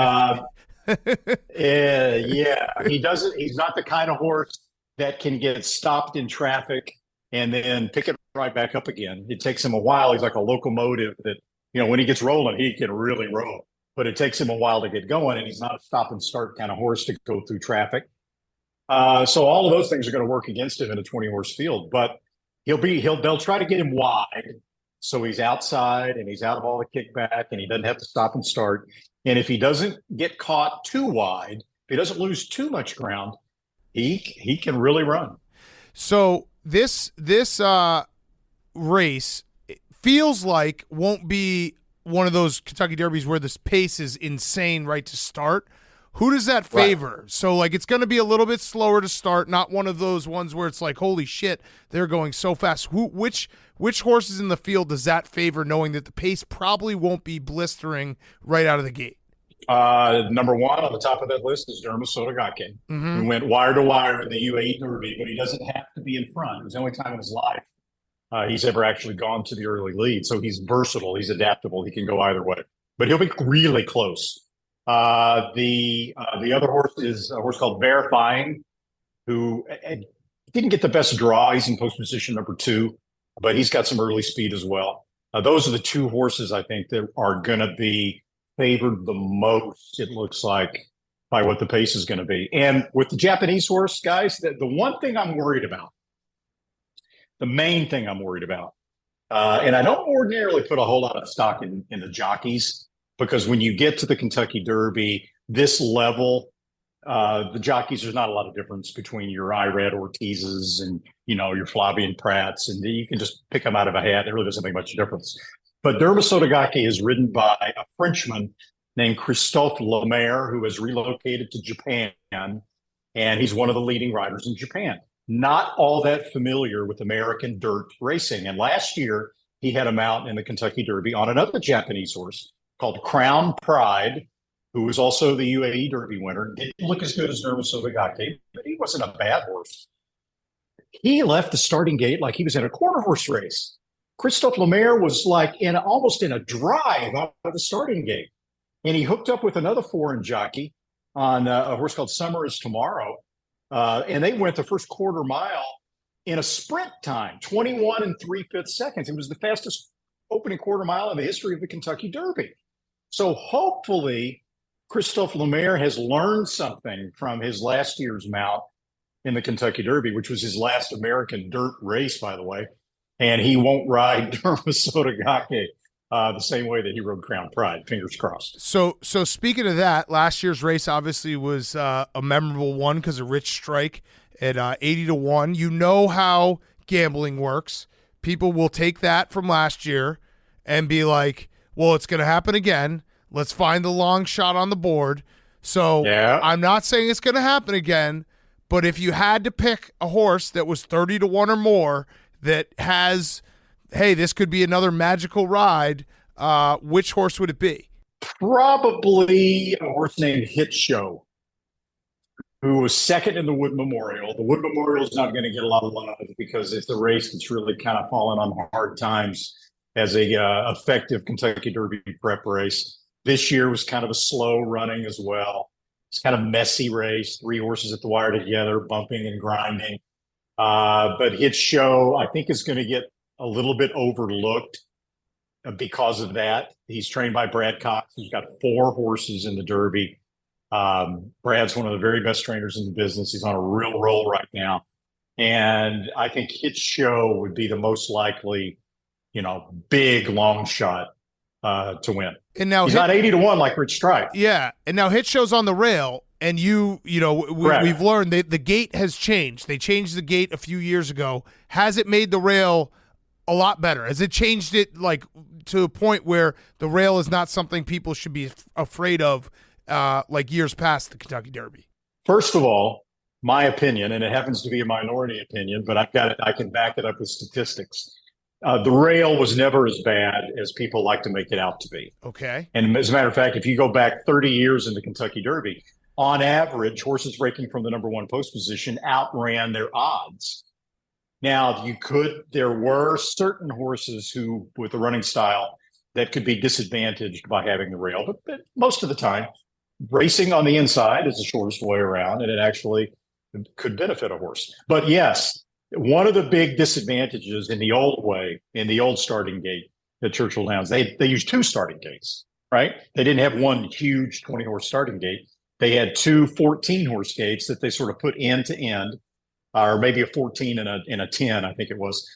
He doesn't. He's not the kind of horse that can get stopped in traffic and then pick it right back up again. It takes him a while. He's like a locomotive that, when he gets rolling, he can really roll. But it takes him a while to get going, and he's not a stop and start kind of horse to go through traffic. So all of those things are going to work against him in a 20-horse field. But they'll try to get him wide, so he's outside and he's out of all the kickback, and he doesn't have to stop and start. And if he doesn't get caught too wide, if he doesn't lose too much ground, he can really run. So this race feels like won't be one of those Kentucky Derbies where this pace is insane right to start. Who does that favor? Right. So, it's going to be a little bit slower to start, not one of those ones where it's like, holy shit, they're going so fast. Which horses in the field does that favor, knowing that the pace probably won't be blistering right out of the gate? Number one on the top of that list is Derma Sotogake, who went wire to wire in the UAE Derby, but he doesn't have to be in front. It was the only time in his life he's ever actually gone to the early lead. So he's versatile. He's adaptable. He can go either way. But he'll be really close. The other horse is a horse called Verifying, who didn't get the best draw. He's in post position number 2, but he's got some early speed as well. Those are the two horses I think that are going to be favored the most, it looks like, by what the pace is going to be. And with the Japanese horse, guys, the one thing I'm worried about, the main thing I'm worried about, and I don't ordinarily put a whole lot of stock in the jockeys, because when you get to the Kentucky Derby, this level, the jockeys, there's not a lot of difference between your Irad Ortizes and, your Flavian Pratts, and you can just pick them out of a hat. It really doesn't make much difference. But Derma Sotogake is ridden by a Frenchman named Christophe Lemaire, who has relocated to Japan, and he's one of the leading riders in Japan. Not all that familiar with American dirt racing. And last year, he had him out in the Kentucky Derby on another Japanese horse called Crown Pride, who was also the UAE Derby winner. Didn't look as good as Derma Sotogake, but he wasn't a bad horse. He left the starting gate like he was in a quarter horse race. Christophe Lemaire was almost in a drive out of the starting gate. And he hooked up with another foreign jockey on a horse called Summer is Tomorrow. And they went the first quarter mile in a sprint time, 21 3/5 seconds. It was the fastest opening quarter mile in the history of the Kentucky Derby. So hopefully Christophe Lemaire has learned something from his last year's mount in the Kentucky Derby, which was his last American dirt race, by the way. And he won't ride Dermasotogake the same way that he rode Crown Pride. Fingers crossed. So speaking of that, last year's race obviously was a memorable one because of Rich Strike at 80-1. You know how gambling works. People will take that from last year and be like, well, it's going to happen again. Let's find the long shot on the board. So Yeah. I'm not saying it's going to happen again, but if you had to pick a horse that was 30-1 or more that has, hey, this could be another magical ride, which horse would it be? Probably a horse named Hit Show, who was second in the Wood Memorial. The Wood Memorial is not going to get a lot of love because it's a race that's really kind of fallen on hard times as a effective Kentucky Derby prep race. This year was kind of a slow running as well. It's kind of messy race, 3 horses at the wire together, bumping and grinding. But Hit Show, I think, is going to get a little bit overlooked because of that. He's trained by Brad Cox. He's got 4 horses in the Derby. Brad's one of the very best trainers in the business. He's on a real roll right now. And I think Hit Show would be the most likely, big long shot to win. And now he's not 80-1 like Rich Strike. Yeah, and now Hit Show's on the rail, and we've learned that the gate has changed. They changed the gate a few years ago. Has it made the rail a lot better? Has it changed it to a point where the rail is not something people should be afraid of like years past the Kentucky Derby? First of all, my opinion, and it happens to be a minority opinion, but I can back it up with statistics. The rail was never as bad as people like to make it out to be. Okay. And as a matter of fact, if you go back 30 years in the Kentucky Derby, on average, horses breaking from the number 1 post position outran their odds. Now, there were certain horses who, with the running style, that could be disadvantaged by having the rail, but most of the time, racing on the inside is the shortest way around, and it actually could benefit a horse. But yes, one of the big disadvantages in the old way, in the old starting gate at Churchill Downs, they used 2 starting gates, right? They didn't have one huge 20-horse starting gate. They had 2 14-horse gates that they sort of put end to end, or maybe a 14 and a 10, I think it was.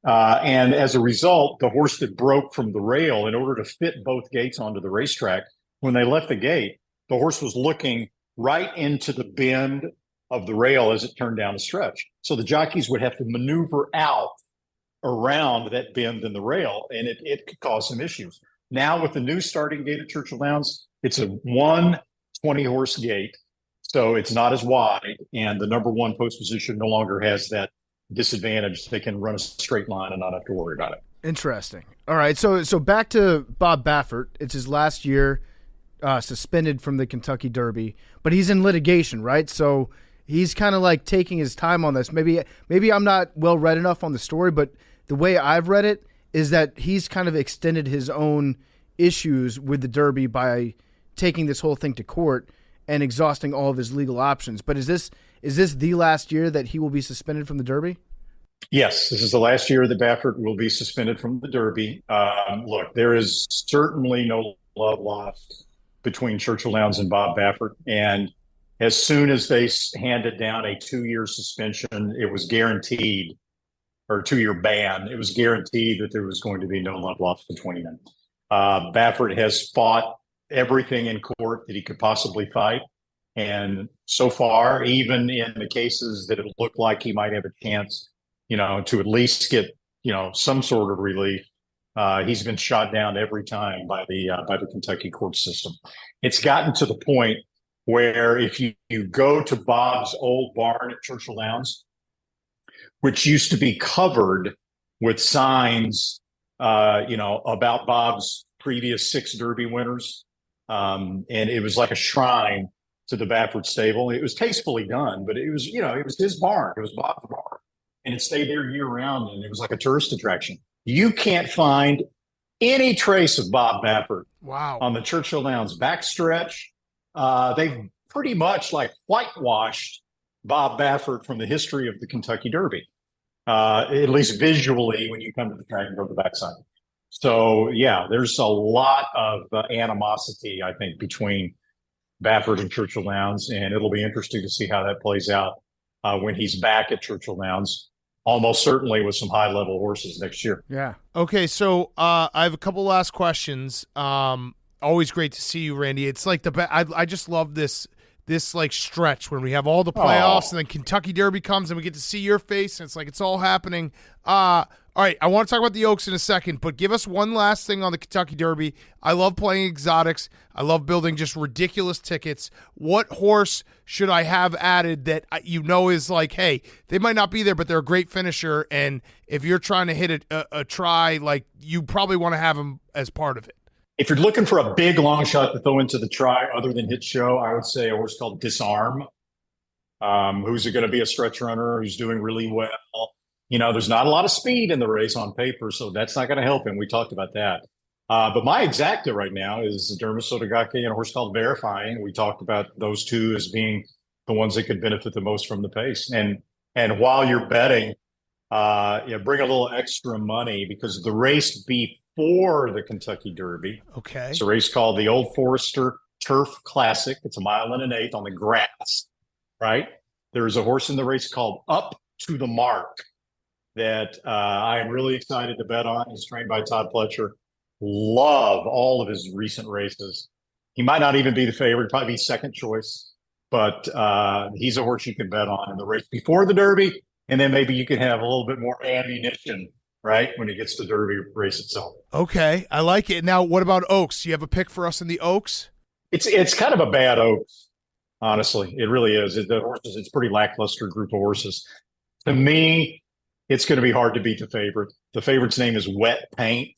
And as a result, the horse that broke from the rail, in order to fit both gates onto the racetrack, when they left the gate, the horse was looking right into the bend of the rail as it turned down the stretch. So the jockeys would have to maneuver out around that bend in the rail, and it could cause some issues. Now with the new starting gate at Churchill Downs, it's a 1 20-horse gate, so it's not as wide, and the number 1 post position no longer has that disadvantage. They can run a straight line and not have to worry about it. Interesting. All right, so back to Bob Baffert. It's his last year suspended from the Kentucky Derby, but he's in litigation, right? So he's kind of like taking his time on this. Maybe I'm not well read enough on the story, but the way I've read it is that he's kind of extended his own issues with the Derby by taking this whole thing to court and exhausting all of his legal options. But is this the last year that he will be suspended from the Derby? Yes, this is the last year that Baffert will be suspended from the Derby. Look, there is certainly no love lost between Churchill Downs and Bob Baffert. And as soon as they handed down a 2-year suspension, it was guaranteed, or 2-year ban, it was guaranteed that there was going to be no love lost between them. Baffert has fought everything in court that he could possibly fight. And so far, even in the cases that it looked like he might have a chance, to at least get, some sort of relief, he's been shot down every time by the Kentucky court system. It's gotten to the point where if you go to Bob's old barn at Churchill Downs, which used to be covered with signs, about Bob's previous 6 Derby winners, and it was like a shrine to the Baffert stable. It was tastefully done, but it was his barn. It was Bob's barn, and it stayed there year round, and it was like a tourist attraction. You can't find any trace of Bob Baffert on the Churchill Downs backstretch. They've pretty much whitewashed Bob Baffert from the history of the Kentucky Derby, at least visually when you come to the track and go to the backside. So, yeah, there's a lot of animosity, I think, between Baffert and Churchill Downs, and it'll be interesting to see how that plays out when he's back at Churchill Downs, almost certainly with some high-level horses next year. Yeah. Okay, so I have a couple last questions. Always great to see you, Randy. It's like I just love this like stretch when we have all the playoffs and then Kentucky Derby comes and we get to see your face and it's like it's all happening. All right, I want to talk about the Oaks in a second, but give us one last thing on the Kentucky Derby. I love playing exotics. I love building just ridiculous tickets. What horse should I have added that is like, hey, they might not be there, but they're a great finisher, and if you're trying to hit a try, like you probably want to have them as part of it? If you're looking for a big long shot to throw into the try other than hit show, I would say a horse called Disarm, who's going to be a stretch runner, who's doing really well. There's not a lot of speed in the race on paper, so that's not going to help him. We talked about that. But my exacta right now is Dermis Sotogake and a horse called Verifying. We talked about those two as being the ones that could benefit the most from the pace. And while you're betting, bring a little extra money because the race before the Kentucky Derby, it's a race called the Old Forester Turf Classic. It's 1.1 1/8 on the grass, right? There's a horse in the race called Up to the Mark that I am really excited to bet on. He's trained by Todd Pletcher. Love all of his recent races. He might not even be the favorite, probably be second choice, but he's a horse you can bet on in the race before the Derby, and then maybe you can have a little bit more ammunition, right, when it gets to the Derby race itself. Okay, I like it. Now, what about Oaks? You have a pick for us in the Oaks? It's kind of a bad Oaks, honestly. It really is. It's a pretty lackluster group of horses. To me, it's going to be hard to beat the favorite. The favorite's name is Wet Paint.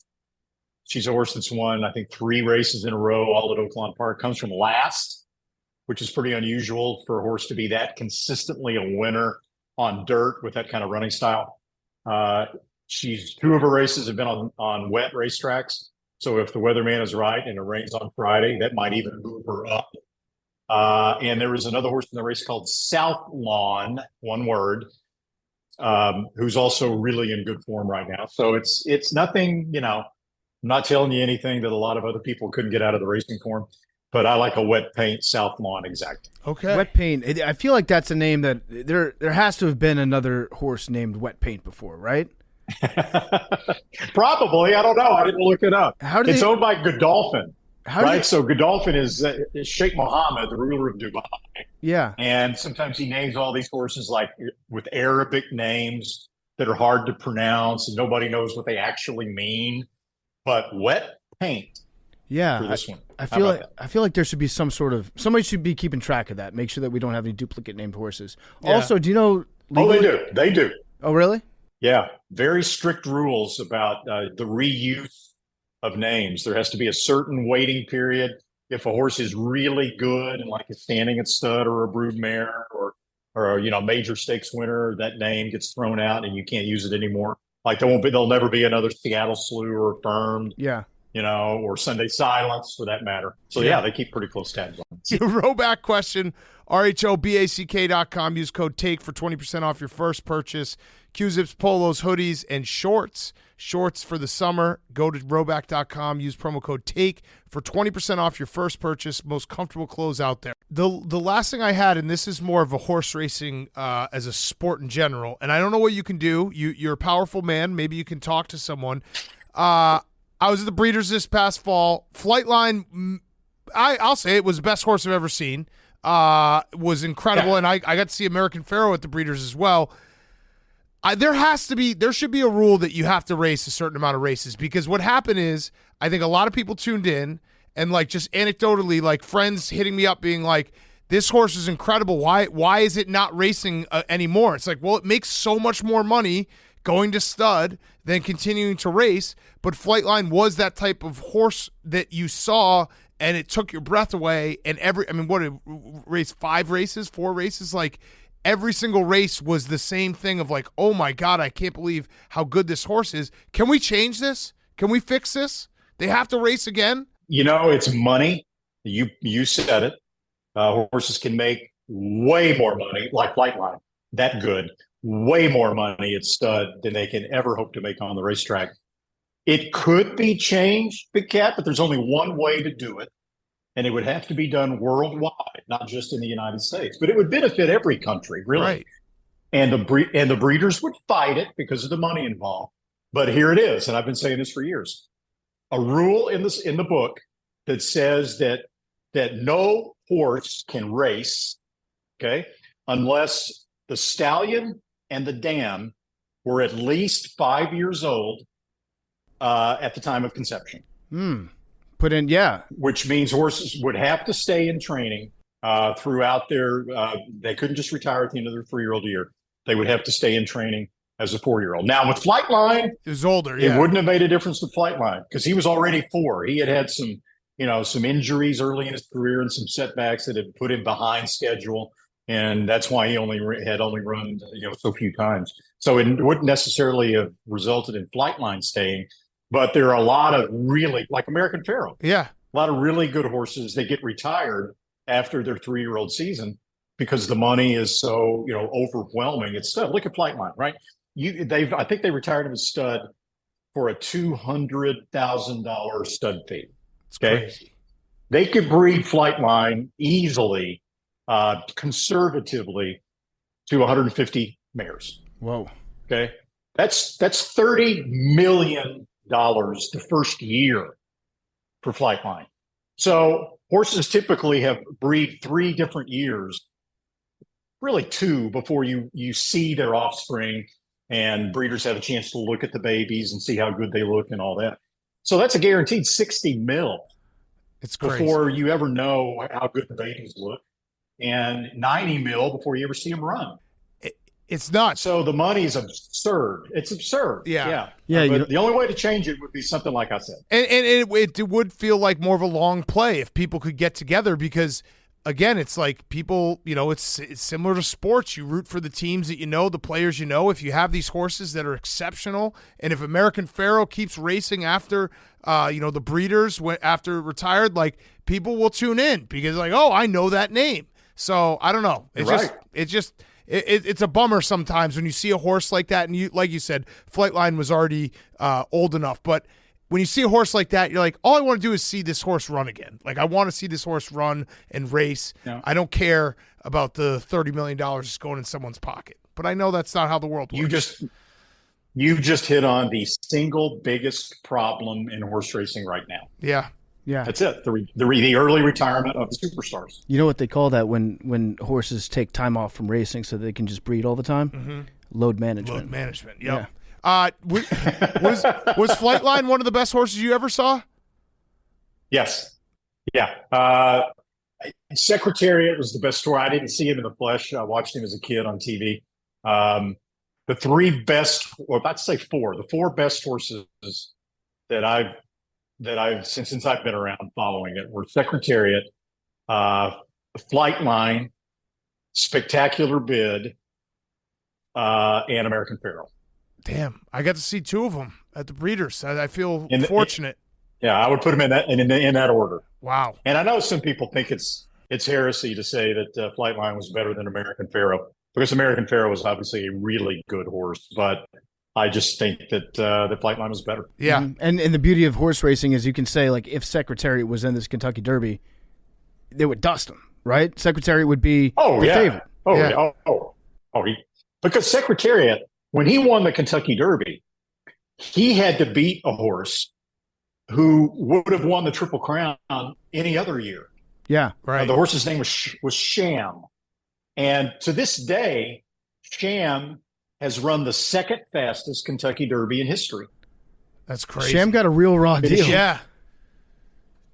She's a horse that's won, I think, 3 races in a row, all at Oaklawn Park. Comes from last, which is pretty unusual for a horse to be that consistently a winner on dirt with that kind of running style. 2 of her races have been on wet racetracks. So if the weatherman is right and it rains on Friday, that might even move her up. And there was another horse in the race called South Lawn, one word, who's also really in good form right now. So it's nothing, I'm not telling you anything that a lot of other people couldn't get out of the racing form, but I like a Wet Paint South Lawn exact. Okay. Wet Paint. I feel like that's a name that there has to have been another horse named Wet Paint before, right? Probably. I don't know. I didn't look it up. It's owned by Godolphin. So Godolphin is Sheikh Mohammed, the ruler of Dubai. Yeah. And sometimes he names all these horses like with Arabic names that are hard to pronounce and nobody knows what they actually mean. But Wet Paint. Yeah. For this one. I feel like there should be somebody should be keeping track of that. Make sure that we don't have any duplicate named horses. Yeah. Also, do you know legally? They do. Oh, really? Yeah. Very strict rules about the reuse of names. There has to be a certain waiting period. If a horse is really good and like is standing at stud or a brood mare or major stakes winner, that name gets thrown out and you can't use it anymore. Like there'll never be another Seattle Slew or Affirmed. Yeah. Or Sunday Silence for that matter. So yeah, they keep pretty close tabs on it. Roback question, RHOBACK.com. Use code TAKE for 20% off your first purchase. Q-Zips, polos, hoodies, and shorts. Shorts for the summer. Go to Roback.com. Use promo code TAKE for 20% off your first purchase. Most comfortable clothes out there. The last thing I had, and this is more of a horse racing as a sport in general, and I don't know what you can do. You're a powerful man. Maybe you can talk to someone. I was at the Breeders this past fall. Flightline, I'll say it was the best horse I've ever seen. Was incredible, yeah. And I got to see American Pharoah at the Breeders as well. There should be a rule that you have to race a certain amount of races, because what happened is I think a lot of people tuned in and like just anecdotally, like friends hitting me up being like, this horse is incredible. Why is it not racing anymore? It's like, well, it makes so much more money going to stud than continuing to race. But Flightline was that type of horse that you saw and it took your breath away. And race 4 races? Like every single race was the same thing of like, oh my God, I can't believe how good this horse is. Can we change this? Can we fix this? They have to race again? It's money. You said it. Horses can make way more money, like Flightline, that good. Way more money at stud than they can ever hope to make on the racetrack. It could be changed, Big Cat, but there's only one way to do it. And it would have to be done worldwide, not just in the United States. But it would benefit every country, really. Right. and the breeders would fight it because of the money involved. But here it is, and I've been saying this for years: a rule in the book that says that no horse can race, okay, unless the stallion and the dam were at least 5 years old at the time of conception. Which means horses would have to stay in training throughout their. They couldn't just retire at the end of their 3-year-old year. They would have to stay in training as a 4-year-old. Now with Flightline, It was older. it wouldn't have made a difference with Flightline because he was already 4. He had some, some injuries early in his career and some setbacks that had put him behind schedule, and that's why he only run so few times. So it wouldn't necessarily have resulted in Flightline staying. But there are a lot of really, like American Pharoah, Yeah. a lot of really good horses that get retired after their 3-year-old season because the money is so overwhelming. It's stud. Look at Flightline, right? I think they retired him as stud for a $200,000 stud fee. It's crazy. They could breed Flightline easily, conservatively, to 150 mares. Whoa. Okay, that's $30 million the first year for Flightline. So horses typically have breed 3 different years, really 2, before you see their offspring, and breeders have a chance to look at the babies and see how good they look and all that. So that's a guaranteed $60 million. It's crazy. Before you ever know how good the babies look, and $90 million before you ever see them run. It's nuts. So the money's absurd. It's absurd. Yeah. But the only way to change it would be something like I said. And it would feel like more of a long play if people could get together because, again, it's like people, it's similar to sports. You root for the teams that the players If you have these horses that are exceptional, and if American Pharoah keeps racing after, the breeders after retired, like people will tune in because I know that name. So I don't know. It's a bummer sometimes when you see a horse like that, and like you said, Flightline was already old enough. But when you see a horse like that, you're like, all I want to do is see this horse run again. Like I want to see this horse run and race. Yeah. I don't care about the $30 million just going in someone's pocket. But I know that's not how the world works. You just hit on the single biggest problem in horse racing right now. Yeah. That's it. The early retirement of the superstars. You know what they call that when horses take time off from racing so they can just breed all the time? Mm-hmm. Load management. Load management. Yep. Yeah. Was Flightline one of the best horses you ever saw? Yes. Yeah. Secretariat was the best horse. I didn't see him in the flesh. I watched him as a kid on TV. The 3 best, or about to say 4, the 4 best horses that I've since I've been around following it were Secretariat, Flightline, Spectacular Bid, and American Pharoah. Damn, I got to see 2 of them at the breeders. I feel fortunate. I would put them in that order. Wow. And I know some people think it's heresy to say that Flightline was better than American Pharoah because American Pharoah was obviously a really good horse, but I just think that the Flightline was better. Yeah. Mm-hmm. And the beauty of horse racing is you can say, like, if Secretariat was in this Kentucky Derby, they would dust him, right? Secretariat would be the favorite. Because Secretariat, when he won the Kentucky Derby, he had to beat a horse who would have won the Triple Crown any other year. Yeah, right. The horse's name was Sham. And to this day, Sham has run the second fastest Kentucky Derby in history. That's crazy. Sham got a real raw deal. Yeah.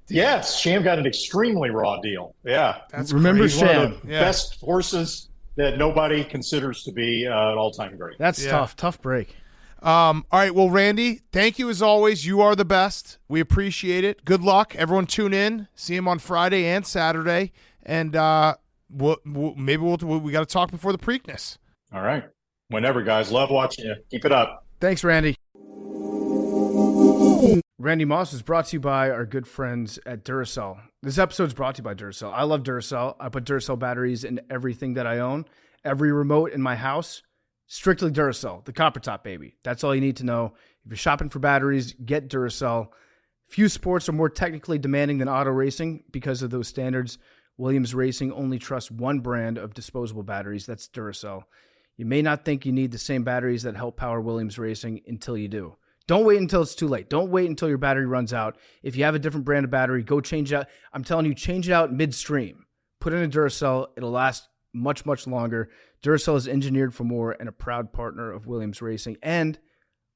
Yes, Sham got an extremely raw deal. Yeah. Remember He's Sham. one of the best horses that nobody considers to be an all-time great. That's tough. Tough break. All right. Well, Randy, thank you as always. You are the best. We appreciate it. Good luck. Everyone tune in. See him on Friday and Saturday. And we got to talk before the Preakness. All right. Whenever, guys. Love watching you. Keep it up. Thanks, Randy. Randy Moss is brought to you by our good friends at Duracell. This episode is brought to you by Duracell. I love Duracell. I put Duracell batteries in everything that I own. Every remote in my house, strictly Duracell, the copper top baby. That's all you need to know. If you're shopping for batteries, get Duracell. Few sports are more technically demanding than auto racing. Because of those standards, Williams Racing only trusts one brand of disposable batteries. That's Duracell. You may not think you need the same batteries that help power Williams Racing until you do. Don't wait until it's too late. Don't wait until your battery runs out. If you have a different brand of battery, go change it out. I'm telling you, change it out midstream. Put in a Duracell. It'll last much, much longer. Duracell is engineered for more and a proud partner of Williams Racing and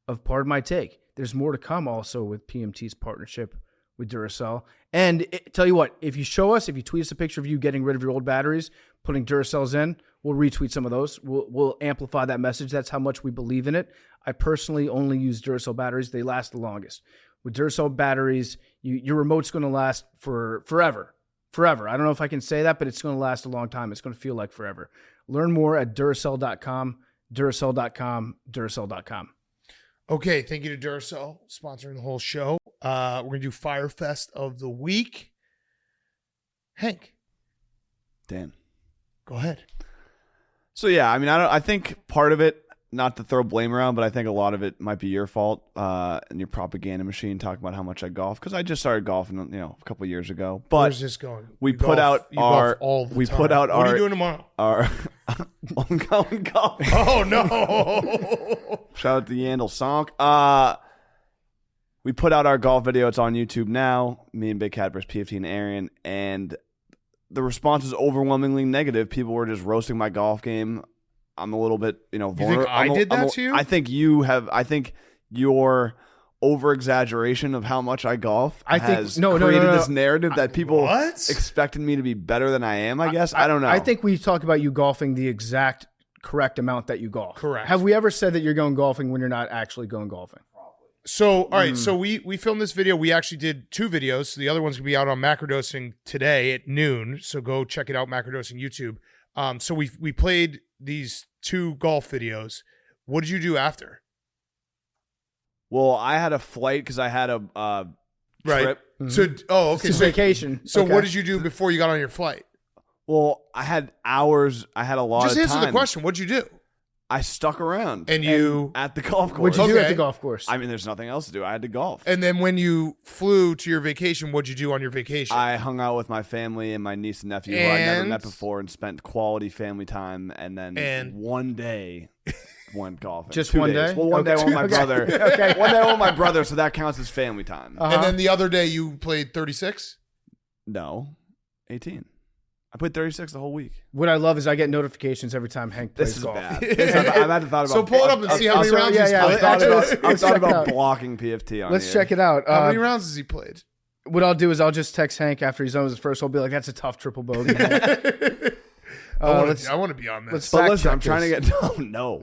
of Pardon My Take. There's more to come also with PMT's partnership with Duracell. And tell you what, if you tweet us a picture of you getting rid of your old batteries, putting Duracells in, we'll retweet some of those. We'll amplify that message. That's how much we believe in it. I personally only use Duracell batteries. They last the longest. With Duracell batteries, your remote's going to last for forever. Forever. I don't know if I can say that, but it's going to last a long time. It's going to feel like forever. Learn more at Duracell.com, Duracell.com, Duracell.com. Okay, thank you to Duracell sponsoring the whole show. We're going to do Fyre Fest of the week. Hank. Dan. Go ahead. So, yeah, I mean, I think part of it, not to throw blame around, but I think a lot of it might be your fault and your propaganda machine talking about how much I golf, because I just started golfing, a couple of years ago. But where's this going? We You put golf- out you our. golf all the We time. put out What our. are you doing tomorrow? I'm going golf. Oh no! Shout out to Yandel Sonk. We put out our golf video. It's on YouTube now. Me and Big Cat versus PFT and Arian, and the response is overwhelmingly negative. People were just roasting my golf game. I'm a little bit, vulnerable. You think I did that to you? I think you have. I think your over-exaggeration of how much I golf has created this narrative that people expected me to be better than I am, I guess. I don't know. I think we talk about you golfing the exact correct amount that you golf. Correct. Have we ever said that you're going golfing when you're not actually going golfing? So, all right. So we filmed this video. We actually did 2 videos. So the other one's going to be out on Macrodosing today at noon. So go check it out, Macrodosing YouTube. So we played these 2 golf videos. What did you do after? Well, I had a flight because I had a trip. Mm-hmm. So, okay. It's vacation. So Okay. what did you do before you got on your flight? Well, I had hours. I had a lot Just of answer time. the question. What'd you do? I stuck around. And you at the golf course. What'd you do at the golf course? I mean, there's nothing else to do. I had to golf. And then when you flew to your vacation, what'd you do on your vacation? I hung out with my family and my niece and nephew who I'd never met before and spent quality family time. And then one day went golfing. Just 2 one days. day? Well, one day I went with my Okay. brother. Okay. One day I went with my brother, so that counts as family time. And then the other day you played 36? No, 18. I played 36 the whole week. What I love is I get notifications every time Hank plays This is golf. bad. I've had to thought about. So pull it up and see how many also- rounds yeah, he's yeah, played. I've thought check it about out. blocking PFT on Let's here. check it out. How many rounds has he played? What I'll do is I'll just text Hank after he's on his first hole. Be like, "That's a tough triple bogey." I want to be on this. let's But fact listen, I'm check trying this. to get no.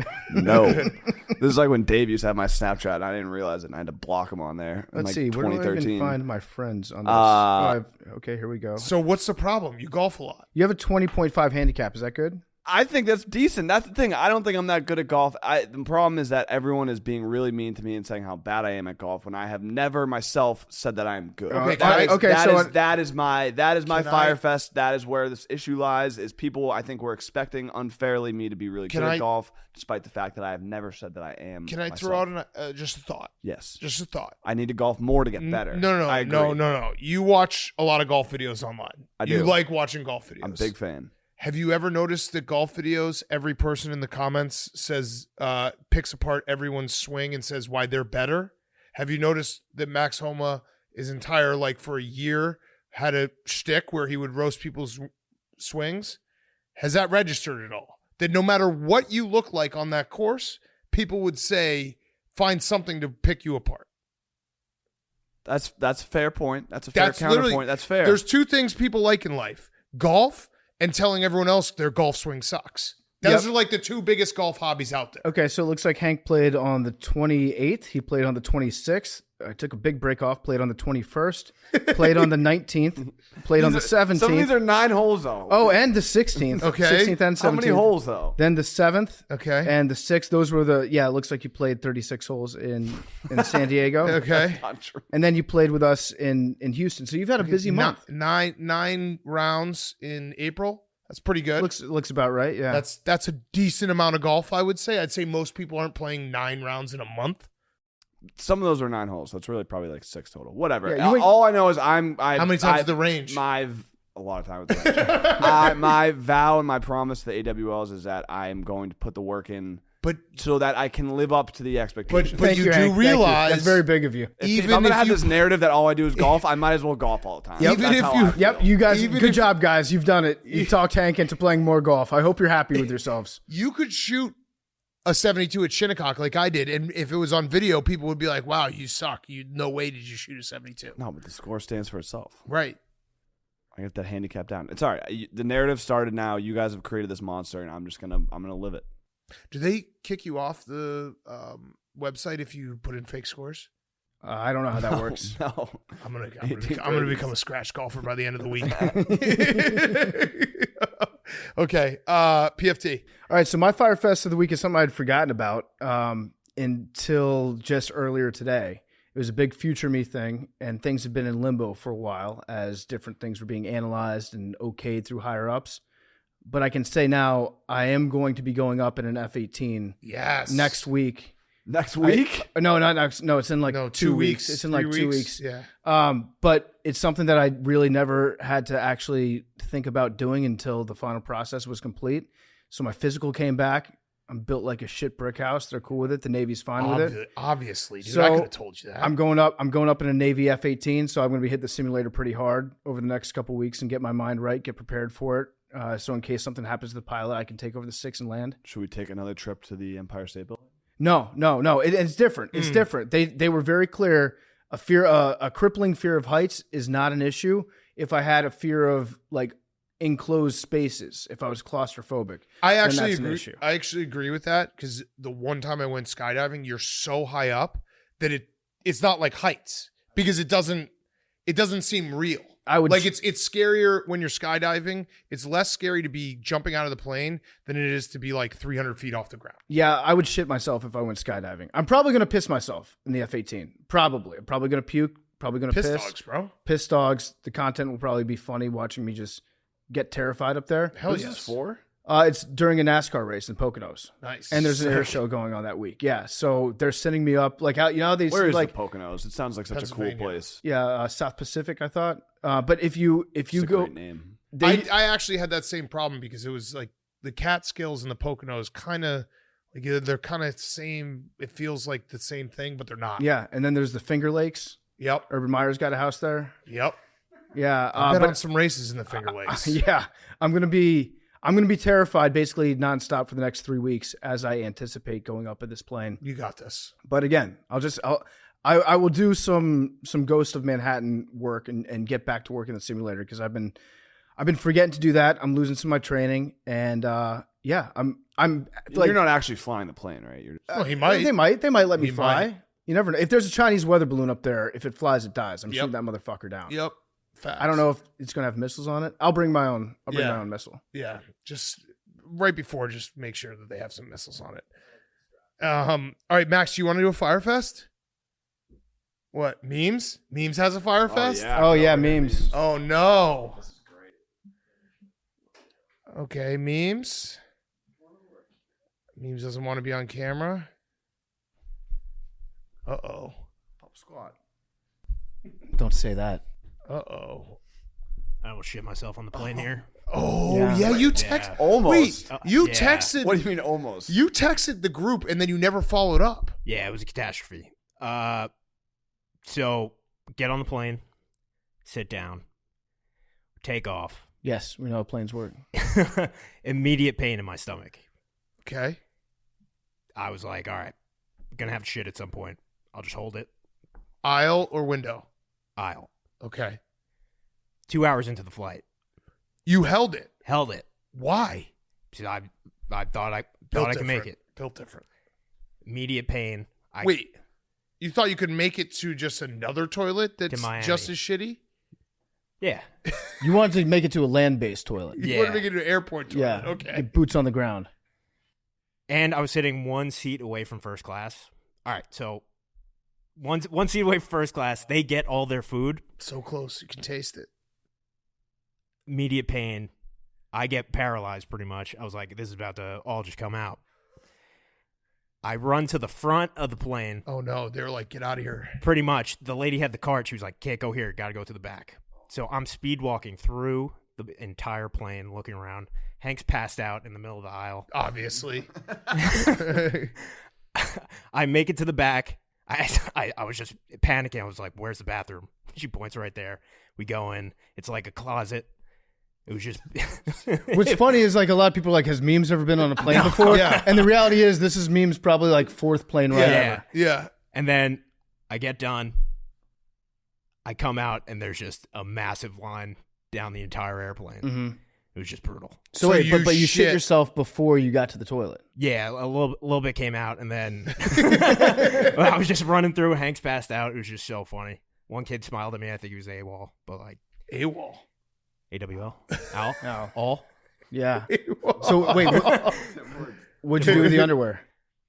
This is like when Dave used to have my Snapchat. And I didn't realize it, and I had to block him on there. In Let's like see. Where do I 2013. even find my friends on this? Okay, here we go. So what's the problem? You golf a lot. You have a 20.5 handicap. Is that good? I think that's decent. That's the thing. I don't think I'm that good at golf. The problem is that everyone is being really mean to me and saying how bad I am at golf when I have never myself said that I am good. Okay, That is my Fyre Fest. That is where this issue lies. Is people I think were expecting unfairly me to be really good at golf, despite the fact that I have never said that I am. Can I myself. throw out just a thought? Yes. Just a thought. I need to golf more to get better. No. You watch a lot of golf videos online. I do. You like watching golf videos. I'm a big fan. Have you ever noticed that golf videos, every person in the comments says, picks apart everyone's swing and says why they're better? Have you noticed that Max Homa, his entire, for a year, had a shtick where he would roast people's swings? Has that registered at all? That no matter what you look like on that course, people would say, find something to pick you apart. That's a fair point. That's a fair counterpoint. That's fair. There's 2 things people like in life: golf and telling everyone else their golf swing sucks. Those are the 2 biggest golf hobbies out there. Okay, so it looks like Hank played on the 28th. He played on the 26th. I took a big break off. Played on the 21st. Played on the 19th. Played on the 17th. Some of these are 9 holes though. Oh, and the 16th. Okay. 16th and 17th. How many holes though? Then the 7th. Okay. And the 6th. Those were the, it looks like you played 36 holes in San Diego. Okay. Not true. And then you played with us in Houston. So you've had a busy month. Nine rounds in April. That's pretty good. Looks about right, yeah. That's a decent amount of golf, I would say. I'd say most people aren't playing 9 rounds in a month. Some of those are 9 holes, so it's really probably 6 total. Whatever. Yeah, All I know is how many times the range? a lot of time with the my vow and my promise to the AWLs is that I am going to put the work in, but so that I can live up to the expectations. But you do realize that's very big of you. If I'm gonna have this narrative that all I do is golf, I might as well golf all the time. You guys, good job, guys. You've done it. You talked Hank into playing more golf. I hope you're happy with yourselves. You could shoot a 72 at Shinnecock like I did, and if it was on video, people would be like, "Wow, you suck. No way did you shoot a 72." No, but the score stands for itself. Right. I get that handicap down. It's all right. The narrative started now. You guys have created this monster, and I'm gonna live it. Do they kick you off the website if you put in fake scores? I don't know how that works. No, I'm gonna become a scratch golfer by the end of the week. Okay, PFT. All right, so my Fyre Fest of the week is something I'd forgotten about until just earlier today. It was a big Future Me thing, and things have been in limbo for a while as different things were being analyzed and okayed through higher ups. But I can say now I am going to be going up in an F-18 next week. Next week? No, not next. No, it's in like 2 weeks. It's in like 2 weeks. Yeah. But it's something that I really never had to actually think about doing until the final process was complete. So my physical came back. I'm built like a shit brick house. They're cool with it. The Navy's fine with it. Obviously, dude. So I could have told you that. I'm going up in a Navy F-18, so I'm going to be hitting the simulator pretty hard over the next couple weeks and get my mind right, get prepared for it. So in case something happens to the pilot, I can take over the 6 and land. Should we take another trip to the Empire State Building? No. It's different. It's different. They were very clear. A crippling fear of heights is not an issue. If I had a fear of like enclosed spaces, if I was claustrophobic, I actually agree with that, because the one time I went skydiving, you're so high up that it's not like heights, because it doesn't seem real. It's scarier when you're skydiving. It's less scary to be jumping out of the plane than it is to be like 300 feet off the ground. Yeah, I would shit myself if I went skydiving. I'm probably going to piss myself in the F-18. Probably. I'm probably going to puke. Probably going to piss. Piss dogs, bro. Piss dogs. The content will probably be funny watching me just get terrified up there. Hell yes. What is this for? It's during a NASCAR race in Poconos. Nice. And there's an air show going on that week. Yeah. So they're sending me up like how they Where is like the Poconos? It sounds like such a cool place. Yeah, South Pacific, I thought. But if you It's go, a great name. I actually had that same problem, because it was like the Catskills and the Poconos kind of like they're kind of same. It feels like the same thing, but they're not. Yeah, and then there's the Finger Lakes. Yep. Urban Meyer's got a house there. Yep. Yeah. I've been on some races in the Finger Lakes. Yeah, I'm gonna be terrified basically nonstop for the next 3 weeks as I anticipate going up in this plane. You got this. But again, I will do some Ghost of Manhattan work and get back to work in the simulator, because I've been forgetting to do that. I'm losing some of my training, and I'm like, you're not actually flying the plane, right? Well, he might. They might let me fly. Might. You never know. If there's a Chinese weather balloon up there, if it flies, it dies. I'm shooting that motherfucker down. Yep. Facts. I don't know if it's gonna have missiles on it. I'll bring my own. My own missile. Yeah. Just right before, just make sure that they have some missiles on it. All right, Max, do you want to do a Fyre Fest? What, memes? Memes has a Fyre Fest? Yeah, memes. Oh no. This is great. Okay, memes. Memes doesn't want to be on camera. Uh-oh. Pop squad. Don't say that. Uh-oh. I will shit myself on the plane here. Oh, yeah, you text. Almost. Wait, you texted. What do you mean almost? You texted the group and then you never followed up. Yeah, it was a catastrophe. So get on the plane, sit down, take off. Yes, we know how planes work. Immediate pain in my stomach. Okay. I was like, all right, I'm going to have shit at some point. I'll just hold it. Aisle or window? Aisle. Okay. 2 hours into the flight. You held it? Held it. Why? See, I thought I could make it. Built different. Immediate pain. Wait, you thought you could make it to just another toilet that's just as shitty? Yeah. You wanted to make it to a land-based toilet. You wanted to make it to an airport toilet. Yeah. Okay. Get boots on the ground. And I was sitting one seat away from first class. All right, so one seat away from first class, they get all their food. So close, you can taste it. Immediate pain. I get paralyzed pretty much. I was like, this is about to all just come out. I run to the front of the plane. Oh, no. They're like, get out of here. Pretty much. The lady had the cart. She was like, can't go here. Got to go to the back. So I'm speed walking through the entire plane looking around. Hank's passed out in the middle of the aisle. Obviously. I make it to the back. I was just panicking. I was like, where's the bathroom? She points right there. We go in. It's like a closet. It was just. What's funny is like a lot of people are like, has Memes ever been on a plane before? Yeah. And the reality is this is Memes probably like 4th plane ride ever. Yeah. And then I get done. I come out and there's just a massive line down the entire airplane. Mm-hmm. It was just brutal. So wait, but you shit yourself before you got to the toilet. Yeah, a little bit came out, and then I was just running through. Hank's passed out. It was just so funny. One kid smiled at me. I think he was AWOL, but like AWOL. AWL? Al? No. All? Yeah. So wait, what'd you do with the underwear?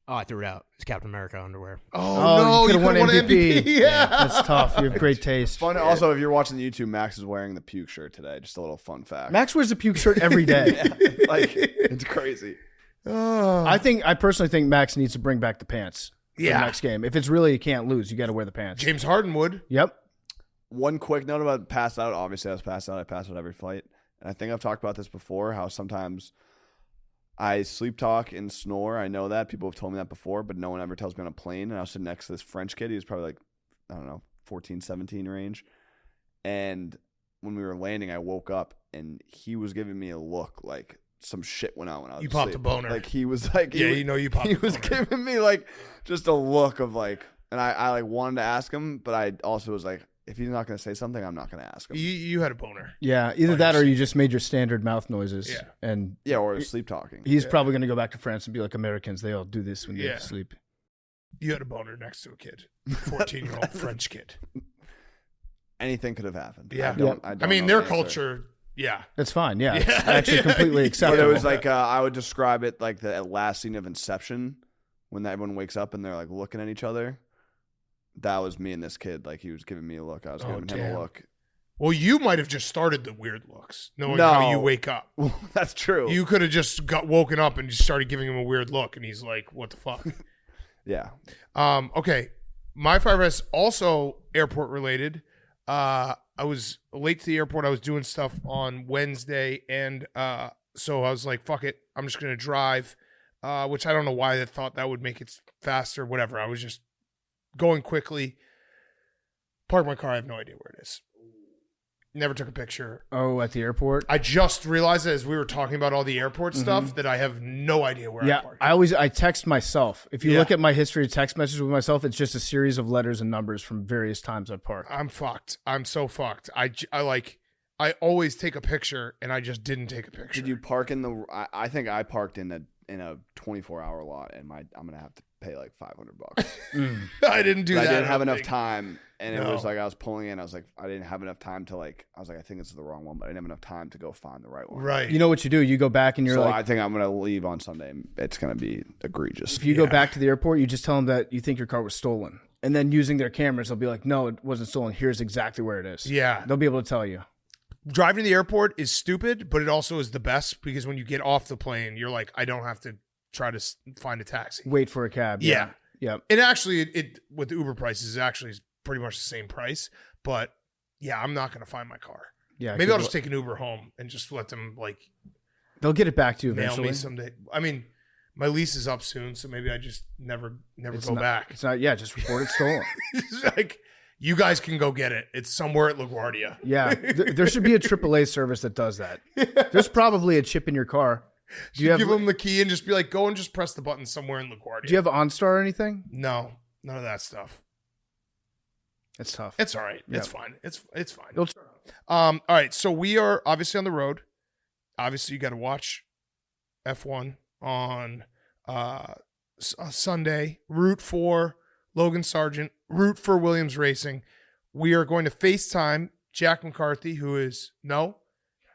Oh, I threw it out. It's Captain America underwear. Oh, no, you could have won MVP. Yeah. That's tough. You have great taste. Fun. Also, if you're watching the YouTube, Max is wearing the puke shirt today. Just a little fun fact. Max wears a puke shirt every day. Yeah, like it's crazy. I personally think Max needs to bring back the pants for the Yeah. next game. If it's really you can't lose, you got to wear the pants. James Harden would. Yep. One quick note about pass out. Obviously, I was passed out. I pass out every flight, and I think I've talked about this before. How sometimes I sleep talk and snore. I know that people have told me that before, but no one ever tells me on a plane. And I was sitting next to this French kid. He was probably like, I don't know, 14, 17 range. And when we were landing, I woke up and he was giving me a look like some shit went on when I was You popped asleep. a boner. Like he was like, Yeah, he, you know you popped He a was boner. giving me like just a look of like, and I like wanted to ask him, but I also was like, if he's not going to say something, I'm not going to ask him. You had a boner. Yeah, either that or you just made your standard mouth noises. Yeah. And Yeah, or sleep talking. he's probably going to go back to France and be like, Americans, they all do this when Yeah. they sleep. You had a boner next to a kid. 14-year-old French kid. Anything could have happened. Yeah. I mean, know their the answer. culture, yeah. That's fine. Yeah. It's Yeah. actually completely But acceptable. it was like I would describe it like the last scene of Inception when everyone wakes up and they're like looking at each other. That was me and this kid. Like he was giving me a look. I was giving him damn. a look. Well, you might have just started the weird looks, knowing No. how you wake up. That's true. You could have just got woken up and just started giving him a weird look, and he's like, "What the fuck?" Yeah. Okay, my Fyre Fest also airport related. I was late to the airport. I was doing stuff on Wednesday, and so I was like, "Fuck it, I'm just gonna drive." Which I don't know why I thought that would make it faster. Whatever. I was just going quickly. Park my car. I have no idea where it is. Never took a picture. Oh, at the airport? I just realized as we were talking about all the airport stuff that I have no idea where I Yeah, parked. I text myself. If you Yeah. look at my history of text messages with myself, it's just a series of letters and numbers from various times I've parked. I'm fucked. I'm so fucked. I always take a picture and I just didn't take a picture. Did you park in the? I think I parked in a 24-hour lot, and I'm gonna have to pay like $500. I didn't do But that. I didn't have don't enough think. time, and it No. was like I was pulling in. I was like, I didn't have enough time to like. I was like, I think this is the wrong one, but I didn't have enough time to go find the right one. Right. You know what you do? You go back and you're So like, I think I'm gonna leave on Sunday. It's gonna be egregious. if you go back to the airport, you just tell them that you think your car was stolen. And then using their cameras, they'll be like, no, it wasn't stolen. Here's exactly where it is. Yeah. They'll be able to tell you. Driving to the airport is stupid, but it also is the best because when you get off the plane, you're like, I don't have to try to find a taxi. Wait for a cab. Yeah. Yeah. And actually, it with the Uber prices, actually is pretty much the same price. But yeah, I'm not going to find my car. Yeah. Maybe I'll just take an Uber home and just let them like They'll get it back to you mail eventually. me someday. I mean, my lease is up soon, so maybe I just never It's go not- back. It's not, yeah, just report it stolen. It's like, you guys can go get it. It's somewhere at LaGuardia. Yeah. There should be a AAA service that does that. There's probably a chip in your car. Do you have Give them the key and just be like, go and just press the button somewhere in LaGuardia. Do you have OnStar or anything? No, none of that stuff. It's tough. It's all right. Yeah. It's fine. It's fine. It'll- All right. So we are obviously on the road. Obviously, you got to watch F1 on Sunday. Root for Logan Sargent. Root for Williams Racing. We are going to FaceTime Jack McCarthy, who is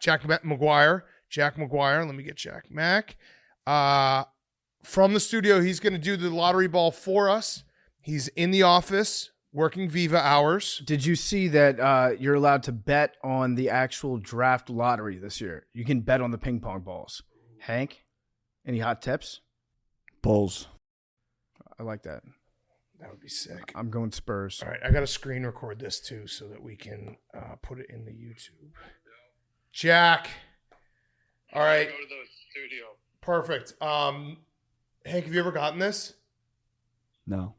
Jack McGuire. Jack McGuire. Let me get Jack Mac. From the studio, he's going to do the lottery ball for us. He's in the office working Viva hours. Did you see that you're allowed to bet on the actual draft lottery this year? You can bet on the ping pong balls. Hank, any hot tips? Bulls. I like that. That would be sick. I'm going Spurs. All right, I got to screen record this too so that we can put it in the YouTube. Jack. All right. Go to the studio. Perfect. Hank, have you ever gotten this? No.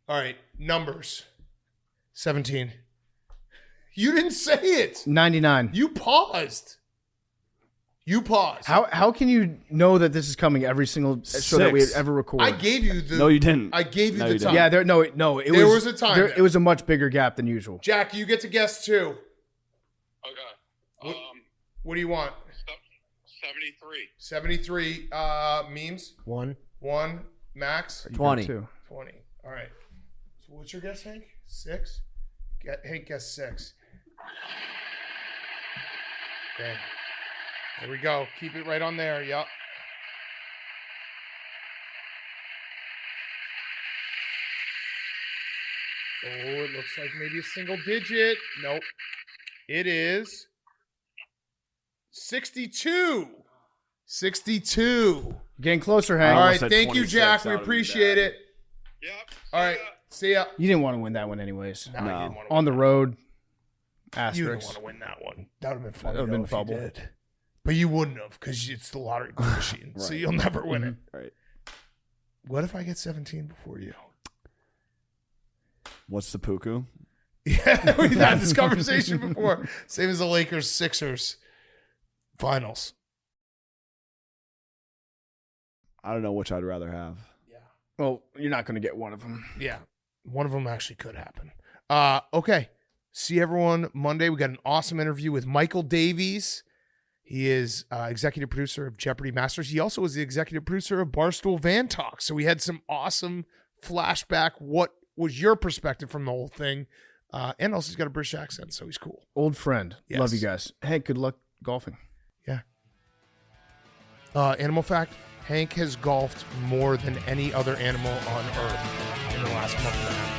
All right. Numbers. 17. You didn't say it. 99. You paused. How can you know that this is coming every single show that we ever record? I gave you the. No, you didn't. I gave you No, the you time. didn't. Yeah, there was a time. It was a much bigger gap than usual. Jack, you get to guess too. Okay. What do you want? 73. 73 memes. 1. Max. 20. 20. All right. So what's your guess, Hank? 6? Hank guessed 6. Okay. There we go. Keep it right on there. Yep. Oh, it looks like maybe a single digit. Nope. It is 62. 62. Getting closer, Hank. All right. almost said Thank you, 26. Jack. That We would've been appreciate bad. it. Yep. All right. See ya. You didn't want to win that one anyways. No, you didn't want to On the road. You didn't Asterisk. want to win that one. That would have been fun. That would've been if you bubble. did. But you wouldn't have because it's the lottery machine. So Right. you'll never win it. Right. What if I get 17 before you? What's the puku? Yeah, we've had this conversation before. Same as the Lakers Sixers finals. I don't know which I'd rather have. Well, you're not going to get one of them. Yeah. One of them actually could happen. Okay. See everyone Monday. We got an awesome interview with Michael Davies. He is executive producer of Jeopardy Masters. He also was the executive producer of Barstool Van Talk. So we had some awesome flashback. What was your perspective from the whole thing? And also he's got a British accent, so he's cool. Old friend. Yes. Love you guys. Hey, good luck golfing. Yeah. Animal fact, Hank has golfed more than any other animal on Earth in the last month and a half.